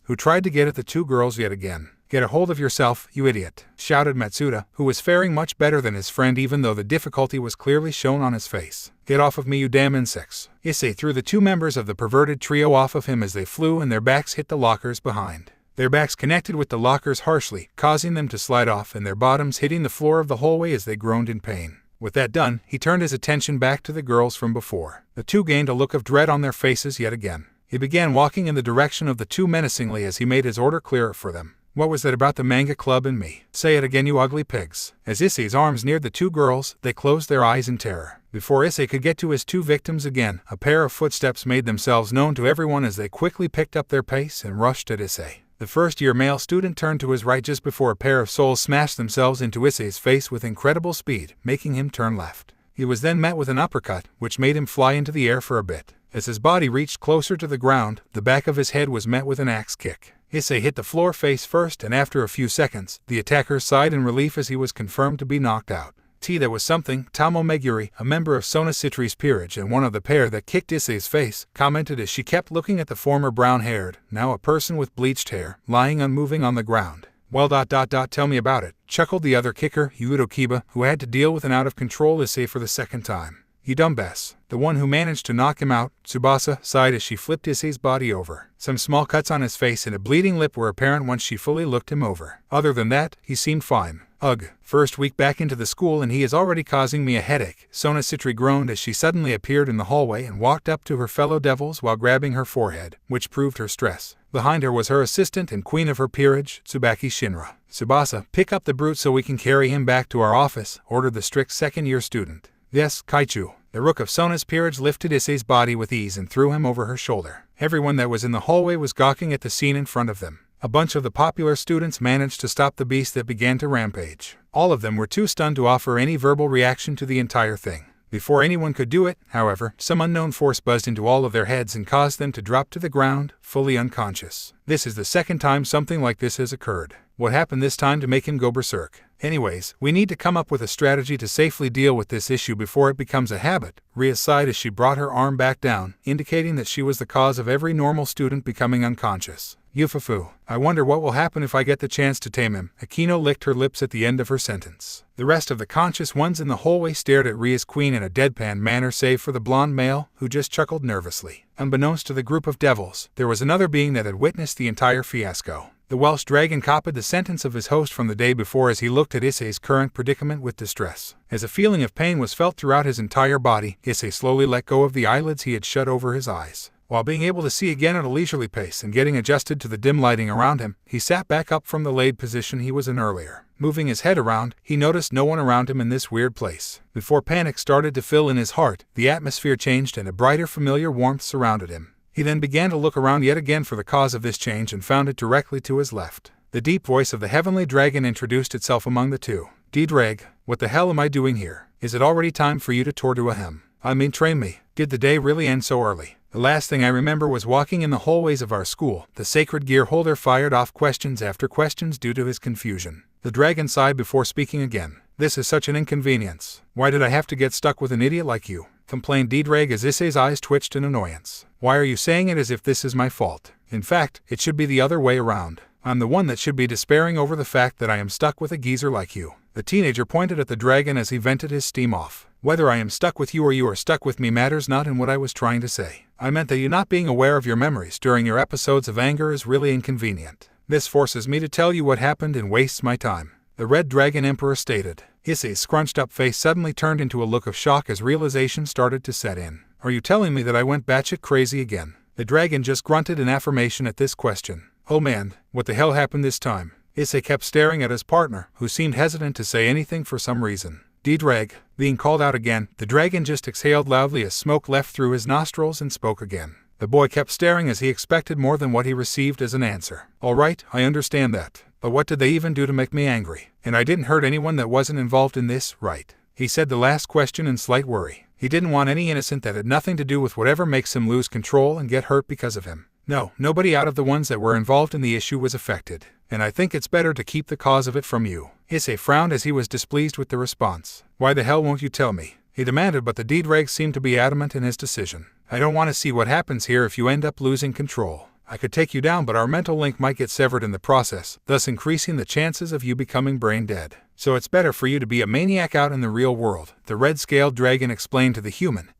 A: who tried to get at the 2 girls yet again. Get a hold of yourself, you idiot, shouted Matsuda, who was faring much better than his friend even though the difficulty was clearly shown on his face. Get off of me, you damn insects. Issei threw the 2 members of the perverted trio off of him as they flew and their backs hit the lockers behind. Their backs connected with the lockers harshly, causing them to slide off and their bottoms hitting the floor of the hallway as they groaned in pain. With that done, he turned his attention back to the girls from before. The 2 gained a look of dread on their faces yet again. He began walking in the direction of the 2 menacingly as he made his order clearer for them. What was that about the manga club and me? Say it again, you ugly pigs. As Issei's arms neared the 2 girls, they closed their eyes in terror. Before Issei could get to his 2 victims again, a pair of footsteps made themselves known to everyone as they quickly picked up their pace and rushed at Issei. The first-year male student turned to his right just before a pair of souls smashed themselves into Issei's face with incredible speed, making him turn left. He was then met with an uppercut, which made him fly into the air for a bit. As his body reached closer to the ground, the back of his head was met with an axe kick. Issei hit the floor face first, and after a few seconds, the attacker sighed in relief as he was confirmed to be knocked out. That was something. Tamo Meguri, a member of Sona Citri's peerage and one of the pair that kicked Issei's face, commented as she kept looking at the former brown-haired, now a person with bleached hair, lying unmoving on the ground. Well, tell me about it, chuckled the other kicker, Kiba, who had to deal with an out-of-control Issei for the 2nd time. You dumbass. The one who managed to knock him out, Tsubasa, sighed as she flipped Issei's body over. Some small cuts on his face and a bleeding lip were apparent once she fully looked him over. Other than that, he seemed fine. Ugh, first week back into the school and he is already causing me a headache, Sona Citri groaned as she suddenly appeared in the hallway and walked up to her fellow devils while grabbing her forehead, which proved her stress. Behind her was her assistant and queen of her peerage, Tsubaki Shinra. Tsubasa, pick up the brute so we can carry him back to our office, ordered the strict 2nd-year student. Yes, Kaichu. The rook of Sona's peerage lifted Issei's body with ease and threw him over her shoulder. Everyone that was in the hallway was gawking at the scene in front of them. A bunch of the popular students managed to stop the beast that began to rampage. All of them were too stunned to offer any verbal reaction to the entire thing. Before anyone could do it, however, some unknown force buzzed into all of their heads and caused them to drop to the ground, fully unconscious. This is the 2nd time something like this has occurred. What happened this time to make him go berserk? Anyways, we need to come up with a strategy to safely deal with this issue before it becomes a habit, Ria sighed as she brought her arm back down, indicating that she was the cause of every normal student becoming unconscious. Yufufu, I wonder what will happen if I get the chance to tame him. Akino licked her lips at the end of her sentence. The rest of the conscious ones in the hallway stared at Ria's queen in a deadpan manner save for the blonde male, who just chuckled nervously. Unbeknownst to the group of devils, there was another being that had witnessed the entire fiasco. The Welsh dragon copied the sentence of his host from the day before as he looked at Issei's current predicament with distress. As a feeling of pain was felt throughout his entire body, Issei slowly let go of the eyelids he had shut over his eyes. While being able to see again at a leisurely pace and getting adjusted to the dim lighting around him, he sat back up from the laid position he was in earlier. Moving his head around, he noticed no one around him in this weird place. Before panic started to fill in his heart, the atmosphere changed and a brighter, familiar warmth surrounded him. He then began to look around yet again for the cause of this change and found it directly to his left. The deep voice of the heavenly dragon introduced itself among the two. "Ddraig, what the hell am I doing here? Is it already time for you to torture him? I mean, train me. Did the day really end so early? The last thing I remember was walking in the hallways of our school. The sacred gear holder fired off questions after questions due to his confusion. The dragon sighed before speaking again. This is such an inconvenience. Why did I have to get stuck with an idiot like you? Complained Ddraig as Issei's eyes twitched in annoyance. Why are you saying it as if this is my fault? In fact, it should be the other way around. I'm the one that should be despairing over the fact that I am stuck with a geezer like you. The teenager pointed at the dragon as he vented his steam off. Whether I am stuck with you or you are stuck with me matters not in what I was trying to say. I meant that you not being aware of your memories during your episodes of anger is really inconvenient. This forces me to tell you what happened and wastes my time. The Red Dragon Emperor stated. Issei's scrunched up face suddenly turned into a look of shock as realization started to set in. Are you telling me that I went batshit crazy again? The dragon just grunted in affirmation at this question. Oh man, what the hell happened this time? Issei kept staring at his partner, who seemed hesitant to say anything for some reason. Ddraig, being called out again, the dragon just exhaled loudly as smoke left through his nostrils and spoke again. The boy kept staring as he expected more than what he received as an answer. All right, I understand that. But what did they even do to make me angry? And I didn't hurt anyone that wasn't involved in this, right? He said the last question in slight worry. He didn't want any innocent that had nothing to do with whatever makes him lose control and get hurt because of him. No, nobody out of the ones that were involved in the issue was affected. And I think it's better to keep the cause of it from you. Issei frowned as he was displeased with the response. Why the hell won't you tell me? He demanded, but the Ddraig seemed to be adamant in his decision. I don't want to see what happens here if you end up losing control. I could take you down, but our mental link might get severed in the process, thus increasing the chances of you becoming brain dead. So it's better for you to be a maniac out in the real world, the red-scaled dragon explained to the human,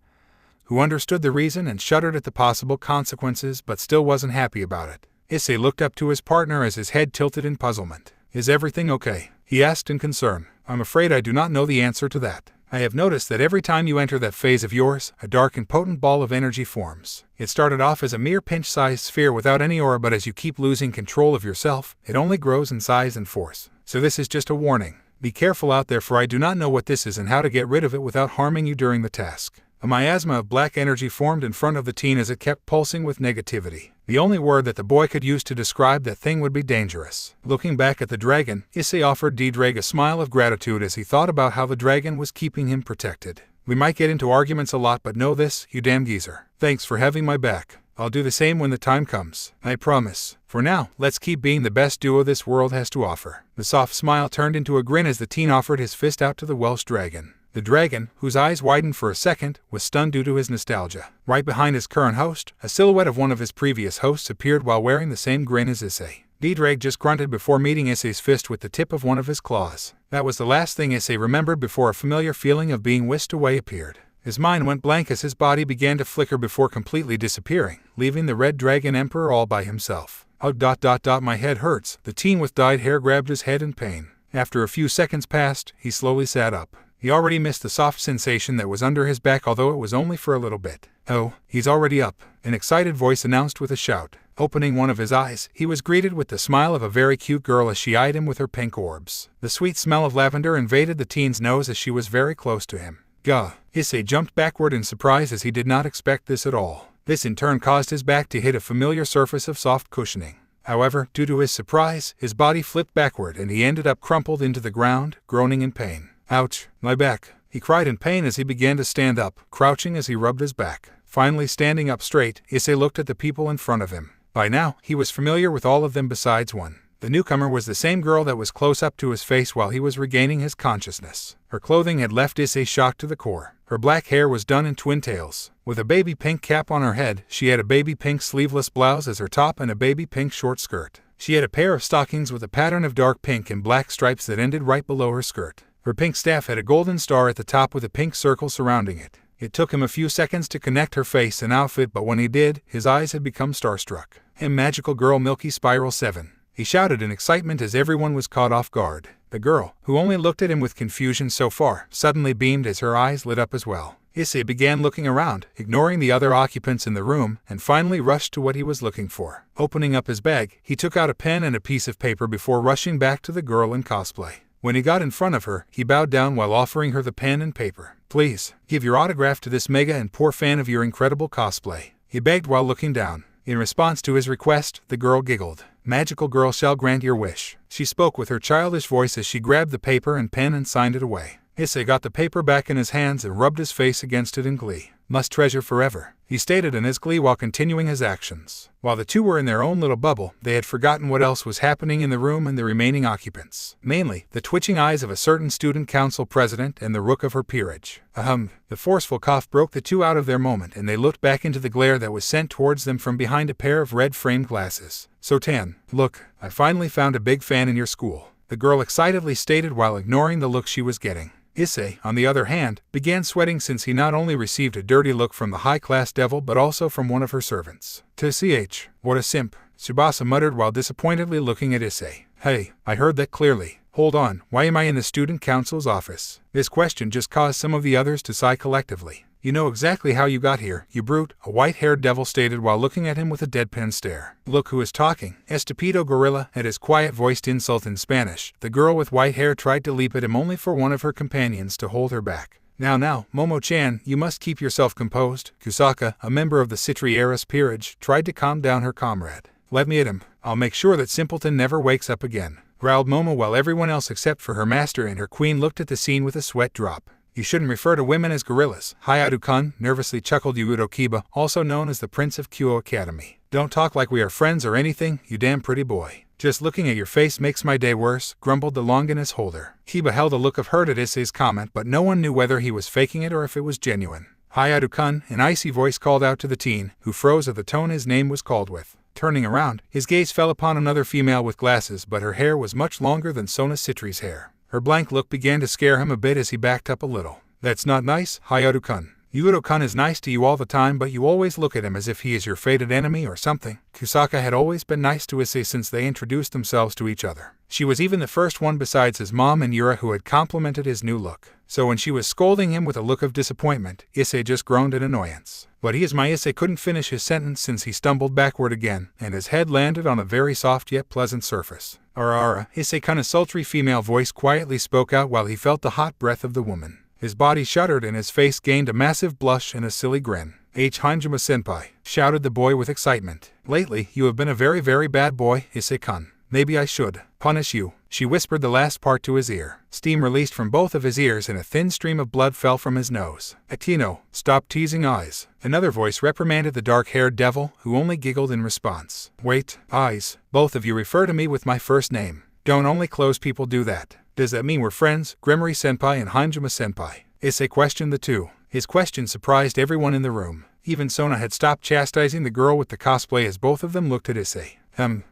A: who understood the reason and shuddered at the possible consequences but still wasn't happy about it. Issei looked up to his partner as his head tilted in puzzlement. Is everything okay? He asked in concern. I'm afraid I do not know the answer to that. I have noticed that every time you enter that phase of yours, a dark and potent ball of energy forms. It started off as a mere pinch-sized sphere without any aura, but as you keep losing control of yourself, it only grows in size and force. So this is just a warning. Be careful out there, for I do not know what this is and how to get rid of it without harming you during the task. A miasma of black energy formed in front of the teen as it kept pulsing with negativity. The only word that the boy could use to describe that thing would be dangerous. Looking back at the dragon, Issei offered Ddraig a smile of gratitude as he thought about how the dragon was keeping him protected. We might get into arguments a lot, but know this, you damn geezer. Thanks for having my back. I'll do the same when the time comes. I promise. For now, let's keep being the best duo this world has to offer. The soft smile turned into a grin as the teen offered his fist out to the Welsh dragon. The dragon, whose eyes widened for a second, was stunned due to his nostalgia. Right behind his current host, a silhouette of one of his previous hosts appeared while wearing the same grin as Issei. Ddraig just grunted before meeting Issei's fist with the tip of one of his claws. That was the last thing Issei remembered before a familiar feeling of being whisked away appeared. His mind went blank as his body began to flicker before completely disappearing, leaving the Red Dragon Emperor all by himself. My head hurts. The teen with dyed hair grabbed his head in pain. After a few seconds passed, he slowly sat up. He already missed the soft sensation that was under his back, although it was only for a little bit. Oh, he's already up, an excited voice announced with a shout. Opening one of his eyes, he was greeted with the smile of a very cute girl as she eyed him with her pink orbs. The sweet smell of lavender invaded the teen's nose as she was very close to him. Gah! Issei jumped backward in surprise as he did not expect this at all. This in turn caused his back to hit a familiar surface of soft cushioning. However, due to his surprise, his body flipped backward and he ended up crumpled into the ground, groaning in pain. Ouch, my back, he cried in pain as he began to stand up, crouching as he rubbed his back. Finally standing up straight, Issei looked at the people in front of him. By now, he was familiar with all of them besides one. The newcomer was the same girl that was close up to his face while he was regaining his consciousness. Her clothing had left Issei shocked to the core. Her black hair was done in twin tails. With a baby pink cap on her head, she had a baby pink sleeveless blouse as her top and a baby pink short skirt. She had a pair of stockings with a pattern of dark pink and black stripes that ended right below her skirt. Her pink staff had a golden star at the top with a pink circle surrounding it. It took him a few seconds to connect her face and outfit, but when he did, his eyes had become starstruck. Magical Girl Milky Spiral 7. he shouted in excitement as everyone was caught off guard. The girl, who only looked at him with confusion so far, suddenly beamed as her eyes lit up as well. Issei began looking around, ignoring the other occupants in the room, and finally rushed to what he was looking for. Opening up his bag, he took out a pen and a piece of paper before rushing back to the girl in cosplay. When he got in front of her, he bowed down while offering her the pen and paper. "Please, give your autograph to this mega and poor fan of your incredible cosplay," he begged while looking down. In response to his request, the girl giggled. "Magical girl shall grant your wish," she spoke with her childish voice as she grabbed the paper and pen and signed it away. Issei got the paper back in his hands and rubbed his face against it in glee. "Must treasure forever," he stated in his glee while continuing his actions. While the two were in their own little bubble, they had forgotten what else was happening in the room and the remaining occupants. Mainly, the twitching eyes of a certain student council president and the rook of her peerage. The forceful cough broke the two out of their moment, and they looked back into the glare that was sent towards them from behind a pair of red-framed glasses. "So-tan, look, I finally found a big fan in your school," the girl excitedly stated while ignoring the look she was getting. Issei, on the other hand, began sweating since he not only received a dirty look from the high-class devil but also from one of her servants. "Ch, what a simp," Tsubasa muttered while disappointedly looking at Issei. "Hey, I heard that clearly. Hold on, why am I in the student council's office?" This question just caused some of the others to sigh collectively. "You know exactly how you got here, you brute," a white-haired devil stated while looking at him with a deadpan stare. "Look who is talking, Estúpido gorilla," at his quiet-voiced insult in Spanish. The girl with white hair tried to leap at him only for one of her companions to hold her back. Now, Momo-chan, you must keep yourself composed." Kusaka, a member of the Citri heiress peerage, tried to calm down her comrade. "Let me at him. I'll make sure that simpleton never wakes up again," growled Momo while everyone else except for her master and her queen looked at the scene with a sweat drop. "You shouldn't refer to women as gorillas," Hayatu-kun nervously chuckled Yuuto Kiba, also known as the Prince of Kuo Academy. "Don't talk like we are friends or anything, you damn pretty boy." "Just looking at your face makes my day worse," grumbled the Longinus holder. Kiba held a look of hurt at Issei's comment, but no one knew whether he was faking it or if it was genuine. "Hayatu-kun," an icy voice called out to the teen, who froze at the tone his name was called with. Turning around, his gaze fell upon another female with glasses, but her hair was much longer than Sona Citri's hair. Her blank look began to scare him a bit as he backed up a little. "That's not nice, Hayatu-kun. Yuuto-kun is nice to you all the time, but you always look at him as if he is your fated enemy or something." Kusaka had always been nice to Issei since they introduced themselves to each other. She was even the first one besides his mom and Yura who had complimented his new look. So when she was scolding him with a look of disappointment, Issei just groaned in annoyance. "But he is my Issei" couldn't finish his sentence since he stumbled backward again, and his head landed on a very soft yet pleasant surface. "Ara, Issei-kun," a sultry female voice quietly spoke out while he felt the hot breath of the woman. His body shuddered and his face gained a massive blush and a silly grin. "Hanjima-senpai," shouted the boy with excitement. "Lately, you have been a very, very bad boy, Issei-kun. Maybe I should punish you." She whispered the last part to his ear. Steam released from both of his ears and a thin stream of blood fell from his nose. "Atino, stop teasing eyes." Another voice reprimanded the dark-haired devil, who only giggled in response. "Wait, eyes. Both of you refer to me with my first name. Don't only close people do that. Does that mean we're friends, Gremory-senpai and Hanjima-senpai?" Issei questioned the two. His question surprised everyone in the room. Even Sona had stopped chastising the girl with the cosplay as both of them looked at Issei.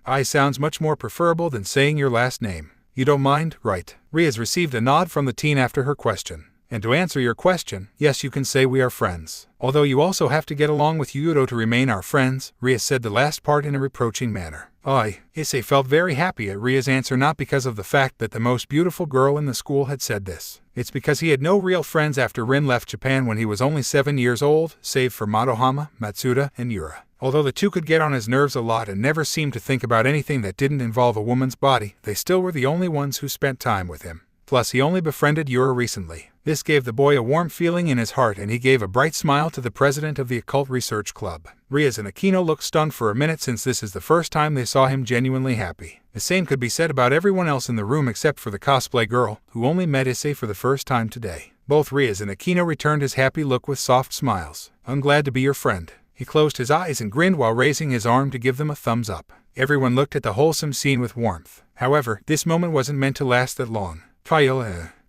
A: I sounds much more preferable than saying your last name. You don't mind, right?" Riaz received a nod from the teen after her question. "And to answer your question, yes, you can say we are friends. Although you also have to get along with Yuuto to remain our friends," Riaz said the last part in a reproaching manner. Issei felt very happy at Riaz's answer, not because of the fact that the most beautiful girl in the school had said this. It's because he had no real friends after Rin left Japan when he was only 7 years old, save for Madohama, Matsuda, and Yura. Although the two could get on his nerves a lot and never seemed to think about anything that didn't involve a woman's body, they still were the only ones who spent time with him. Plus, he only befriended Yura recently. This gave the boy a warm feeling in his heart, and he gave a bright smile to the president of the Occult Research Club. Riaz and Akino looked stunned for a minute since this is the first time they saw him genuinely happy. The same could be said about everyone else in the room except for the cosplay girl, who only met Issei for the first time today. Both Riaz and Akino returned his happy look with soft smiles. "I'm glad to be your friend." He closed his eyes and grinned while raising his arm to give them a thumbs up. Everyone looked at the wholesome scene with warmth. However, this moment wasn't meant to last that long.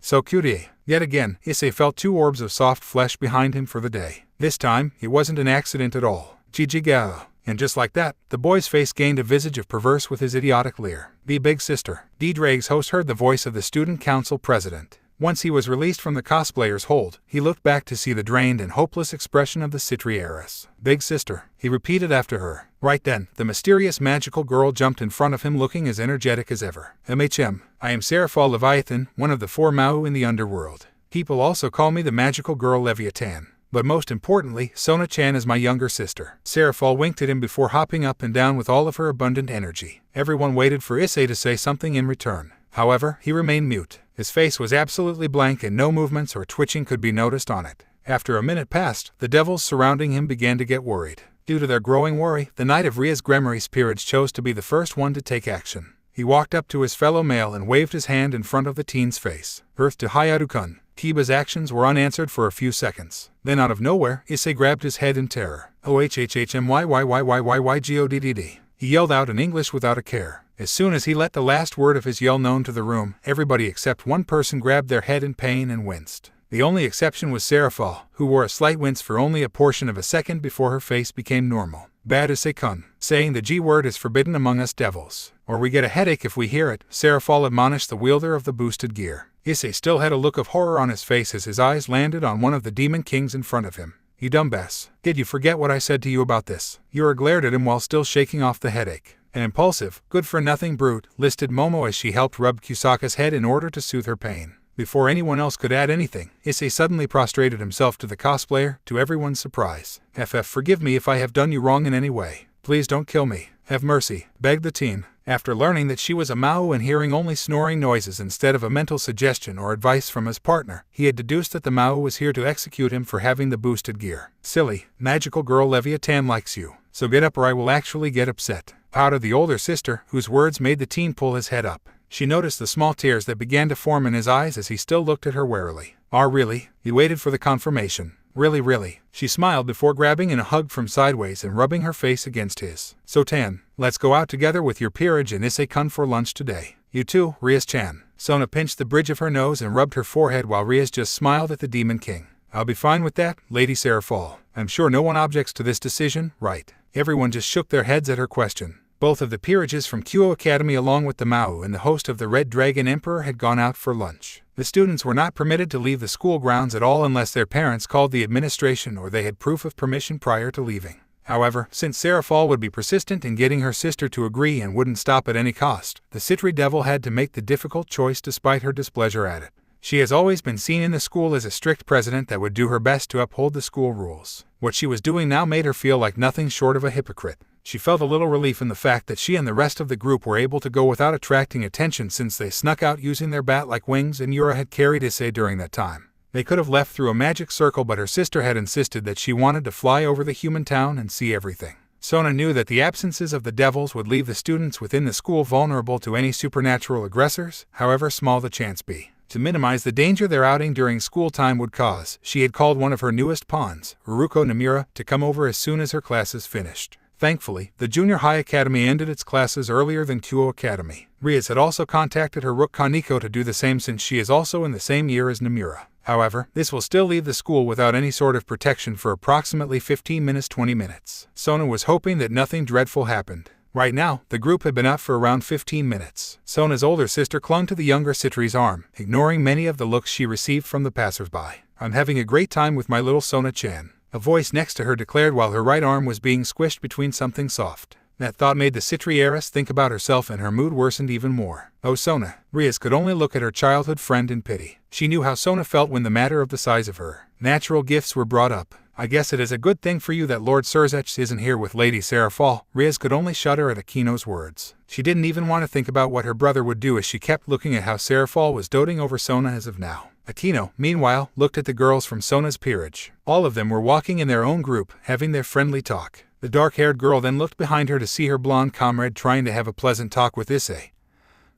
A: So cute. Yet again, Issei felt 2 orbs of soft flesh behind him for the day. This time, it wasn't an accident at all. Jijigao. And just like that, the boy's face gained a visage of perverse with his idiotic leer. "The big sister." Ddraig's host heard the voice of the student council president. Once he was released from the cosplayer's hold, he looked back to see the drained and hopeless expression of the Citri heiress. "Big sister," he repeated after her. Right then, the mysterious magical girl jumped in front of him looking as energetic as ever. I am Seraphal Leviathan, one of the 4 Mao in the underworld. People also call me the magical girl Leviathan. But most importantly, Sona-chan is my younger sister. Seraphal winked at him before hopping up and down with all of her abundant energy. Everyone waited for Issei to say something in return. However, he remained mute. His face was absolutely blank and no movements or twitching could be noticed on it. After a minute passed, the devils surrounding him began to get worried. Due to their growing worry, the Knight of Ria's Gremory's peerage chose to be the first one to take action. He walked up to his fellow male and waved his hand in front of the teen's face. Earth to Hayadu-kun. Kiba's actions were unanswered for a few seconds. Then out of nowhere, Issei grabbed his head in terror. "OHHHMYYYYYYGODDD." He yelled out in English without a care. As soon as he let the last word of his yell known to the room, everybody except one person grabbed their head in pain and winced. The only exception was Seraphal, who wore a slight wince for only a portion of a second before her face became normal. "Bad Issei-kun. Saying the G word is forbidden among us devils. Or we get a headache if we hear it," Seraphal admonished the wielder of the boosted gear. Issei still had a look of horror on his face as his eyes landed on one of the demon kings in front of him. "You dumbass. Did you forget what I said to you about this?" Yura glared at him while still shaking off the headache. "An impulsive, good-for-nothing brute," listed Momo as she helped rub Kusaka's head in order to soothe her pain. Before anyone else could add anything, Issei suddenly prostrated himself to the cosplayer, to everyone's surprise. Forgive me if I have done you wrong in any way. Please don't kill me. Have mercy," begged the teen. After learning that she was a Mao and hearing only snoring noises instead of a mental suggestion or advice from his partner, he had deduced that the Mao was here to execute him for having the boosted gear. "Silly, magical girl Leviathan likes you, so get up or I will actually get upset," pouted the older sister, whose words made the teen pull his head up. She noticed the small tears that began to form in his eyes as he still looked at her warily. Really? He waited for the confirmation. Really? She smiled before grabbing in a hug from sideways and rubbing her face against his. "So Tan, let's go out together with your peerage and Issei-kun for lunch today. You too, Rias-chan." Sona pinched the bridge of her nose and rubbed her forehead while Rias just smiled at the Demon King. "I'll be fine with that, Lady Seraphal. I'm sure no one objects to this decision, right?" Everyone just shook their heads at her question. Both of the peerages from Kuo Academy along with the Mao and the host of the Red Dragon Emperor had gone out for lunch. The students were not permitted to leave the school grounds at all unless their parents called the administration or they had proof of permission prior to leaving. However, since Seraphal would be persistent in getting her sister to agree and wouldn't stop at any cost, the Citri Devil had to make the difficult choice despite her displeasure at it. She has always been seen in the school as a strict president that would do her best to uphold the school rules. What she was doing now made her feel like nothing short of a hypocrite. She felt a little relief in the fact that she and the rest of the group were able to go without attracting attention since they snuck out using their bat-like wings and Yura had carried Issei during that time. They could have left through a magic circle, but her sister had insisted that she wanted to fly over the human town and see everything. Sona knew that the absences of the devils would leave the students within the school vulnerable to any supernatural aggressors, however small the chance be. To minimize the danger their outing during school time would cause, she had called one of her newest pawns, Uruko Namura, to come over as soon as her classes finished. Thankfully, the Junior High Academy ended its classes earlier than Kuo Academy. Rias had also contacted her rook Kaneko to do the same since she is also in the same year as Namura. However, this will still leave the school without any sort of protection for approximately 15 minutes 20 minutes. Sona was hoping that nothing dreadful happened. Right now, the group had been out for around 15 minutes. Sona's older sister clung to the younger Citri's arm, ignoring many of the looks she received from the passersby. "I'm having a great time with my little Sona-chan," a voice next to her declared while her right arm was being squished between something soft. That thought made the Citri heiress think about herself and her mood worsened even more. "Oh Sona." Rias could only look at her childhood friend in pity. She knew how Sona felt when the matter of the size of her natural gifts were brought up. "I guess it is a good thing for you that Lord Surzech isn't here with Lady Seraphal." Rias could only shudder at Akino's words. She didn't even want to think about what her brother would do as she kept looking at how Seraphal was doting over Sona as of now. Akino, meanwhile, looked at the girls from Sona's peerage. All of them were walking in their own group, having their friendly talk. The dark-haired girl then looked behind her to see her blonde comrade trying to have a pleasant talk with Issei,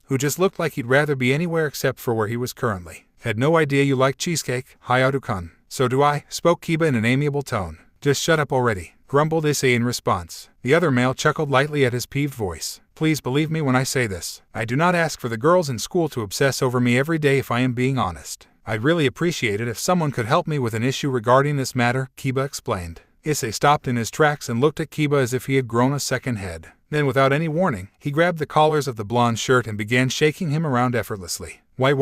A: who just looked like he'd rather be anywhere except for where he was currently. "Had no idea you liked cheesecake, Hayadu-kun." "So do I," spoke Kiba in an amiable tone. "Just shut up already," grumbled Issei in response. The other male chuckled lightly at his peeved voice. "Please believe me when I say this. I do not ask for the girls in school to obsess over me every day if I am being honest. I'd really appreciate it if someone could help me with an issue regarding this matter," Kiba explained. Issei stopped in his tracks and looked at Kiba as if he had grown a second head. Then without any warning, he grabbed the collars of the blonde shirt and began shaking him around effortlessly. Why?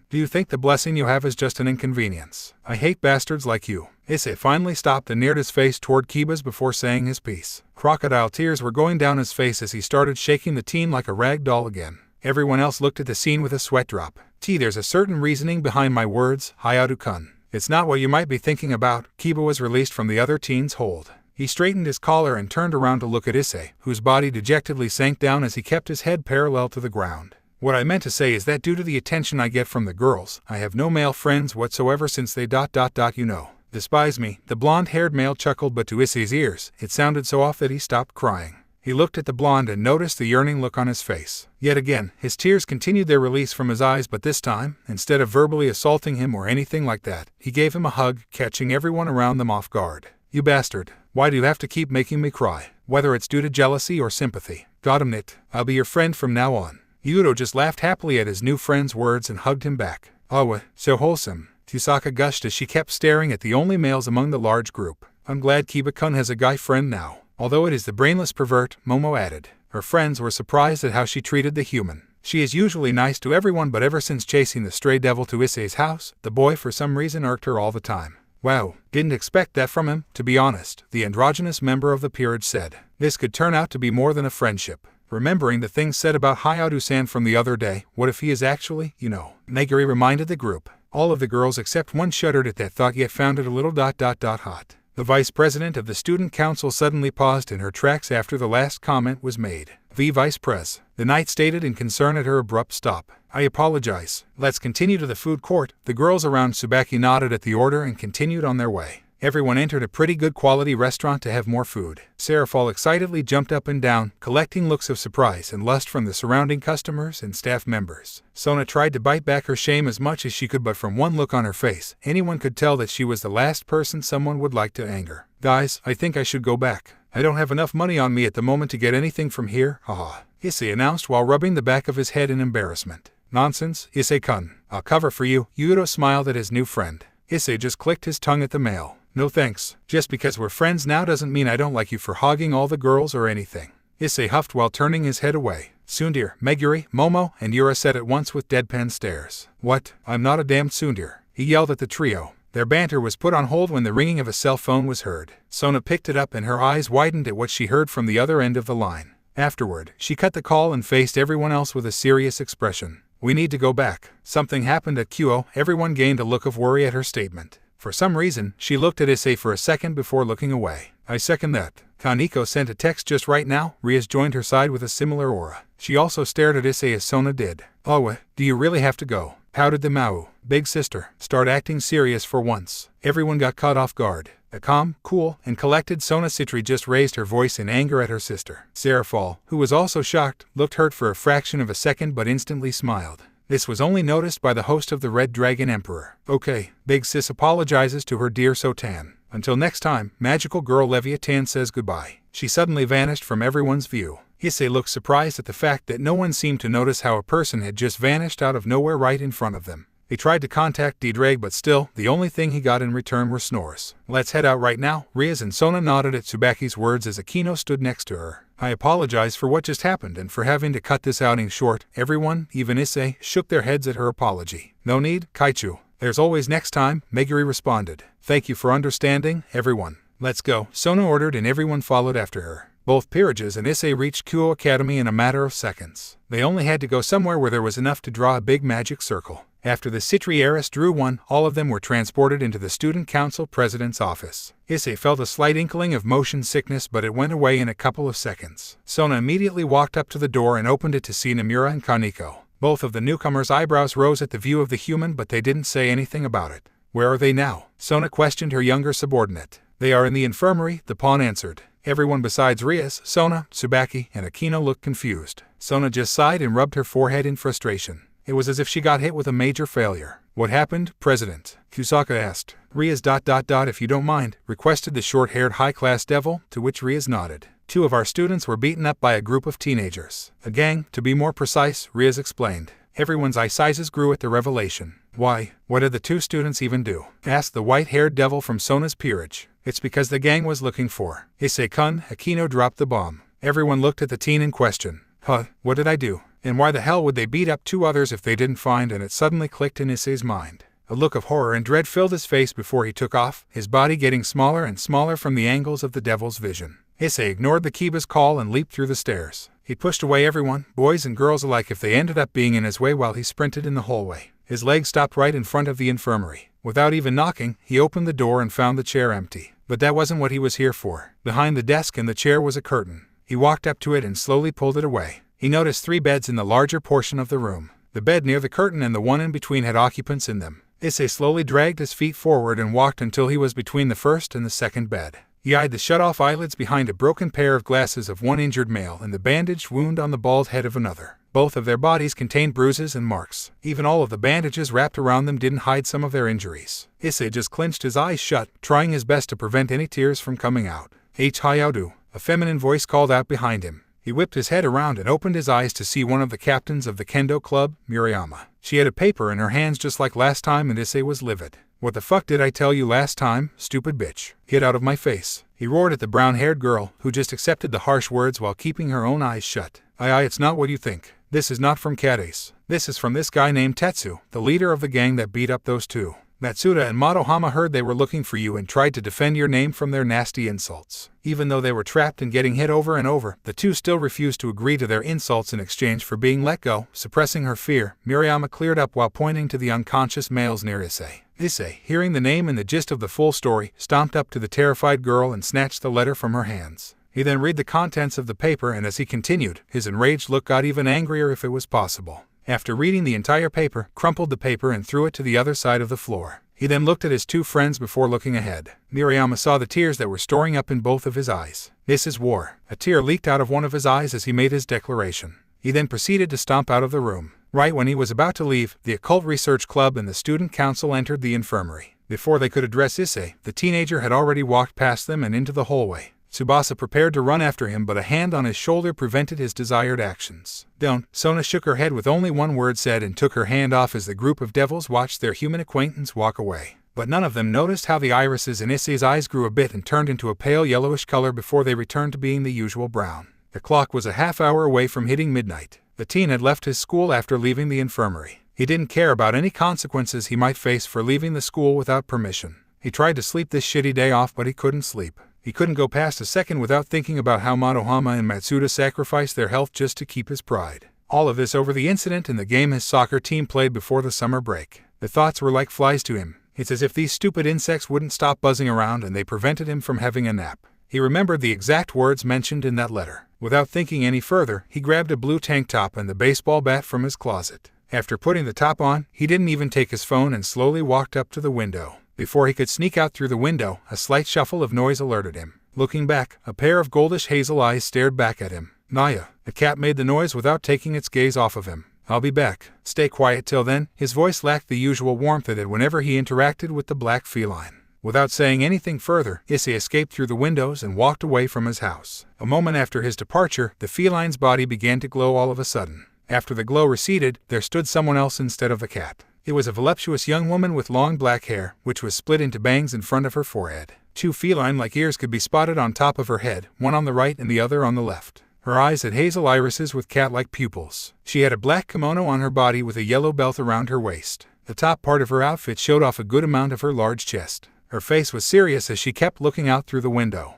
A: Do you think the blessing you have is just an inconvenience? I hate bastards like you. Issei finally stopped and neared his face toward Kiba's before saying his piece. Crocodile tears were going down his face as he started shaking the teen like a rag doll again. Everyone else looked at the scene with a sweat drop. There's a certain reasoning behind my words, Hayato-kun. It's not what you might be thinking about. Kiba was released from the other teen's hold. He straightened his collar and turned around to look at Issei, whose body dejectedly sank down as he kept his head parallel to the ground. What I meant to say is that due to the attention I get from the girls, I have no male friends whatsoever since they ... despise me. The blonde-haired male chuckled, but to Issei's ears, it sounded so off that he stopped crying. He looked at the blonde and noticed the yearning look on his face. Yet again, his tears continued their release from his eyes, but this time, instead of verbally assaulting him or anything like that, he gave him a hug, catching everyone around them off guard. You bastard. Why do you have to keep making me cry? Whether it's due to jealousy or sympathy. Got him, Nit. I'll be your friend from now on. Yudo just laughed happily at his new friend's words and hugged him back. Oh, so wholesome. Tusaka gushed as she kept staring at the only males among the large group. I'm glad Kiba-kun has a guy friend now. Although it is the brainless pervert, Momo added. Her friends were surprised at how she treated the human. She is usually nice to everyone, but ever since chasing the stray devil to Issei's house, the boy for some reason irked her all the time. Wow, didn't expect that from him, to be honest, the androgynous member of the peerage said. This could turn out to be more than a friendship. Remembering the things said about Hayato-san from the other day, what if he is actually, Meguri reminded the group. All of the girls except one shuddered at that thought, yet found it a little ... hot. The vice president of the student council suddenly paused in her tracks after the last comment was made. The vice pres. The knight stated in concern at her abrupt stop. I apologize. Let's continue to the food court. The girls around Tsubaki nodded at the order and continued on their way. Everyone entered a pretty good quality restaurant to have more food. Serafal excitedly jumped up and down, collecting looks of surprise and lust from the surrounding customers and staff members. Sona tried to bite back her shame as much as she could, but from one look on her face, anyone could tell that she was the last person someone would like to anger. Guys, I think I should go back. I don't have enough money on me at the moment to get anything from here, haha. Issei announced while rubbing the back of his head in embarrassment. Nonsense, Issei-kun. I'll cover for you. Yudo smiled at his new friend. Issei just clicked his tongue at the male. No thanks. Just because we're friends now doesn't mean I don't like you for hogging all the girls or anything. Issei huffed while turning his head away. Tsundere, Meguri, Momo, and Yura said at once with deadpan stares. What? I'm not a damn tsundere. He yelled at the trio. Their banter was put on hold when the ringing of a cell phone was heard. Sona picked it up and her eyes widened at what she heard from the other end of the line. Afterward, she cut the call and faced everyone else with a serious expression. We need to go back. Something happened at Kuoh. Everyone gained a look of worry at her statement. For some reason, she looked at Issei for a second before looking away. I second that. Kaneko sent a text just right now. Rias joined her side with a similar aura. She also stared at Issei as Sona did. Oh, do you really have to go? Pouted the Mau. Big sister, start acting serious for once. Everyone got caught off guard. A calm, cool, and collected Sona Citri just raised her voice in anger at her sister. Serafal, who was also shocked, looked hurt for a fraction of a second but instantly smiled. This was only noticed by the host of the Red Dragon Emperor. Okay, Big Sis apologizes to her dear Sotan. Until next time, magical girl Leviathan says goodbye. She suddenly vanished from everyone's view. Issei looked surprised at the fact that no one seemed to notice how a person had just vanished out of nowhere right in front of them. He tried to contact Ddraig, but still, the only thing he got in return were snores. Let's head out right now. Rias and Sona nodded at Tsubaki's words as Akino stood next to her. I apologize for what just happened and for having to cut this outing short. Everyone, even Issei, shook their heads at her apology. No need, Kaichu. There's always next time, Meguri responded. Thank you for understanding, everyone. Let's go, Sona ordered, and everyone followed after her. Both peerages and Issei reached Kuo Academy in a matter of seconds. They only had to go somewhere where there was enough to draw a big magic circle. After the Citri heiress drew one, all of them were transported into the student council president's office. Issei felt a slight inkling of motion sickness, but it went away in a couple of seconds. Sona immediately walked up to the door and opened it to see Nomura and Kaneko. Both of the newcomers' eyebrows rose at the view of the human, but they didn't say anything about it. Where are they now? Sona questioned her younger subordinate. They are in the infirmary, the pawn answered. Everyone besides Rias, Sona, Tsubaki, and Akino looked confused. Sona just sighed and rubbed her forehead in frustration. It was as if she got hit with a major failure. What happened, President? Kusaka asked. Rias ... if you don't mind, requested the short-haired high-class devil, to which Rias nodded. 2 of our students were beaten up by a group of teenagers. A gang, to be more precise, Rias explained. Everyone's eye sizes grew at the revelation. Why, what did the 2 students even do? Asked the white-haired devil from Sona's peerage. It's because the gang was looking for Issei-kun. Akino dropped the bomb. Everyone looked at the teen in question. Huh, what did I do? And why the hell would they beat up 2 others if they didn't find? And it suddenly clicked in Issei's mind. A look of horror and dread filled his face before he took off, his body getting smaller and smaller from the angles of the devil's vision. Issei ignored the Kiba's call and leaped through the stairs. He pushed away everyone, boys and girls alike, if they ended up being in his way, while he sprinted in the hallway. His legs stopped right in front of the infirmary. Without even knocking, he opened the door and found the chair empty. But that wasn't what he was here for. Behind the desk and the chair was a curtain. He walked up to it and slowly pulled it away. He noticed 3 beds in the larger portion of the room. The bed near the curtain and the one in between had occupants in them. Issei slowly dragged his feet forward and walked until he was between the first and the second bed. He eyed the shut-off eyelids behind a broken pair of glasses of one injured male and the bandaged wound on the bald head of another. Both of their bodies contained bruises and marks. Even all of the bandages wrapped around them didn't hide some of their injuries. Issei just clenched his eyes shut, trying his best to prevent any tears from coming out. "Hayaudu," a feminine voice called out behind him. He whipped his head around and opened his eyes to see one of the captains of the kendo club, Murayama. She had a paper in her hands just like last time, and Issei was livid. "What the fuck did I tell you last time, stupid bitch? Get out of my face," he roared at the brown-haired girl, who just accepted the harsh words while keeping her own eyes shut. It's not what you think. This is not from Kades. This is from this guy named Tetsu, the leader of the gang that beat up those 2. Matsuda and Madohama heard they were looking for you and tried to defend your name from their nasty insults. Even though they were trapped and getting hit over and over, the 2 still refused to agree to their insults in exchange for being let go." Suppressing her fear, Murayama cleared up while pointing to the unconscious males near Issei. Issei, hearing the name and the gist of the full story, stomped up to the terrified girl and snatched the letter from her hands. He then read the contents of the paper, and as he continued, his enraged look got even angrier if it was possible. After reading the entire paper, crumpled the paper and threw it to the other side of the floor. He then looked at his 2 friends before looking ahead. Murayama saw the tears that were storing up in both of his eyes. "This is war." A tear leaked out of one of his eyes as he made his declaration. He then proceeded to stomp out of the room. Right when he was about to leave, the Occult Research Club and the Student Council entered the infirmary. Before they could address Issei, the teenager had already walked past them and into the hallway. Tsubasa prepared to run after him, but a hand on his shoulder prevented his desired actions. "Don't." Sona shook her head with only one word said and took her hand off as the group of devils watched their human acquaintance walk away. But none of them noticed how the irises in Issei's eyes grew a bit and turned into a pale yellowish color before they returned to being the usual brown. The clock was a half-hour away from hitting midnight. The teen had left his school after leaving the infirmary. He didn't care about any consequences he might face for leaving the school without permission. He tried to sleep this shitty day off, but he couldn't sleep. He couldn't go past a second without thinking about how Madohama and Matsuda sacrificed their health just to keep his pride. All of this over the incident in the game his soccer team played before the summer break. The thoughts were like flies to him. It's as if these stupid insects wouldn't stop buzzing around and they prevented him from having a nap. He remembered the exact words mentioned in that letter. Without thinking any further, he grabbed a blue tank top and the baseball bat from his closet. After putting the top on, he didn't even take his phone and slowly walked up to the window. Before he could sneak out through the window, a slight shuffle of noise alerted him. Looking back, a pair of goldish hazel eyes stared back at him. "Naya." The cat made the noise without taking its gaze off of him. "I'll be back. Stay quiet till then." His voice lacked the usual warmth it had whenever he interacted with the black feline. Without saying anything further, Issei escaped through the windows and walked away from his house. A moment after his departure, the feline's body began to glow all of a sudden. After the glow receded, there stood someone else instead of the cat. It was a voluptuous young woman with long black hair, which was split into bangs in front of her forehead. 2 feline-like ears could be spotted on top of her head, one on the right and the other on the left. Her eyes had hazel irises with cat-like pupils. She had a black kimono on her body with a yellow belt around her waist. The top part of her outfit showed off a good amount of her large chest. Her face was serious as she kept looking out through the window.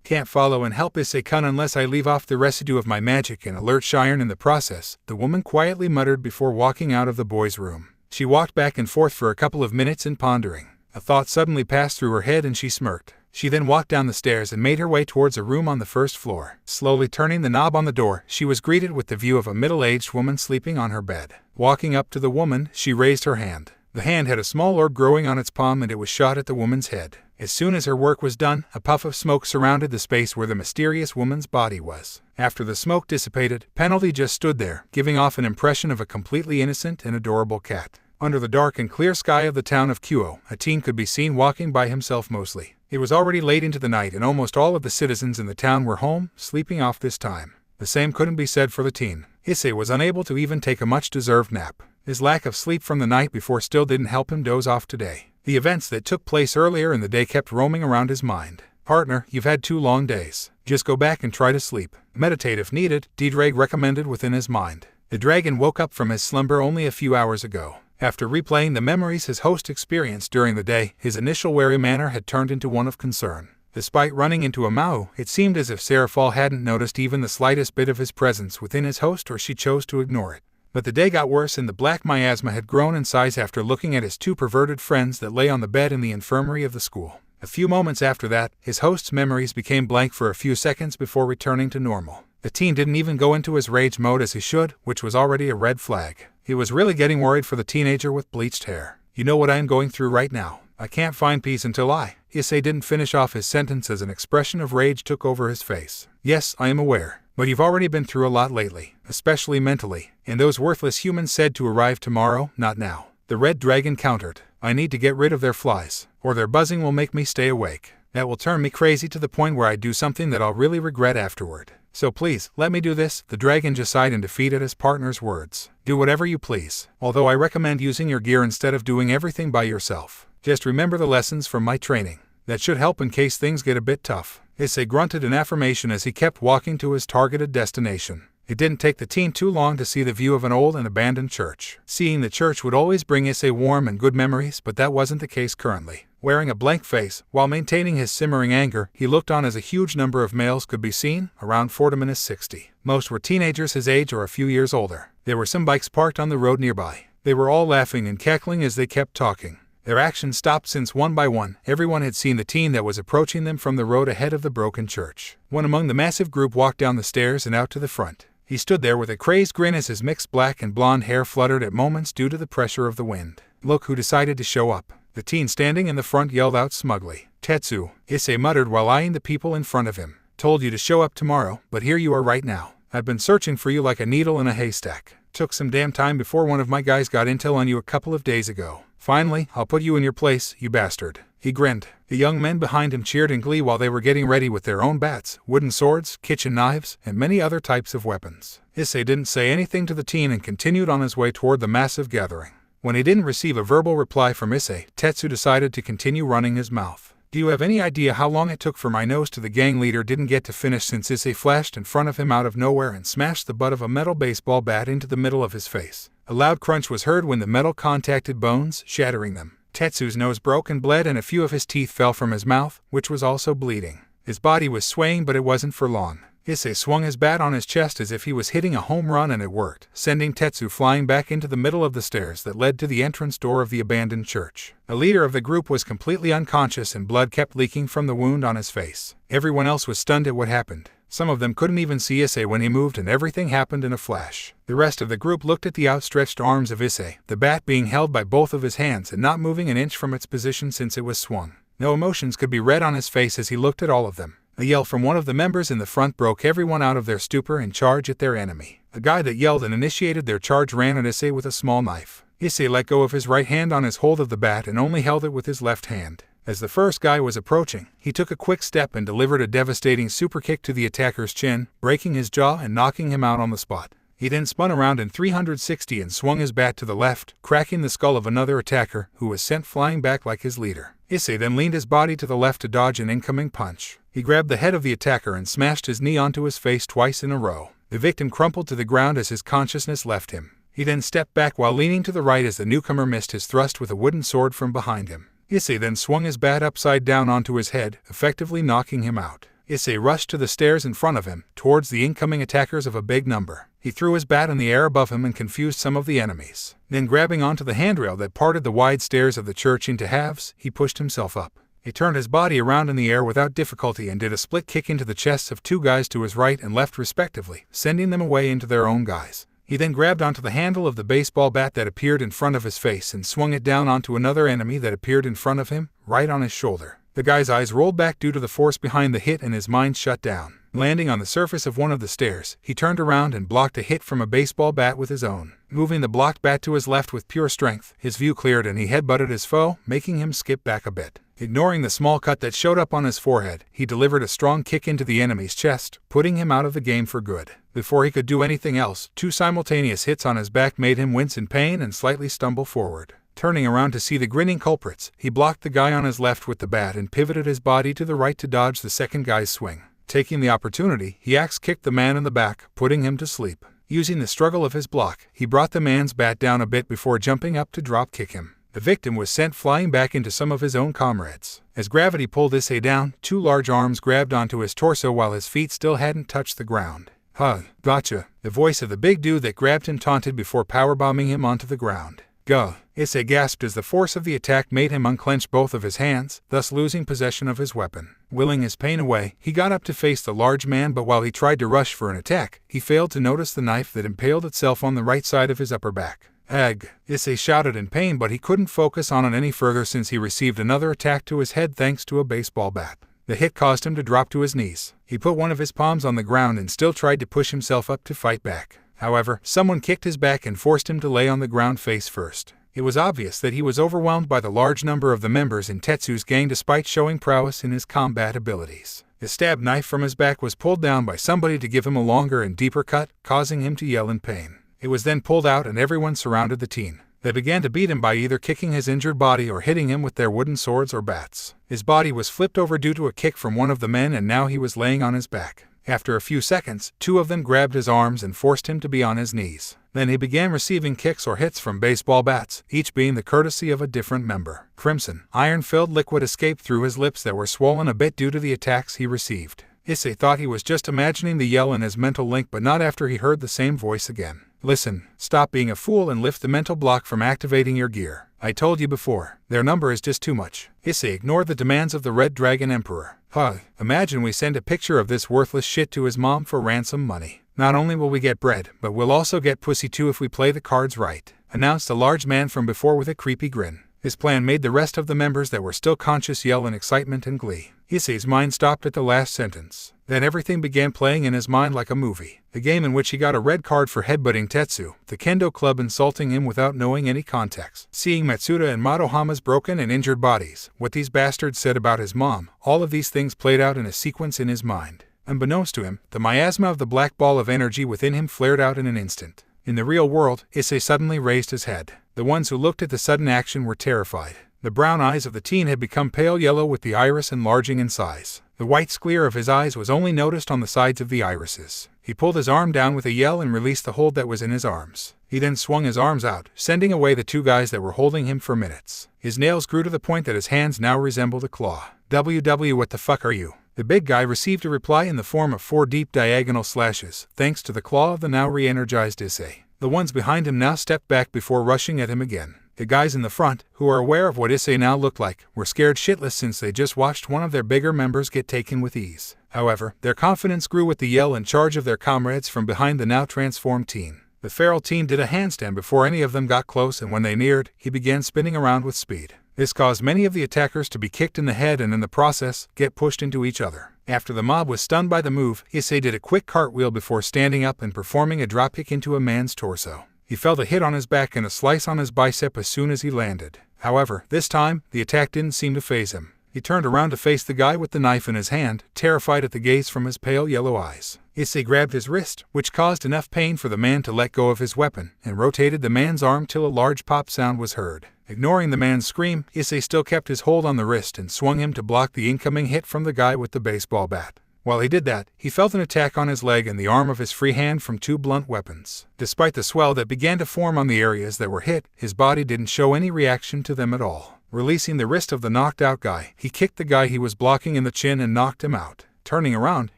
A: Can't follow and help Issei-kun unless I leave off the residue of my magic and alert Shiren in the process," the woman quietly muttered before walking out of the boy's room. She walked back and forth for a couple of minutes in pondering. A thought suddenly passed through her head and she smirked. She then walked down the stairs and made her way towards a room on the first floor. Slowly turning the knob on the door, she was greeted with the view of a middle-aged woman sleeping on her bed. Walking up to the woman, she raised her hand. The hand had a small orb growing on its palm and it was shot at the woman's head. As soon as her work was done, a puff of smoke surrounded the space where the mysterious woman's body was. After the smoke dissipated, Penalty just stood there, giving off an impression of a completely innocent and adorable cat. Under the dark and clear sky of the town of Kuoh, a teen could be seen walking by himself mostly. It was already late into the night and almost all of the citizens in the town were home, sleeping off this time. The same couldn't be said for the teen. Issei was unable to even take a much-deserved nap. His lack of sleep from the night before still didn't help him doze off today. The events that took place earlier in the day kept roaming around his mind. "Partner, you've had 2 long days. Just go back and try to sleep. Meditate if needed, Ddraig recommended within his mind. The dragon woke up from his slumber only a few hours ago. After replaying the memories his host experienced during the day, his initial wary manner had turned into one of concern. Despite running into a Mao, it seemed as if Seraphal hadn't noticed even the slightest bit of his presence within his host, or she chose to ignore it. But the day got worse and the black miasma had grown in size after looking at his two perverted friends that lay on the bed in the infirmary of the school. A few moments after that, his host's memories became blank for a few seconds before returning to normal. The teen didn't even go into his rage mode as he should, which was already a red flag. He was really getting worried for the teenager with bleached hair. You know what I am going through right now. I can't find peace until Issei didn't finish off his sentence as an expression of rage took over his face. Yes, I am aware. But you've already been through a lot lately, especially mentally, and those worthless humans said to arrive tomorrow, not now. The red dragon countered. I need to get rid of their flies, or their buzzing will make me stay awake. That will turn me crazy to the point where I do something that I'll really regret afterward. So please, let me do this. The dragon just sighed in defeat at his partner's words. Do whatever you please, although I recommend using your gear instead of doing everything by yourself. Just remember the lessons from my training. That should help in case things get a bit tough. Issei grunted in affirmation as he kept walking to his targeted destination. It didn't take the teen too long to see the view of an old and abandoned church. Seeing the church would always bring Issei warm and good memories, but that wasn't the case currently. Wearing a blank face, while maintaining his simmering anger, he looked on as a huge number of males could be seen, around 40–60. Most were teenagers his age or a few years older. There were some bikes parked on the road nearby. They were all laughing and cackling as they kept talking. Their action stopped since one by one, everyone had seen the teen that was approaching them from the road ahead of the broken church. One among the massive group walked down the stairs and out to the front. He stood there with a crazed grin as his mixed black and blonde hair fluttered at moments due to the pressure of the wind. Look who decided to show up. The teen standing in the front yelled out smugly. Tetsu, Issei muttered while eyeing the people in front of him. Told you to show up tomorrow, but here you are right now. I've been searching for you like a needle in a haystack. Took some damn time before one of my guys got intel on you a couple of days ago. Finally, I'll put you in your place, you bastard. He grinned. The young men behind him cheered in glee while they were getting ready with their own bats, wooden swords, kitchen knives, and many other types of weapons. Issei didn't say anything to the teen and continued on his way toward the massive gathering. When he didn't receive a verbal reply from Issei, Tetsu decided to continue running his mouth. Do you have any idea how long it took for my nose to the gang leader didn't get to finish since Issei flashed in front of him out of nowhere and smashed the butt of a metal baseball bat into the middle of his face? A loud crunch was heard when the metal contacted bones, shattering them. Tetsu's nose broke and bled and a few of his teeth fell from his mouth, which was also bleeding. His body was swaying, but it wasn't for long. Issei swung his bat on his chest as if he was hitting a home run, and it worked, sending Tetsu flying back into the middle of the stairs that led to the entrance door of the abandoned church. The leader of the group was completely unconscious and blood kept leaking from the wound on his face. Everyone else was stunned at what happened. Some of them couldn't even see Issei when he moved, and everything happened in a flash. The rest of the group looked at the outstretched arms of Issei, the bat being held by both of his hands and not moving an inch from its position since it was swung. No emotions could be read on his face as he looked at all of them. A yell from one of the members in the front broke everyone out of their stupor and charged at their enemy. The guy that yelled and initiated their charge ran at Issei with a small knife. Issei let go of his right hand on his hold of the bat and only held it with his left hand. As the first guy was approaching, he took a quick step and delivered a devastating superkick to the attacker's chin, breaking his jaw and knocking him out on the spot. He then spun around in 360 and swung his bat to the left, cracking the skull of another attacker, who was sent flying back like his leader. Issei then leaned his body to the left to dodge an incoming punch. He grabbed the head of the attacker and smashed his knee onto his face twice in a row. The victim crumpled to the ground as his consciousness left him. He then stepped back while leaning to the right as the newcomer missed his thrust with a wooden sword from behind him. Issei then swung his bat upside down onto his head, effectively knocking him out. Issei rushed to the stairs in front of him, towards the incoming attackers of a big number. He threw his bat in the air above him and confused some of the enemies. Then grabbing onto the handrail that parted the wide stairs of the church into halves, he pushed himself up. He turned his body around in the air without difficulty and did a split kick into the chests of two guys to his right and left respectively, sending them away into their own guys. He then grabbed onto the handle of the baseball bat that appeared in front of his face and swung it down onto another enemy that appeared in front of him, right on his shoulder. The guy's eyes rolled back due to the force behind the hit and his mind shut down. Landing on the surface of one of the stairs, he turned around and blocked a hit from a baseball bat with his own. Moving the blocked bat to his left with pure strength, his view cleared and he headbutted his foe, making him skip back a bit. Ignoring the small cut that showed up on his forehead, he delivered a strong kick into the enemy's chest, putting him out of the game for good. Before he could do anything else, two simultaneous hits on his back made him wince in pain and slightly stumble forward. Turning around to see the grinning culprits, he blocked the guy on his left with the bat and pivoted his body to the right to dodge the second guy's swing. Taking the opportunity, he axe-kicked the man in the back, putting him to sleep. Using the struggle of his block, he brought the man's bat down a bit before jumping up to drop-kick him. The victim was sent flying back into some of his own comrades. As gravity pulled Issei down, 2 large arms grabbed onto his torso while his feet still hadn't touched the ground. "Huh, gotcha," the voice of the big dude that grabbed him taunted before powerbombing him onto the ground. "Guh," Issei gasped as the force of the attack made him unclench both of his hands, thus losing possession of his weapon. Willing his pain away, he got up to face the large man, but while he tried to rush for an attack, he failed to notice the knife that impaled itself on the right side of his upper back. "Ag," Issei shouted in pain, but he couldn't focus on it any further since he received another attack to his head thanks to a baseball bat. The hit caused him to drop to his knees. He put one of his palms on the ground and still tried to push himself up to fight back. However, someone kicked his back and forced him to lay on the ground face first. It was obvious that he was overwhelmed by the large number of the members in Tetsu's gang despite showing prowess in his combat abilities. The stab knife from his back was pulled down by somebody to give him a longer and deeper cut, causing him to yell in pain. It was then pulled out and everyone surrounded the teen. They began to beat him by either kicking his injured body or hitting him with their wooden swords or bats. His body was flipped over due to a kick from one of the men and now he was laying on his back. After a few seconds, 2 of them grabbed his arms and forced him to be on his knees. Then he began receiving kicks or hits from baseball bats, each being the courtesy of a different member. Crimson, iron-filled liquid escaped through his lips that were swollen a bit due to the attacks he received. Issei thought he was just imagining the yell in his mental link, but not after he heard the same voice again. "Listen, stop being a fool and lift the mental block from activating your gear. I told you before, their number is just too much." Issei ignored the demands of the Red Dragon Emperor. "Huh, imagine we send a picture of this worthless shit to his mom for ransom money. Not only will we get bread, but we'll also get pussy too if we play the cards right," announced a large man from before with a creepy grin. His plan made the rest of the members that were still conscious yell in excitement and glee. Issei's mind stopped at the last sentence. Then everything began playing in his mind like a movie. The game in which he got a red card for headbutting Tetsu, the kendo club insulting him without knowing any context, seeing Matsuda and Madohama's broken and injured bodies, what these bastards said about his mom, all of these things played out in a sequence in his mind. Unbeknownst to him, the miasma of the black ball of energy within him flared out in an instant. In the real world, Issei suddenly raised his head. The ones who looked at the sudden action were terrified. The brown eyes of the teen had become pale yellow with the iris enlarging in size. The white sclere of his eyes was only noticed on the sides of the irises. He pulled his arm down with a yell and released the hold that was in his arms. He then swung his arms out, sending away the 2 guys that were holding him for minutes. His nails grew to the point that his hands now resembled a claw. "WW, what the fuck are you?" The big guy received a reply in the form of 4 deep diagonal slashes, thanks to the claw of the now re-energized Issei. The ones behind him now stepped back before rushing at him again. The guys in the front, who are aware of what Issei now looked like, were scared shitless since they just watched one of their bigger members get taken with ease. However, their confidence grew with the yell and charge of their comrades from behind the now transformed teen. The feral teen did a handstand before any of them got close, and when they neared, he began spinning around with speed. This caused many of the attackers to be kicked in the head and in the process, get pushed into each other. After the mob was stunned by the move, Issei did a quick cartwheel before standing up and performing a dropkick into a man's torso. He felt a hit on his back and a slice on his bicep as soon as he landed. However, this time, the attack didn't seem to faze him. He turned around to face the guy with the knife in his hand, terrified at the gaze from his pale yellow eyes. Issei grabbed his wrist, which caused enough pain for the man to let go of his weapon, and rotated the man's arm till a large pop sound was heard. Ignoring the man's scream, Issei still kept his hold on the wrist and swung him to block the incoming hit from the guy with the baseball bat. While he did that, he felt an attack on his leg and the arm of his free hand from 2 blunt weapons. Despite the swell that began to form on the areas that were hit, his body didn't show any reaction to them at all. Releasing the wrist of the knocked-out guy, he kicked the guy he was blocking in the chin and knocked him out. Turning around,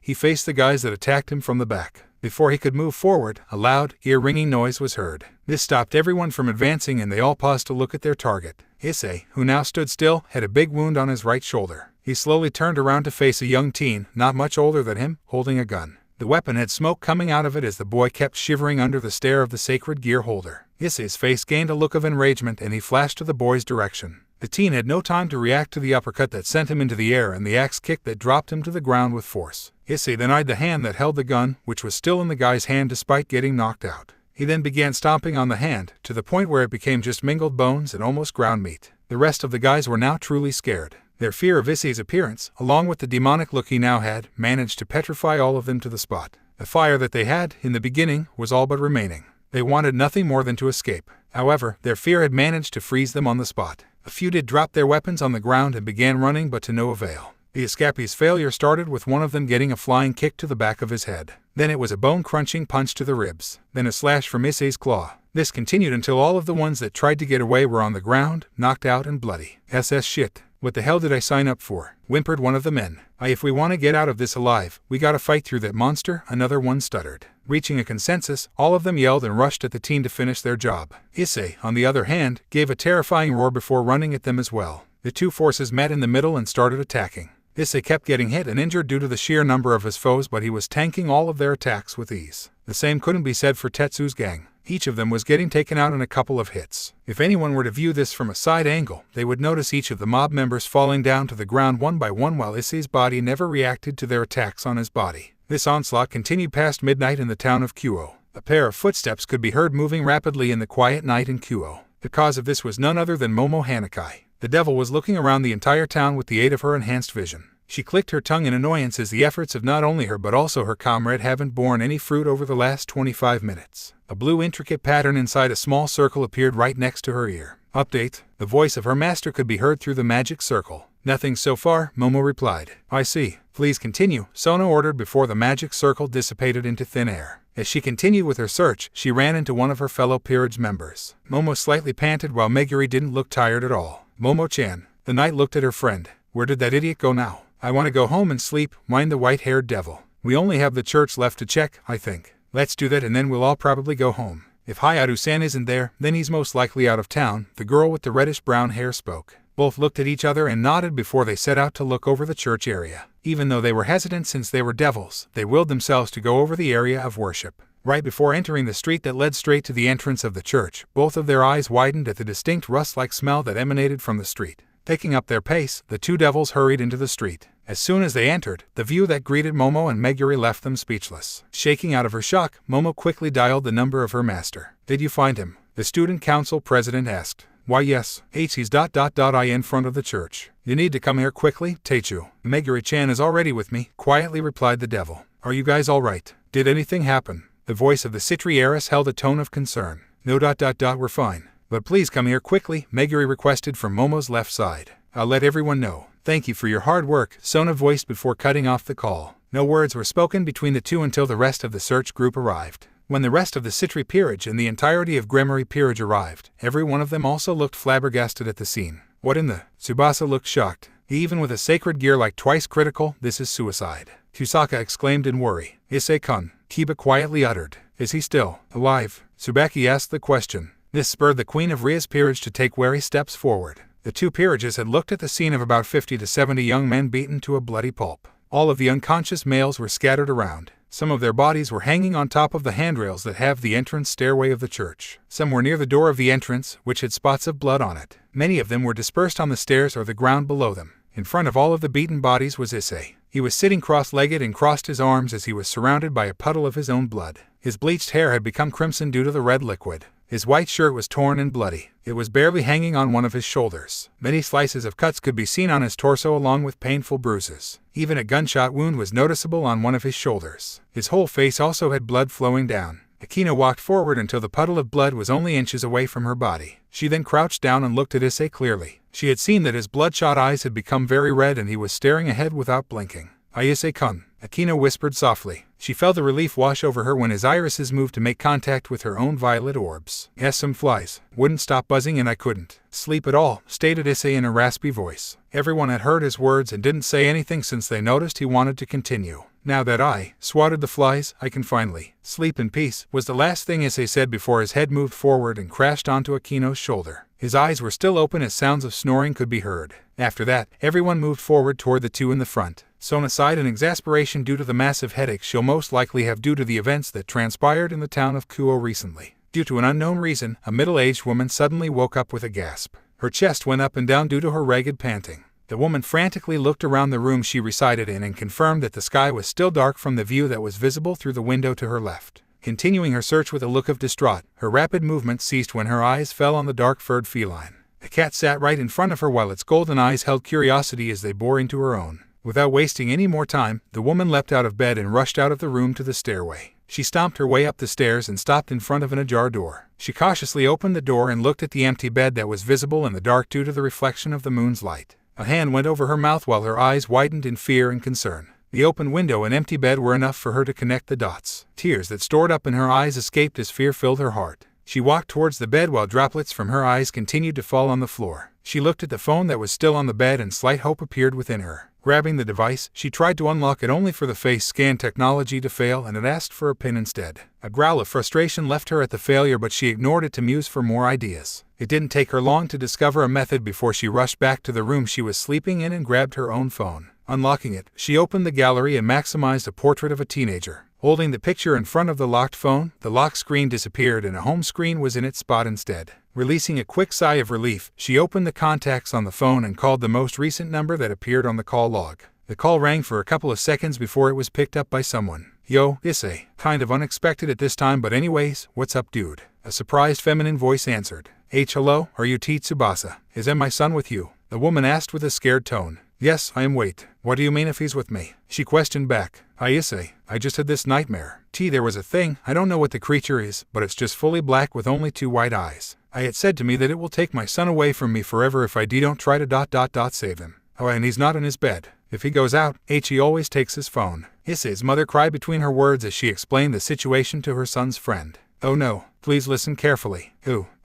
A: he faced the guys that attacked him from the back. Before he could move forward, a loud, ear-ringing noise was heard. This stopped everyone from advancing and they all paused to look at their target. Issei, who now stood still, had a big wound on his right shoulder. He slowly turned around to face a young teen, not much older than him, holding a gun. The weapon had smoke coming out of it as the boy kept shivering under the stare of the sacred gear holder. Issei's face gained a look of enragement and he flashed to the boy's direction. The teen had no time to react to the uppercut that sent him into the air and the axe kick that dropped him to the ground with force. Issei then eyed the hand that held the gun, which was still in the guy's hand despite getting knocked out. He then began stomping on the hand, to the point where it became just mingled bones and almost ground meat. The rest of the guys were now truly scared. Their fear of Issei's appearance, along with the demonic look he now had, managed to petrify all of them to the spot. The fire that they had, in the beginning, was all but remaining. They wanted nothing more than to escape. However, their fear had managed to freeze them on the spot. A few did drop their weapons on the ground and began running, but to no avail. The escapee's failure started with one of them getting a flying kick to the back of his head. Then it was a bone-crunching punch to the ribs. Then a slash from Issei's claw. This continued until all of the ones that tried to get away were on the ground, knocked out and bloody. SS shit. What the hell did I sign up for? Whimpered one of the men. If we want to get out of this alive, we gotta fight through that monster, another one stuttered. Reaching a consensus, all of them yelled and rushed at the team to finish their job. Issei, on the other hand, gave a terrifying roar before running at them as well. The two forces met in the middle and started attacking. Issei kept getting hit and injured due to the sheer number of his foes, but he was tanking all of their attacks with ease. The same couldn't be said for Tetsu's gang. Each of them was getting taken out in a couple of hits. If anyone were to view this from a side angle, they would notice each of the mob members falling down to the ground one by one while Issei's body never reacted to their attacks on his body. This onslaught continued past midnight in the town of Kuoh. A pair of footsteps could be heard moving rapidly in the quiet night in Kuoh. The cause of this was none other than Momo Hanakai. The devil was looking around the entire town with the aid of her enhanced vision. She clicked her tongue in annoyance as the efforts of not only her but also her comrade haven't borne any fruit over the last 25 minutes. A blue intricate pattern inside a small circle appeared right next to her ear. Update. The voice of her master could be heard through the magic circle. Nothing so far, Momo replied. I see. Please continue, Sona ordered before the magic circle dissipated into thin air. As she continued with her search, she ran into one of her fellow peerage members. Momo slightly panted while Meguri didn't look tired at all. Momo-chan. The knight looked at her friend. Where did that idiot go now? I want to go home and sleep, whined the white-haired devil. We only have the church left to check, I think. Let's do that and then we'll all probably go home. If Hayato-san isn't there, then he's most likely out of town, the girl with the reddish-brown hair spoke. Both looked at each other and nodded before they set out to look over the church area. Even though they were hesitant since they were devils, they willed themselves to go over the area of worship. Right before entering the street that led straight to the entrance of the church, both of their eyes widened at the distinct rust-like smell that emanated from the street. Picking up their pace, the two devils hurried into the street. As soon as they entered, the view that greeted Momo and Meguri left them speechless. Shaking out of her shock, Momo quickly dialed the number of her master. Did you find him? The student council president asked. Why yes, he's ... I in front of the church. You need to come here quickly, Teichu. Meguri-chan is already with me, quietly replied the devil. Are you guys alright? Did anything happen? The voice of the Citri heiress held a tone of concern. No ... We're fine. But please come here quickly, Meguri requested from Momo's left side. I'll let everyone know. Thank you for your hard work, Sona voiced before cutting off the call. No words were spoken between the two until the rest of the search group arrived. When the rest of the Citri peerage and the entirety of Gremory peerage arrived, every one of them also looked flabbergasted at the scene. What in the? Tsubasa looked shocked. Even with a sacred gear like twice critical, this is suicide. Kusaka exclaimed in worry. Issei-kun, Kiba quietly uttered. Is he still alive? Tsubaki asked the question. This spurred the Queen of Ria's peerage to take wary steps forward. The two peerages had looked at the scene of about 50 to 70 young men beaten to a bloody pulp. All of the unconscious males were scattered around. Some of their bodies were hanging on top of the handrails that have the entrance stairway of the church. Some were near the door of the entrance, which had spots of blood on it. Many of them were dispersed on the stairs or the ground below them. In front of all of the beaten bodies was Issei. He was sitting cross-legged and crossed his arms as he was surrounded by a puddle of his own blood. His bleached hair had become crimson due to the red liquid. His white shirt was torn and bloody. It was barely hanging on one of his shoulders. Many slices of cuts could be seen on his torso along with painful bruises. Even a gunshot wound was noticeable on one of his shoulders. His whole face also had blood flowing down. Akina walked forward until the puddle of blood was only inches away from her body. She then crouched down and looked at Issei clearly. She had seen that his bloodshot eyes had become very red and he was staring ahead without blinking. Issei-kun, Akina whispered softly. She felt the relief wash over her when his irises moved to make contact with her own violet orbs. Yes, some flies wouldn't stop buzzing and I couldn't sleep at all, stated Issei in a raspy voice. Everyone had heard his words and didn't say anything since they noticed he wanted to continue. Now that I swatted the flies, I can finally sleep in peace, was the last thing Issei said before his head moved forward and crashed onto Akino's shoulder. His eyes were still open as sounds of snoring could be heard. After that, everyone moved forward toward the two in the front. Sona sighed in exasperation due to the massive headache she'll most likely have due to the events that transpired in the town of Kuoh recently. Due to an unknown reason, a middle-aged woman suddenly woke up with a gasp. Her chest went up and down due to her ragged panting. The woman frantically looked around the room she resided in and confirmed that the sky was still dark from the view that was visible through the window to her left. Continuing her search with a look of distraught, her rapid movements ceased when her eyes fell on the dark-furred feline. The cat sat right in front of her while its golden eyes held curiosity as they bore into her own. Without wasting any more time, the woman leapt out of bed and rushed out of the room to the stairway. She stomped her way up the stairs and stopped in front of an ajar door. She cautiously opened the door and looked at the empty bed that was visible in the dark due to the reflection of the moon's light. A hand went over her mouth while her eyes widened in fear and concern. The open window and empty bed were enough for her to connect the dots. Tears that stored up in her eyes escaped as fear filled her heart. She walked towards the bed while droplets from her eyes continued to fall on the floor. She looked at the phone that was still on the bed and slight hope appeared within her. Grabbing the device, she tried to unlock it only for the face scan technology to fail and it asked for a PIN instead. A growl of frustration left her at the failure, but she ignored it to muse for more ideas. It didn't take her long to discover a method before she rushed back to the room she was sleeping in and grabbed her own phone. Unlocking it, she opened the gallery and maximized a portrait of a teenager. Holding the picture in front of the locked phone, the lock screen disappeared and a home screen was in its spot instead. Releasing a quick sigh of relief, she opened the contacts on the phone and called the most recent number that appeared on the call log. The call rang for a couple of seconds before it was picked up by someone. "Yo, Issei. Kind of unexpected at this time, but anyways, what's up, dude?" A surprised feminine voice answered. "Hello, are you T. Tsubasa? Is my son with you?" The woman asked with a scared tone. "Yes, I am. Wait, what do you mean if he's with me?" She questioned back. "Hi Issei, I just had this nightmare. There was a thing, I don't know what the creature is, but it's just fully black with only 2 white eyes. It said to me that it will take my son away from me forever if I don't try to save him. Oh, and he's not in his bed. If he goes out, he always takes his phone." Issei's mother cried between her words as she explained the situation to her son's friend. "Oh no, please listen carefully.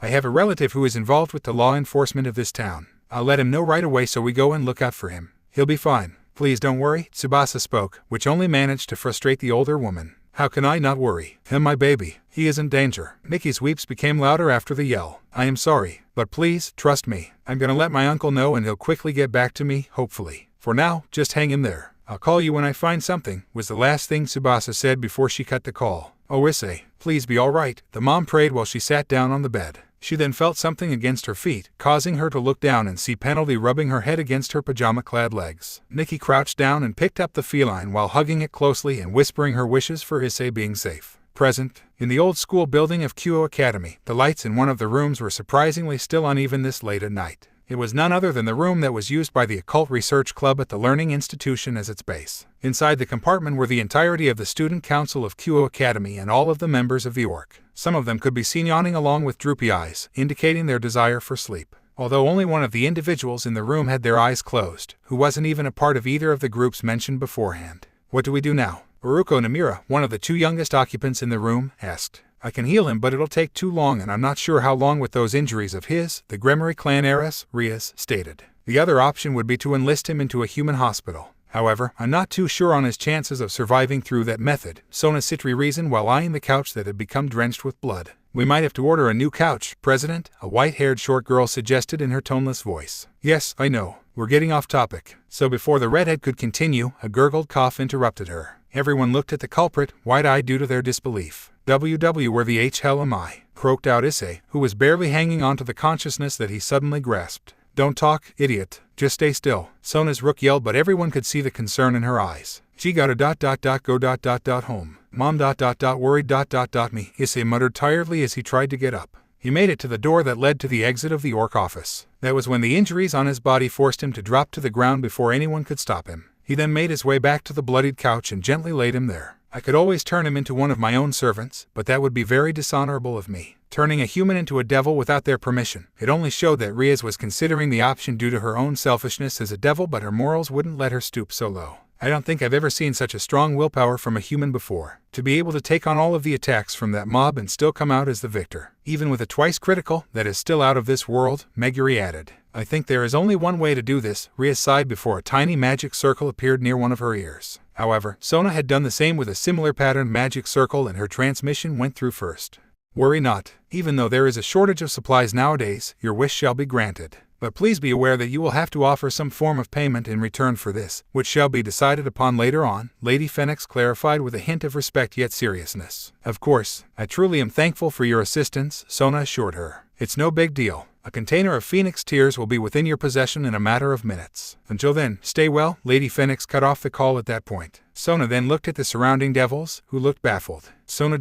A: I have a relative who is involved with the law enforcement of this town. I'll let him know right away so we go and look out for him. He'll be fine. Please don't worry," Tsubasa spoke, which only managed to frustrate the older woman. "How can I not worry? Him, my baby. He is in danger." Nikki's weeps became louder after the yell. "I am sorry, but please, trust me. I'm gonna let my uncle know and he'll quickly get back to me, hopefully. For now, just hang in there. I'll call you when I find something," was the last thing Tsubasa said before she cut the call. "Oh Issei, please be alright," the mom prayed while she sat down on the bed. She then felt something against her feet, causing her to look down and see Penalty rubbing her head against her pajama-clad legs. Nikki crouched down and picked up the feline while hugging it closely and whispering her wishes for Issei being safe. Present. In the old school building of Kuo Academy, the lights in one of the rooms were surprisingly still uneven this late at night. It was none other than the room that was used by the Occult Research Club at the Learning Institution as its base. Inside the compartment were the entirety of the Student Council of Kuo Academy and all of the members of the Orc. Some of them could be seen yawning along with droopy eyes, indicating their desire for sleep. Although only one of the individuals in the room had their eyes closed, who wasn't even a part of either of the groups mentioned beforehand. "What do we do now?" Uruko Namira, one of the 2 youngest occupants in the room, asked. "I can heal him, but it'll take too long, and I'm not sure how long with those injuries of his," the Gremory clan heiress, Rias, stated. "The other option would be to enlist him into a human hospital. However, I'm not too sure on his chances of surviving through that method," Sona Citri reasoned while eyeing the couch that had become drenched with blood. "We might have to order a new couch, President," a white-haired short girl suggested in her toneless voice. "Yes, I know. We're getting off topic." So before the redhead could continue, a gurgled cough interrupted her. Everyone looked at the culprit, wide-eyed due to their disbelief. Where the hell am I?" croaked out Issei, who was barely hanging on to the consciousness that he suddenly grasped. "Don't talk, idiot. Just stay still," Sona's rook yelled, but everyone could see the concern in her eyes. "She gotta go home. Mom worried me," Issei muttered tiredly as he tried to get up. He made it to the door that led to the exit of the Orc office. That was when the injuries on his body forced him to drop to the ground before anyone could stop him. He then made his way back to the bloodied couch and gently laid him there. "I could always turn him into one of my own servants, but that would be very dishonorable of me. Turning a human into a devil without their permission." It only showed that Rias was considering the option due to her own selfishness as a devil, but her morals wouldn't let her stoop so low. "I don't think I've ever seen such a strong willpower from a human before. To be able to take on all of the attacks from that mob and still come out as the victor. Even with a twice critical, that is still out of this world," Meguri added. "I think there is only one way to do this," Rias sighed before a tiny magic circle appeared near one of her ears. However, Sona had done the same with a similar patterned magic circle and her transmission went through first. "Worry not. Even though there is a shortage of supplies nowadays, your wish shall be granted. But please be aware that you will have to offer some form of payment in return for this, which shall be decided upon later on," Lady Phoenix clarified with a hint of respect yet seriousness. "Of course, I truly am thankful for your assistance," Sona assured her. "It's no big deal. A container of Phoenix Tears will be within your possession in a matter of minutes. Until then, stay well." Lady Phoenix cut off the call at that point. Sona then looked at the surrounding devils, who looked baffled. "Sona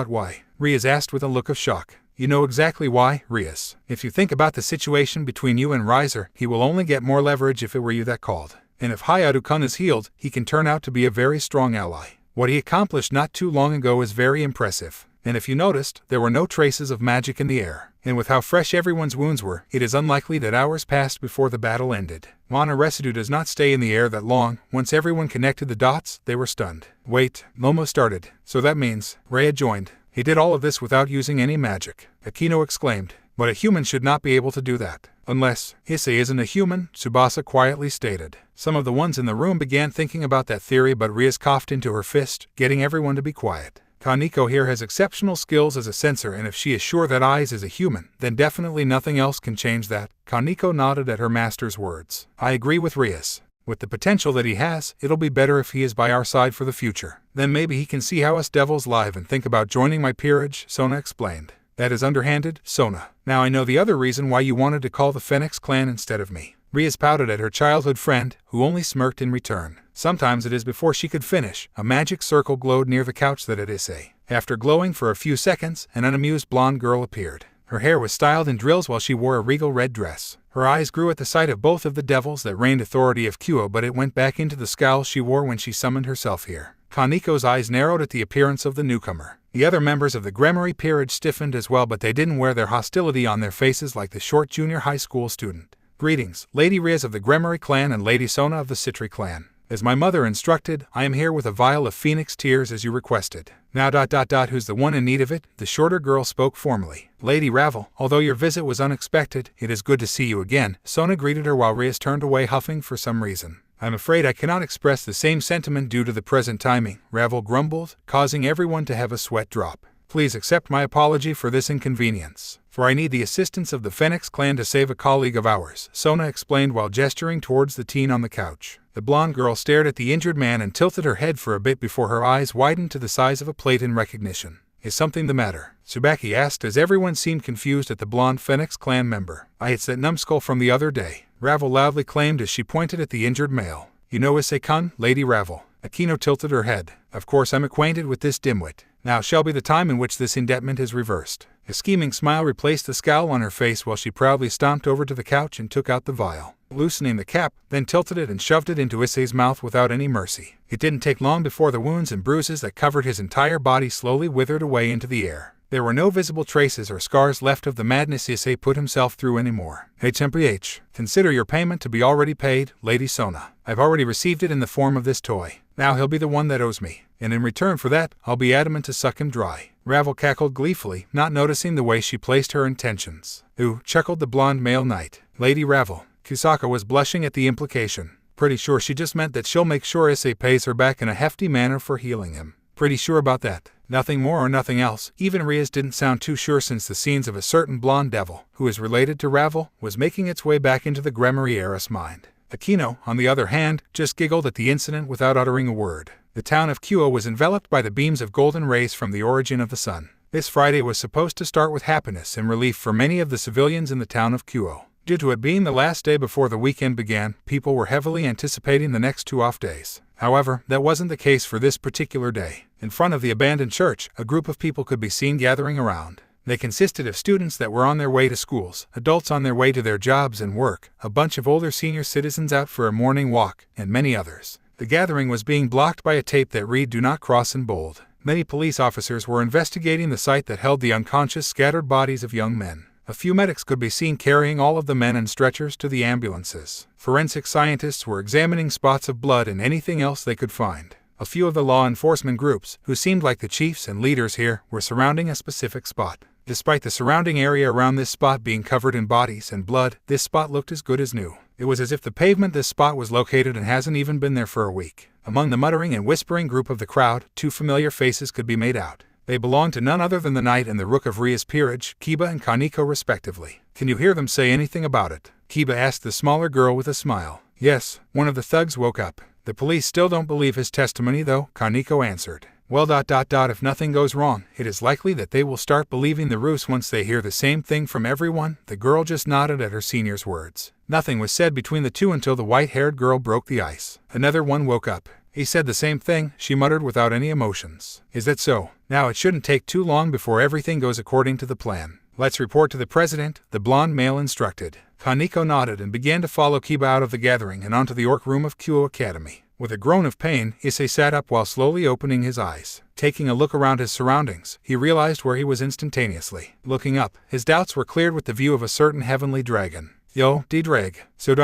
A: why?" Rias asked with a look of shock. "You know exactly why, Rias. If you think about the situation between you and Riser, he will only get more leverage if it were you that called. And if Hayadu-kun is healed, he can turn out to be a very strong ally. What he accomplished not too long ago is very impressive. And if you noticed, there were no traces of magic in the air. And with how fresh everyone's wounds were, it is unlikely that hours passed before the battle ended. Mana residue does not stay in the air that long. Once everyone connected the dots, they were stunned. Wait, Momo started. So that means, Rhea joined. He did all of this without using any magic. Akino exclaimed. But a human should not be able to do that. Unless, Issei isn't a human, Tsubasa quietly stated. Some of the ones in the room began thinking about that theory, but Rhea coughed into her fist, getting everyone to be quiet. Kaneko here has exceptional skills as a censor, and if she is sure that Aiz is a human, then definitely nothing else can change that. Kaneko nodded at her master's words. I agree with Rias. With the potential that he has, it'll be better if he is by our side for the future. Then maybe he can see how us devils live and think about joining my peerage, Sona explained. That is underhanded, Sona. Now I know the other reason why you wanted to call the Phoenix clan instead of me. Rias pouted at her childhood friend, who only smirked in return. Sometimes it is before she could finish. A magic circle glowed near the couch that at Issei. After glowing for a few seconds, an unamused blonde girl appeared. Her hair was styled in drills while she wore a regal red dress. Her eyes grew at the sight of both of the devils that reigned authority of Kuo, but it went back into the scowl she wore when she summoned herself here. Kaneko's eyes narrowed at the appearance of the newcomer. The other members of the Gremory peerage stiffened as well, but they didn't wear their hostility on their faces like the short junior high school student. Greetings, Lady Rias of the Gremory clan and Lady Sona of the Citri clan. As my mother instructed, I am here with a vial of phoenix tears as you requested. Now ... who's the one in need of it? The shorter girl spoke formally. Lady Ravel, although your visit was unexpected, it is good to see you again. Sona greeted her while Rias turned away huffing for some reason. I'm afraid I cannot express the same sentiment due to the present timing, Ravel grumbled, causing everyone to have a sweat drop. Please accept my apology for this inconvenience, for I need the assistance of the Phoenix clan to save a colleague of ours, Sona explained while gesturing towards the teen on the couch. The blonde girl stared at the injured man and tilted her head for a bit before her eyes widened to the size of a plate in recognition. Is something the matter? Tsubaki asked as everyone seemed confused at the blonde Phoenix clan member. It's that numbskull from the other day, Ravel loudly claimed as she pointed at the injured male. You know Issei-kun, Lady Ravel. Akino tilted her head. Of course I'm acquainted with this dimwit. Now shall be the time in which this indebtment is reversed. A scheming smile replaced the scowl on her face while she proudly stomped over to the couch and took out the vial, loosening the cap, then tilted it and shoved it into Issei's mouth without any mercy. It didn't take long before the wounds and bruises that covered his entire body slowly withered away into the air. There were no visible traces or scars left of the madness Issei put himself through anymore. HMPH, consider your payment to be already paid, Lady Sona. I've already received it in the form of this toy. Now he'll be the one that owes me, and in return for that, I'll be adamant to suck him dry. Ravel cackled gleefully, not noticing the way she placed her intentions. Ooh, chuckled the blonde male knight. Lady Ravel. Kusaka was blushing at the implication. Pretty sure she just meant that she'll make sure Issei pays her back in a hefty manner for healing him. Pretty sure about that. Nothing more or nothing else. Even Rias didn't sound too sure since the scenes of a certain blonde devil, who is related to Ravel, was making its way back into the Gremory heiress mind. Akino, on the other hand, just giggled at the incident without uttering a word. The town of Kuo was enveloped by the beams of golden rays from the origin of the sun. This Friday was supposed to start with happiness and relief for many of the civilians in the town of Kuo. Due to it being the last day before the weekend began, people were heavily anticipating the next 2 off days. However, that wasn't the case for this particular day. In front of the abandoned church, a group of people could be seen gathering around. They consisted of students that were on their way to schools, adults on their way to their jobs and work, a bunch of older senior citizens out for a morning walk, and many others. The gathering was being blocked by a tape that read "Do not cross" in bold. Many police officers were investigating the site that held the unconscious, scattered bodies of young men. A few medics could be seen carrying all of the men in stretchers to the ambulances. Forensic scientists were examining spots of blood and anything else they could find. A few of the law enforcement groups, who seemed like the chiefs and leaders here, were surrounding a specific spot. Despite the surrounding area around this spot being covered in bodies and blood, this spot looked as good as new. It was as if the pavement this spot was located and hasn't even been there for a week. Among the muttering and whispering group of the crowd, 2 familiar faces could be made out. They belonged to none other than the knight and the rook of Ria's peerage, Kiba and Kaneko respectively. Can you hear them say anything about it? Kiba asked the smaller girl with a smile. Yes, one of the thugs woke up. The police still don't believe his testimony though, Kaneko answered. Well ... if nothing goes wrong, it is likely that they will start believing the ruse once they hear the same thing from everyone. The girl just nodded at her senior's words. Nothing was said between the two until the white-haired girl broke the ice. Another one woke up. He said the same thing, she muttered without any emotions. Is that so? Now it shouldn't take too long before everything goes according to the plan. Let's report to the president, the blonde male instructed. Kaneko nodded and began to follow Kiba out of the gathering and onto the orc room of Kuo Academy. With a groan of pain, Issei sat up while slowly opening his eyes. Taking a look around his surroundings, he realized where he was instantaneously. Looking up, his doubts were cleared with the view of a certain heavenly dragon. Yo, Ddraig. So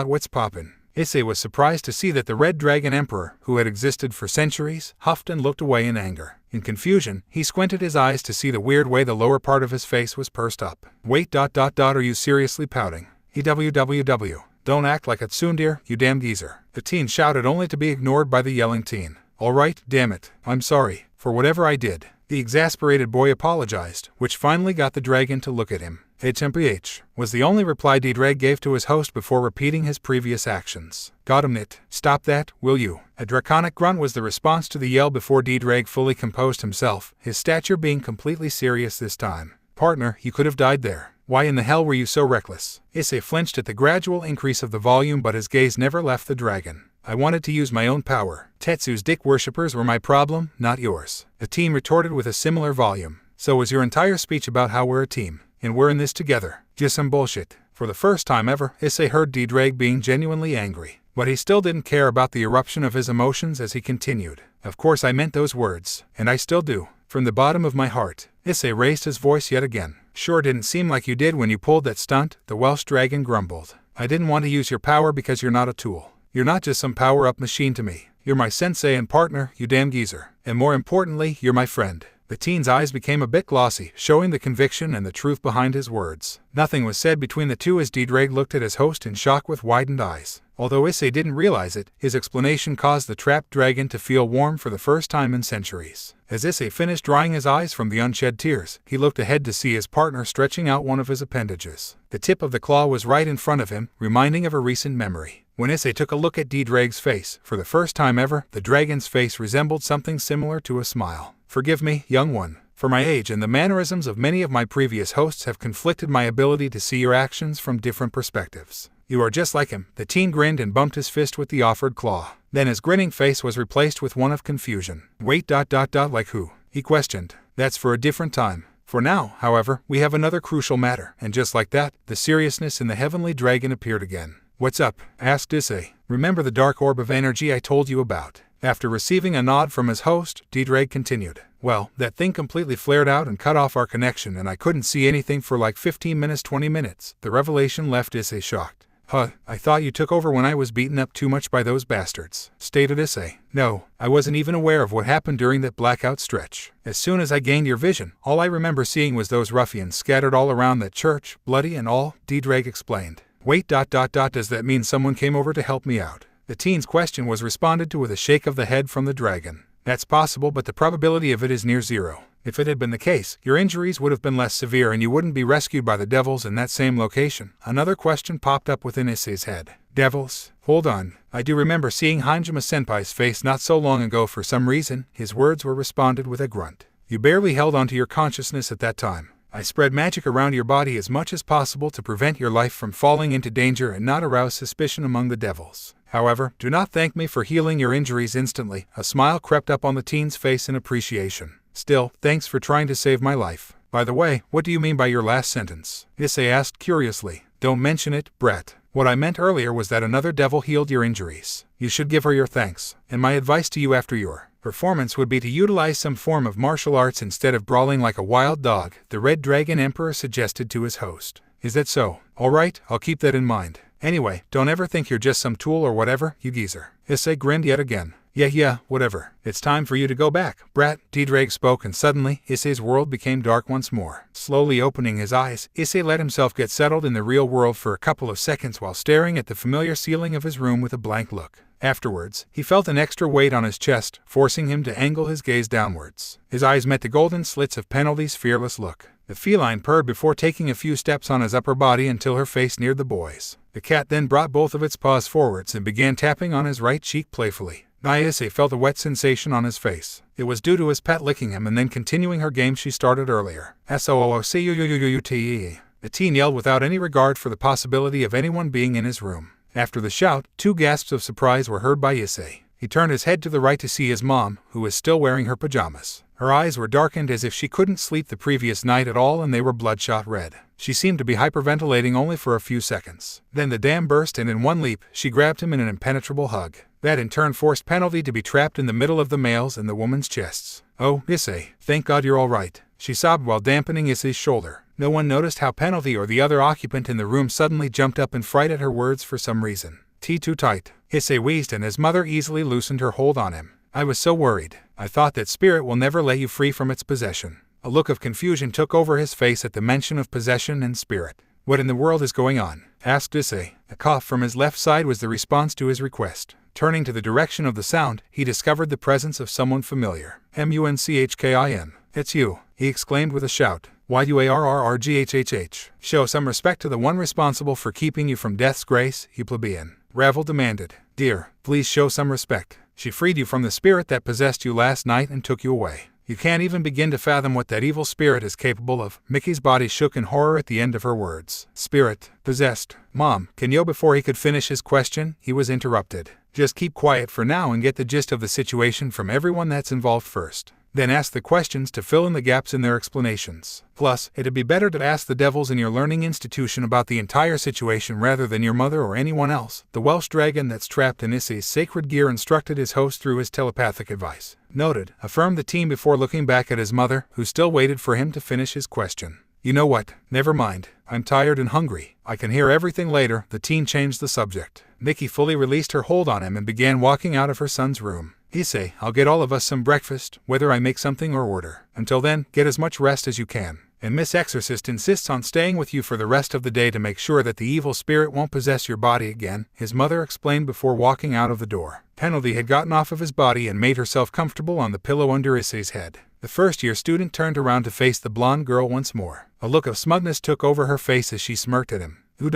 A: what's poppin'? Issei was surprised to see that the Red Dragon Emperor, who had existed for centuries, huffed and looked away in anger. In confusion, he squinted his eyes to see the weird way the lower part of his face was pursed up. Wait, are you seriously pouting? EWWW. Don't act like a tsundere, you damn geezer. The teen shouted only to be ignored by the yelling teen. Alright, damn it. I'm sorry for whatever I did. The exasperated boy apologized, which finally got the dragon to look at him. HMPH was the only reply Ddraig gave to his host before repeating his previous actions. Got him, Nit. Stop that, will you? A draconic grunt was the response to the yell before Ddraig fully composed himself, his stature being completely serious this time. Partner, you could have died there. Why in the hell were you so reckless? Issei flinched at the gradual increase of the volume, but his gaze never left the dragon. I wanted to use my own power. Tetsu's dick worshippers were my problem, not yours. The teen retorted with a similar volume. So was your entire speech about how we're a team, and we're in this together. Just some bullshit. For the first time ever, Issei heard Ddraig being genuinely angry. But he still didn't care about the eruption of his emotions as he continued. Of course I meant those words, and I still do. From the bottom of my heart. Issei raised his voice yet again. Sure didn't seem like you did when you pulled that stunt, the Welsh dragon grumbled. I didn't want to use your power because you're not a tool. You're not just some power-up machine to me. You're my sensei and partner, you damn geezer. And more importantly, you're my friend. The teen's eyes became a bit glossy, showing the conviction and the truth behind his words. Nothing was said between the two as Ddraig looked at his host in shock with widened eyes. Although Issei didn't realize it, his explanation caused the trapped dragon to feel warm for the first time in centuries. As Issei finished drying his eyes from the unshed tears, he looked ahead to see his partner stretching out one of his appendages. The tip of the claw was right in front of him, reminding of a recent memory. When Issei took a look at Ddraig's face, for the first time ever, the dragon's face resembled something similar to a smile. Forgive me, young one. For my age and the mannerisms of many of my previous hosts have conflicted my ability to see your actions from different perspectives. You are just like him. The teen grinned and bumped his fist with the offered claw. Then his grinning face was replaced with one of confusion. Wait, like who? He questioned. That's for a different time. For now, however, we have another crucial matter, and just like that, the seriousness in the heavenly dragon appeared again. What's up? Asked Issei. Remember the dark orb of energy I told you about? After receiving a nod from his host, Ddraig continued. Well, that thing completely flared out and cut off our connection, and I couldn't see anything for like 15 minutes, 20 minutes. The revelation left Issei shocked. I thought you took over when I was beaten up too much by those bastards, stated Issei. No, I wasn't even aware of what happened during that blackout stretch. As soon as I gained your vision, all I remember seeing was those ruffians scattered all around that church, bloody and all, Ddraig explained. Wait, does that mean someone came over to help me out? The teen's question was responded to with a shake of the head from the dragon. That's possible, but the probability of it is near zero. If it had been the case, your injuries would have been less severe and you wouldn't be rescued by the devils in that same location. Another question popped up within Issei's head. Devils? Hold on. I do remember seeing Hanjima-senpai's face not so long ago for some reason. His words were responded with a grunt. You barely held onto your consciousness at that time. I spread magic around your body as much as possible to prevent your life from falling into danger and not arouse suspicion among the devils. However, do not thank me for healing your injuries instantly. A smile crept up on the teen's face in appreciation. Still, thanks for trying to save my life. By the way, what do you mean by your last sentence? Issei asked curiously. Don't mention it, Brett. What I meant earlier was that another devil healed your injuries. You should give her your thanks. And my advice to you after your performance would be to utilize some form of martial arts instead of brawling like a wild dog, the Red Dragon Emperor suggested to his host. Is that so? Alright, I'll keep that in mind. Anyway, don't ever think you're just some tool or whatever, you geezer. Issei grinned yet again. Yeah, whatever. It's time for you to go back, brat. Ddraig spoke, and suddenly, Issei's world became dark once more. Slowly opening his eyes, Issei let himself get settled in the real world for a couple of seconds while staring at the familiar ceiling of his room with a blank look. Afterwards, he felt an extra weight on his chest, forcing him to angle his gaze downwards. His eyes met the golden slits of Penalty's fearless look. The feline purred before taking a few steps on his upper body until her face neared the boy's. The cat then brought both of its paws forwards and began tapping on his right cheek playfully. Issei felt a wet sensation on his face. It was due to his pet licking him and then continuing her game she started earlier. SOOCUUUUTE. The teen yelled without any regard for the possibility of anyone being in his room. After the shout, 2 gasps of surprise were heard by Issei. He turned his head to the right to see his mom, who was still wearing her pajamas. Her eyes were darkened as if she couldn't sleep the previous night at all, and they were bloodshot red. She seemed to be hyperventilating only for a few seconds. Then the dam burst, and in one leap, she grabbed him in an impenetrable hug. That in turn forced Penalty to be trapped in the middle of the male's and the woman's chests. "Oh, Issei, thank God you're all right," she sobbed while dampening Issei's shoulder. No one noticed how Penalty or the other occupant in the room suddenly jumped up in fright at her words for some reason. "Too tight," Issei wheezed, and his mother easily loosened her hold on him. "I was so worried. I thought that spirit will never let you free from its possession." A look of confusion took over his face at the mention of possession and spirit. "What in the world is going on?" asked Issei. A cough from his left side was the response to his request. Turning to the direction of the sound, he discovered the presence of someone familiar. "Munchkin. It's you," he exclaimed with a shout. "Yarrrrghhhh. Show some respect to the one responsible for keeping you from death's grace, you plebeian," Ravel demanded. "Dear, please show some respect. She freed you from the spirit that possessed you last night and took you away. You can't even begin to fathom what that evil spirit is capable of." Mickey's body shook in horror at the end of her words. "Spirit, possessed." "Mom, can you?" Before he could finish his question, he was interrupted. "Just keep quiet for now and get the gist of the situation from everyone that's involved first. Then ask the questions to fill in the gaps in their explanations. Plus, it'd be better to ask the devils in your learning institution about the entire situation rather than your mother or anyone else." The Welsh dragon that's trapped in Issei's sacred gear instructed his host through his telepathic advice. "Noted," affirmed the team before looking back at his mother, who still waited for him to finish his question. "You know what? Never mind. I'm tired and hungry. I can hear everything later." The teen changed the subject. Mickey fully released her hold on him and began walking out of her son's room. "Issei, I'll get all of us some breakfast, whether I make something or order. Until then, get as much rest as you can. And Miss Exorcist insists on staying with you for the rest of the day to make sure that the evil spirit won't possess your body again," his mother explained before walking out of the door. Penalty had gotten off of his body and made herself comfortable on the pillow under Issei's head. The first-year student turned around to face the blonde girl once more. A look of smugness took over her face as she smirked at him. You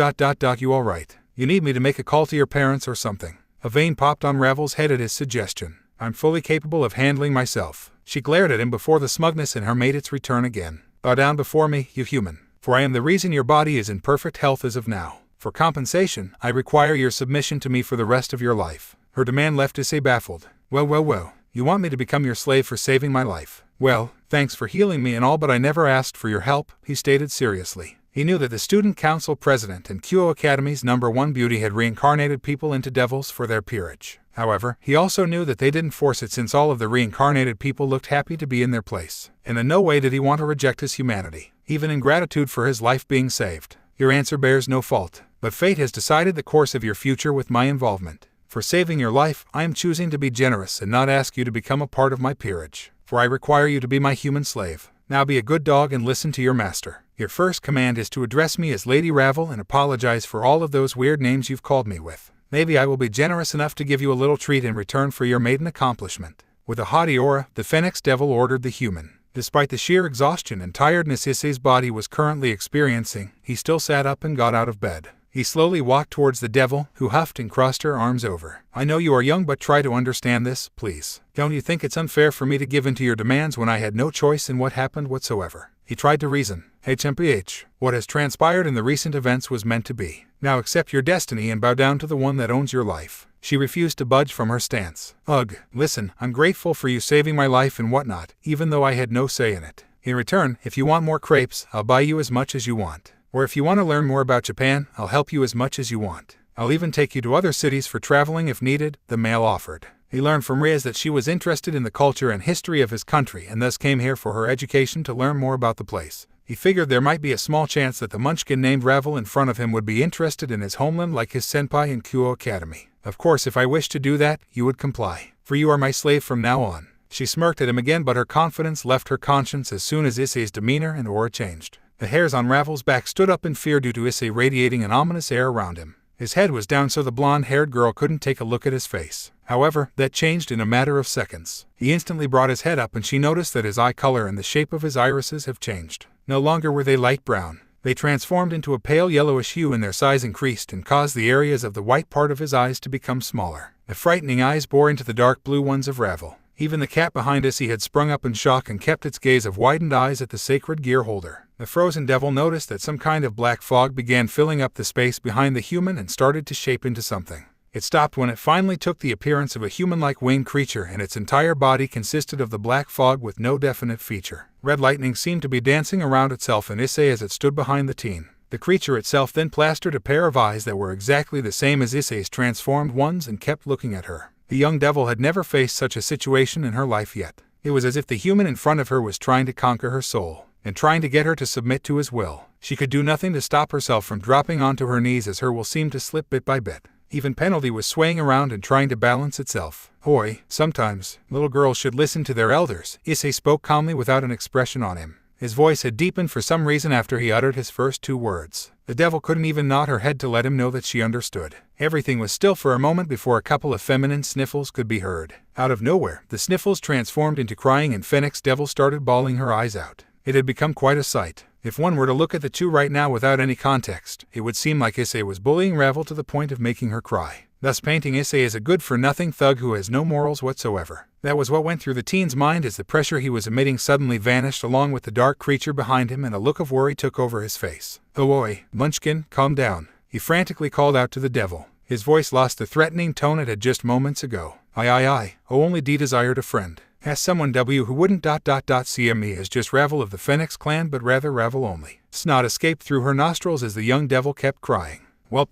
A: all right? You need me to make a call to your parents or something?" A vein popped on Ravel's head at his suggestion. "I'm fully capable of handling myself." She glared at him before the smugness in her made its return again. "Bow down before me, you human, for I am the reason your body is in perfect health as of now. For compensation, I require your submission to me for the rest of your life." Her demand left Issei baffled. Well, you want me to become your slave for saving my life? Well, thanks for healing me and all, but I never asked for your help," he stated seriously. He knew that the student council president and Kuo Academy's #1 beauty had reincarnated people into devils for their peerage. However, he also knew that they didn't force it, since all of the reincarnated people looked happy to be in their place. And in no way did he want to reject his humanity, even in gratitude for his life being saved. "Your answer bears no fault, but fate has decided the course of your future with my involvement. For saving your life, I am choosing to be generous and not ask you to become a part of my peerage, for I require you to be my human slave. Now be a good dog and listen to your master. Your first command is to address me as Lady Ravel and apologize for all of those weird names you've called me with. Maybe I will be generous enough to give you a little treat in return for your maiden accomplishment." With a haughty aura, the Phoenix Devil ordered the human. Despite the sheer exhaustion and tiredness Issei's body was currently experiencing, he still sat up and got out of bed. He slowly walked towards the devil, who huffed and crossed her arms over. "I know you are young, but try to understand this, please. Don't you think it's unfair for me to give in to your demands when I had no choice in what happened whatsoever?" He tried to reason. "HMPH, what has transpired in the recent events was meant to be. Now accept your destiny and bow down to the one that owns your life." She refused to budge from her stance. "Ugh, listen, I'm grateful for you saving my life and whatnot, even though I had no say in it. In return, if you want more crepes, I'll buy you as much as you want. Or if you want to learn more about Japan, I'll help you as much as you want. I'll even take you to other cities for traveling if needed," the male offered. He learned from Riz that she was interested in the culture and history of his country and thus came here for her education to learn more about the place. He figured there might be a small chance that the munchkin named Ravel in front of him would be interested in his homeland like his senpai in Kuo Academy. "Of course, if I wished to do that, you would comply, for you are my slave from now on." She smirked at him again, but her confidence left her conscience as soon as Issei's demeanor and aura changed. The hairs on Ravel's back stood up in fear due to Issei radiating an ominous air around him. His head was down so the blonde-haired girl couldn't take a look at his face. However, that changed in a matter of seconds. He instantly brought his head up and she noticed that his eye color and the shape of his irises have changed. No longer were they light brown. They transformed into a pale yellowish hue, and their size increased and caused the areas of the white part of his eyes to become smaller. The frightening eyes bore into the dark blue ones of Ravel. Even the cat behind Issei had sprung up in shock and kept its gaze of widened eyes at the sacred gear holder. The frozen devil noticed that some kind of black fog began filling up the space behind the human and started to shape into something. It stopped when it finally took the appearance of a human-like winged creature, and its entire body consisted of the black fog with no definite feature. Red lightning seemed to be dancing around itself and Issei as it stood behind the teen. The creature itself then plastered a pair of eyes that were exactly the same as Issei's transformed ones and kept looking at her. The young devil had never faced such a situation in her life yet. It was as if the human in front of her was trying to conquer her soul, and trying to get her to submit to his will. She could do nothing to stop herself from dropping onto her knees as her will seemed to slip bit by bit. Even Penalty was swaying around and trying to balance itself. Hoy, sometimes, little girls should listen to their elders. Issei spoke calmly without an expression on him. His voice had deepened for some reason after he uttered his first 2 words. The devil couldn't even nod her head to let him know that she understood. Everything was still for a moment before a couple of feminine sniffles could be heard. Out of nowhere, the sniffles transformed into crying and Phoenix Devil started bawling her eyes out. It had become quite a sight. If one were to look at the two right now without any context, it would seem like Issei was bullying Ravel to the point of making her cry, thus painting Issei as a good-for-nothing thug who has no morals whatsoever. That was what went through the teen's mind as the pressure he was emitting suddenly vanished along with the dark creature behind him and a look of worry took over his face. "Oi, Munchkin, calm down," he frantically called out to the devil. His voice lost the threatening tone it had just moments ago. I, only desired a friend. As someone who wouldn't see me as just Ravel of the Phoenix clan but rather Ravel only. Snot escaped through her nostrils as the young devil kept crying. Well,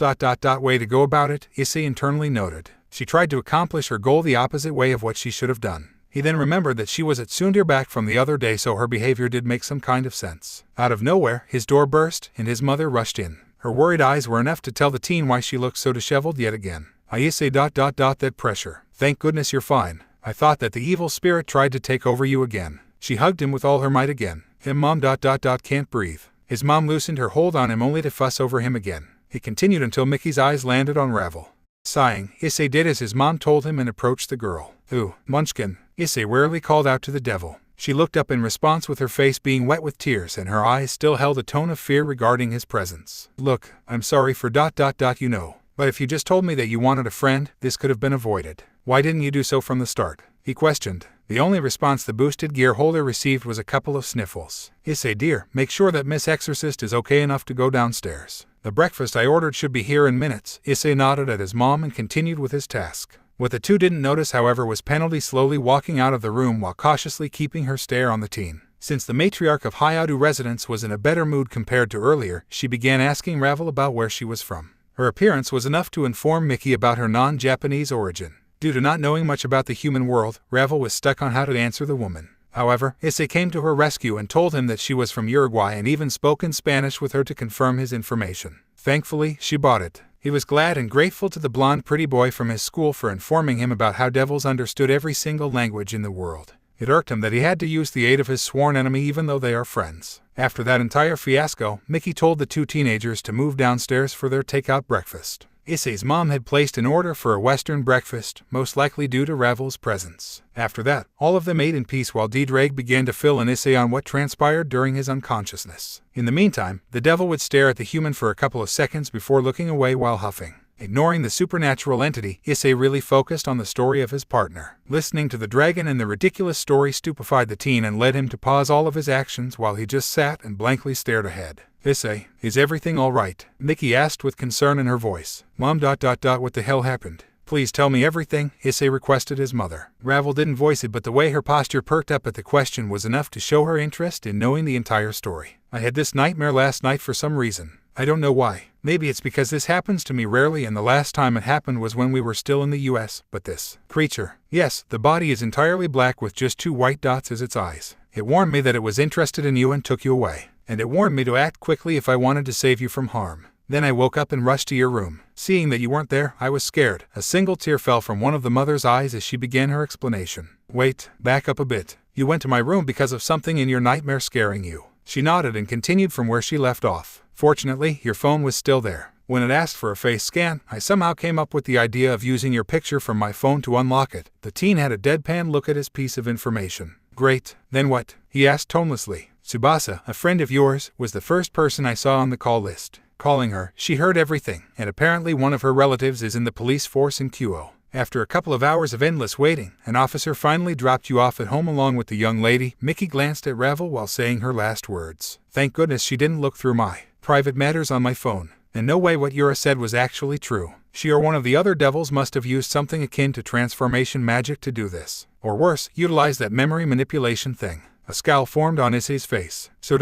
A: way to go about it, Issei internally noted. She tried to accomplish her goal the opposite way of what she should have done. He then remembered that she was at Tsundere back from the other day, so her behavior did make some kind of sense. Out of nowhere, his door burst and his mother rushed in. Her worried eyes were enough to tell the teen why she looked so disheveled yet again. Issei that pressure. Thank goodness you're fine. I thought that the evil spirit tried to take over you again. She hugged him with all her might again. Mom can't breathe. His mom loosened her hold on him only to fuss over him again. It continued until Mickey's eyes landed on Ravel. Sighing, Issei did as his mom told him and approached the girl. "Ooh, Munchkin," Issei wearily called out to the devil. She looked up in response with her face being wet with tears and her eyes still held a tone of fear regarding his presence. "Look, I'm sorry for you know. But if you just told me that you wanted a friend, this could have been avoided. Why didn't you do so from the start?" he questioned. The only response the boosted gear holder received was a couple of sniffles. "Issei dear, make sure that Miss Exorcist is okay enough to go downstairs. The breakfast I ordered should be here in minutes." Issei nodded at his mom and continued with his task. What the two didn't notice, however, was Penalty slowly walking out of the room while cautiously keeping her stare on the teen. Since the matriarch of Hayadu residence was in a better mood compared to earlier, she began asking Ravel about where she was from. Her appearance was enough to inform Mickey about her non-Japanese origin. Due to not knowing much about the human world, Ravel was stuck on how to answer the woman. However, Issei came to her rescue and told him that she was from Uruguay and even spoke in Spanish with her to confirm his information. Thankfully, she bought it. He was glad and grateful to the blonde pretty boy from his school for informing him about how devils understood every single language in the world. It irked him that he had to use the aid of his sworn enemy even though they are friends. After that entire fiasco, Mickey told the two teenagers to move downstairs for their takeout breakfast. Issei's mom had placed an order for a Western breakfast, most likely due to Ravel's presence. After that, all of them ate in peace while Ddraig began to fill in Issei on what transpired during his unconsciousness. In the meantime, the devil would stare at the human for a couple of seconds before looking away while huffing. Ignoring the supernatural entity, Issei really focused on the story of his partner. Listening to the dragon and the ridiculous story stupefied the teen and led him to pause all of his actions while he just sat and blankly stared ahead. "Issei, is everything all right?" Mickey asked with concern in her voice. "Mom, what the hell happened? Please tell me everything," Issei requested his mother. Ravel didn't voice it, but the way her posture perked up at the question was enough to show her interest in knowing the entire story. "I had this nightmare last night for some reason. I don't know why. Maybe it's because this happens to me rarely and the last time it happened was when we were still in the US, but this creature, yes, the body is entirely black with just 2 white dots as its eyes. It warned me that it was interested in you and took you away. And it warned me to act quickly if I wanted to save you from harm. Then I woke up and rushed to your room. Seeing that you weren't there, I was scared." A single tear fell from one of the mother's eyes as she began her explanation. "Wait, back up a bit. You went to my room because of something in your nightmare scaring you." She nodded and continued from where she left off. "Fortunately, your phone was still there. When it asked for a face scan, I somehow came up with the idea of using your picture from my phone to unlock it." The teen had a deadpan look at his piece of information. "Great, then what?" he asked tonelessly. "Tsubasa, a friend of yours, was the first person I saw on the call list. Calling her, she heard everything, and apparently one of her relatives is in the police force in Kuoh. After a couple of hours of endless waiting, an officer finally dropped you off at home along with the young lady." Mickey glanced at Ravel while saying her last words. "Thank goodness she didn't look through my private matters on my phone. And no way what Yura said was actually true." She or one of the other devils must have used something akin to transformation magic to do this. Or worse, utilized that memory manipulation thing. A scowl formed on Issei's face. So ...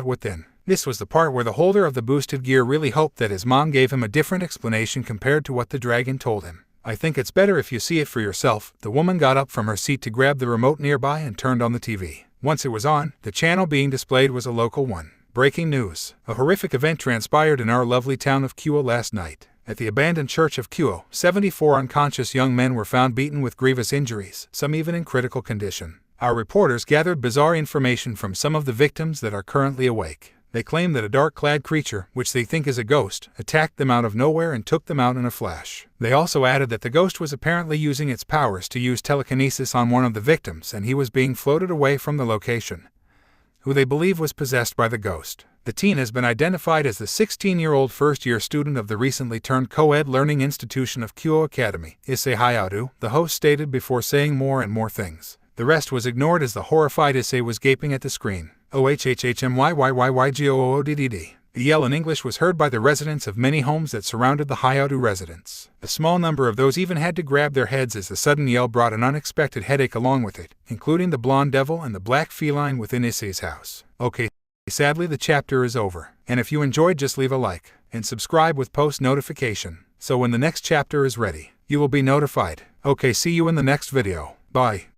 A: within. This was the part where the holder of the boosted gear really hoped that his mom gave him a different explanation compared to what the dragon told him. I think it's better if you see it for yourself. The woman got up from her seat to grab the remote nearby and turned on the TV. Once it was on, the channel being displayed was a local one. Breaking news. A horrific event transpired in our lovely town of Kuo last night. At the abandoned church of Kuo, 74 unconscious young men were found beaten with grievous injuries, some even in critical condition. Our reporters gathered bizarre information from some of the victims that are currently awake. They claim that a dark-clad creature, which they think is a ghost, attacked them out of nowhere and took them out in a flash. They also added that the ghost was apparently using its powers to use telekinesis on one of the victims and he was being floated away from the location, who they believe was possessed by the ghost. The teen has been identified as the 16-year-old first-year student of the recently turned co-ed learning institution of Kuo Academy, Issei-Hayadu, the host stated before saying more and more things. The rest was ignored as the horrified Issei was gaping at the screen. OHHHMYYYYGOODDD. The yell in English was heard by the residents of many homes that surrounded the Hayadu residence. A small number of those even had to grab their heads as the sudden yell brought an unexpected headache along with it, including the blonde devil and the black feline within Issei's house. Okay, sadly the chapter is over. And if you enjoyed, just leave a like and subscribe with post notification, so when the next chapter is ready, you will be notified. Okay, see you in the next video. Bye.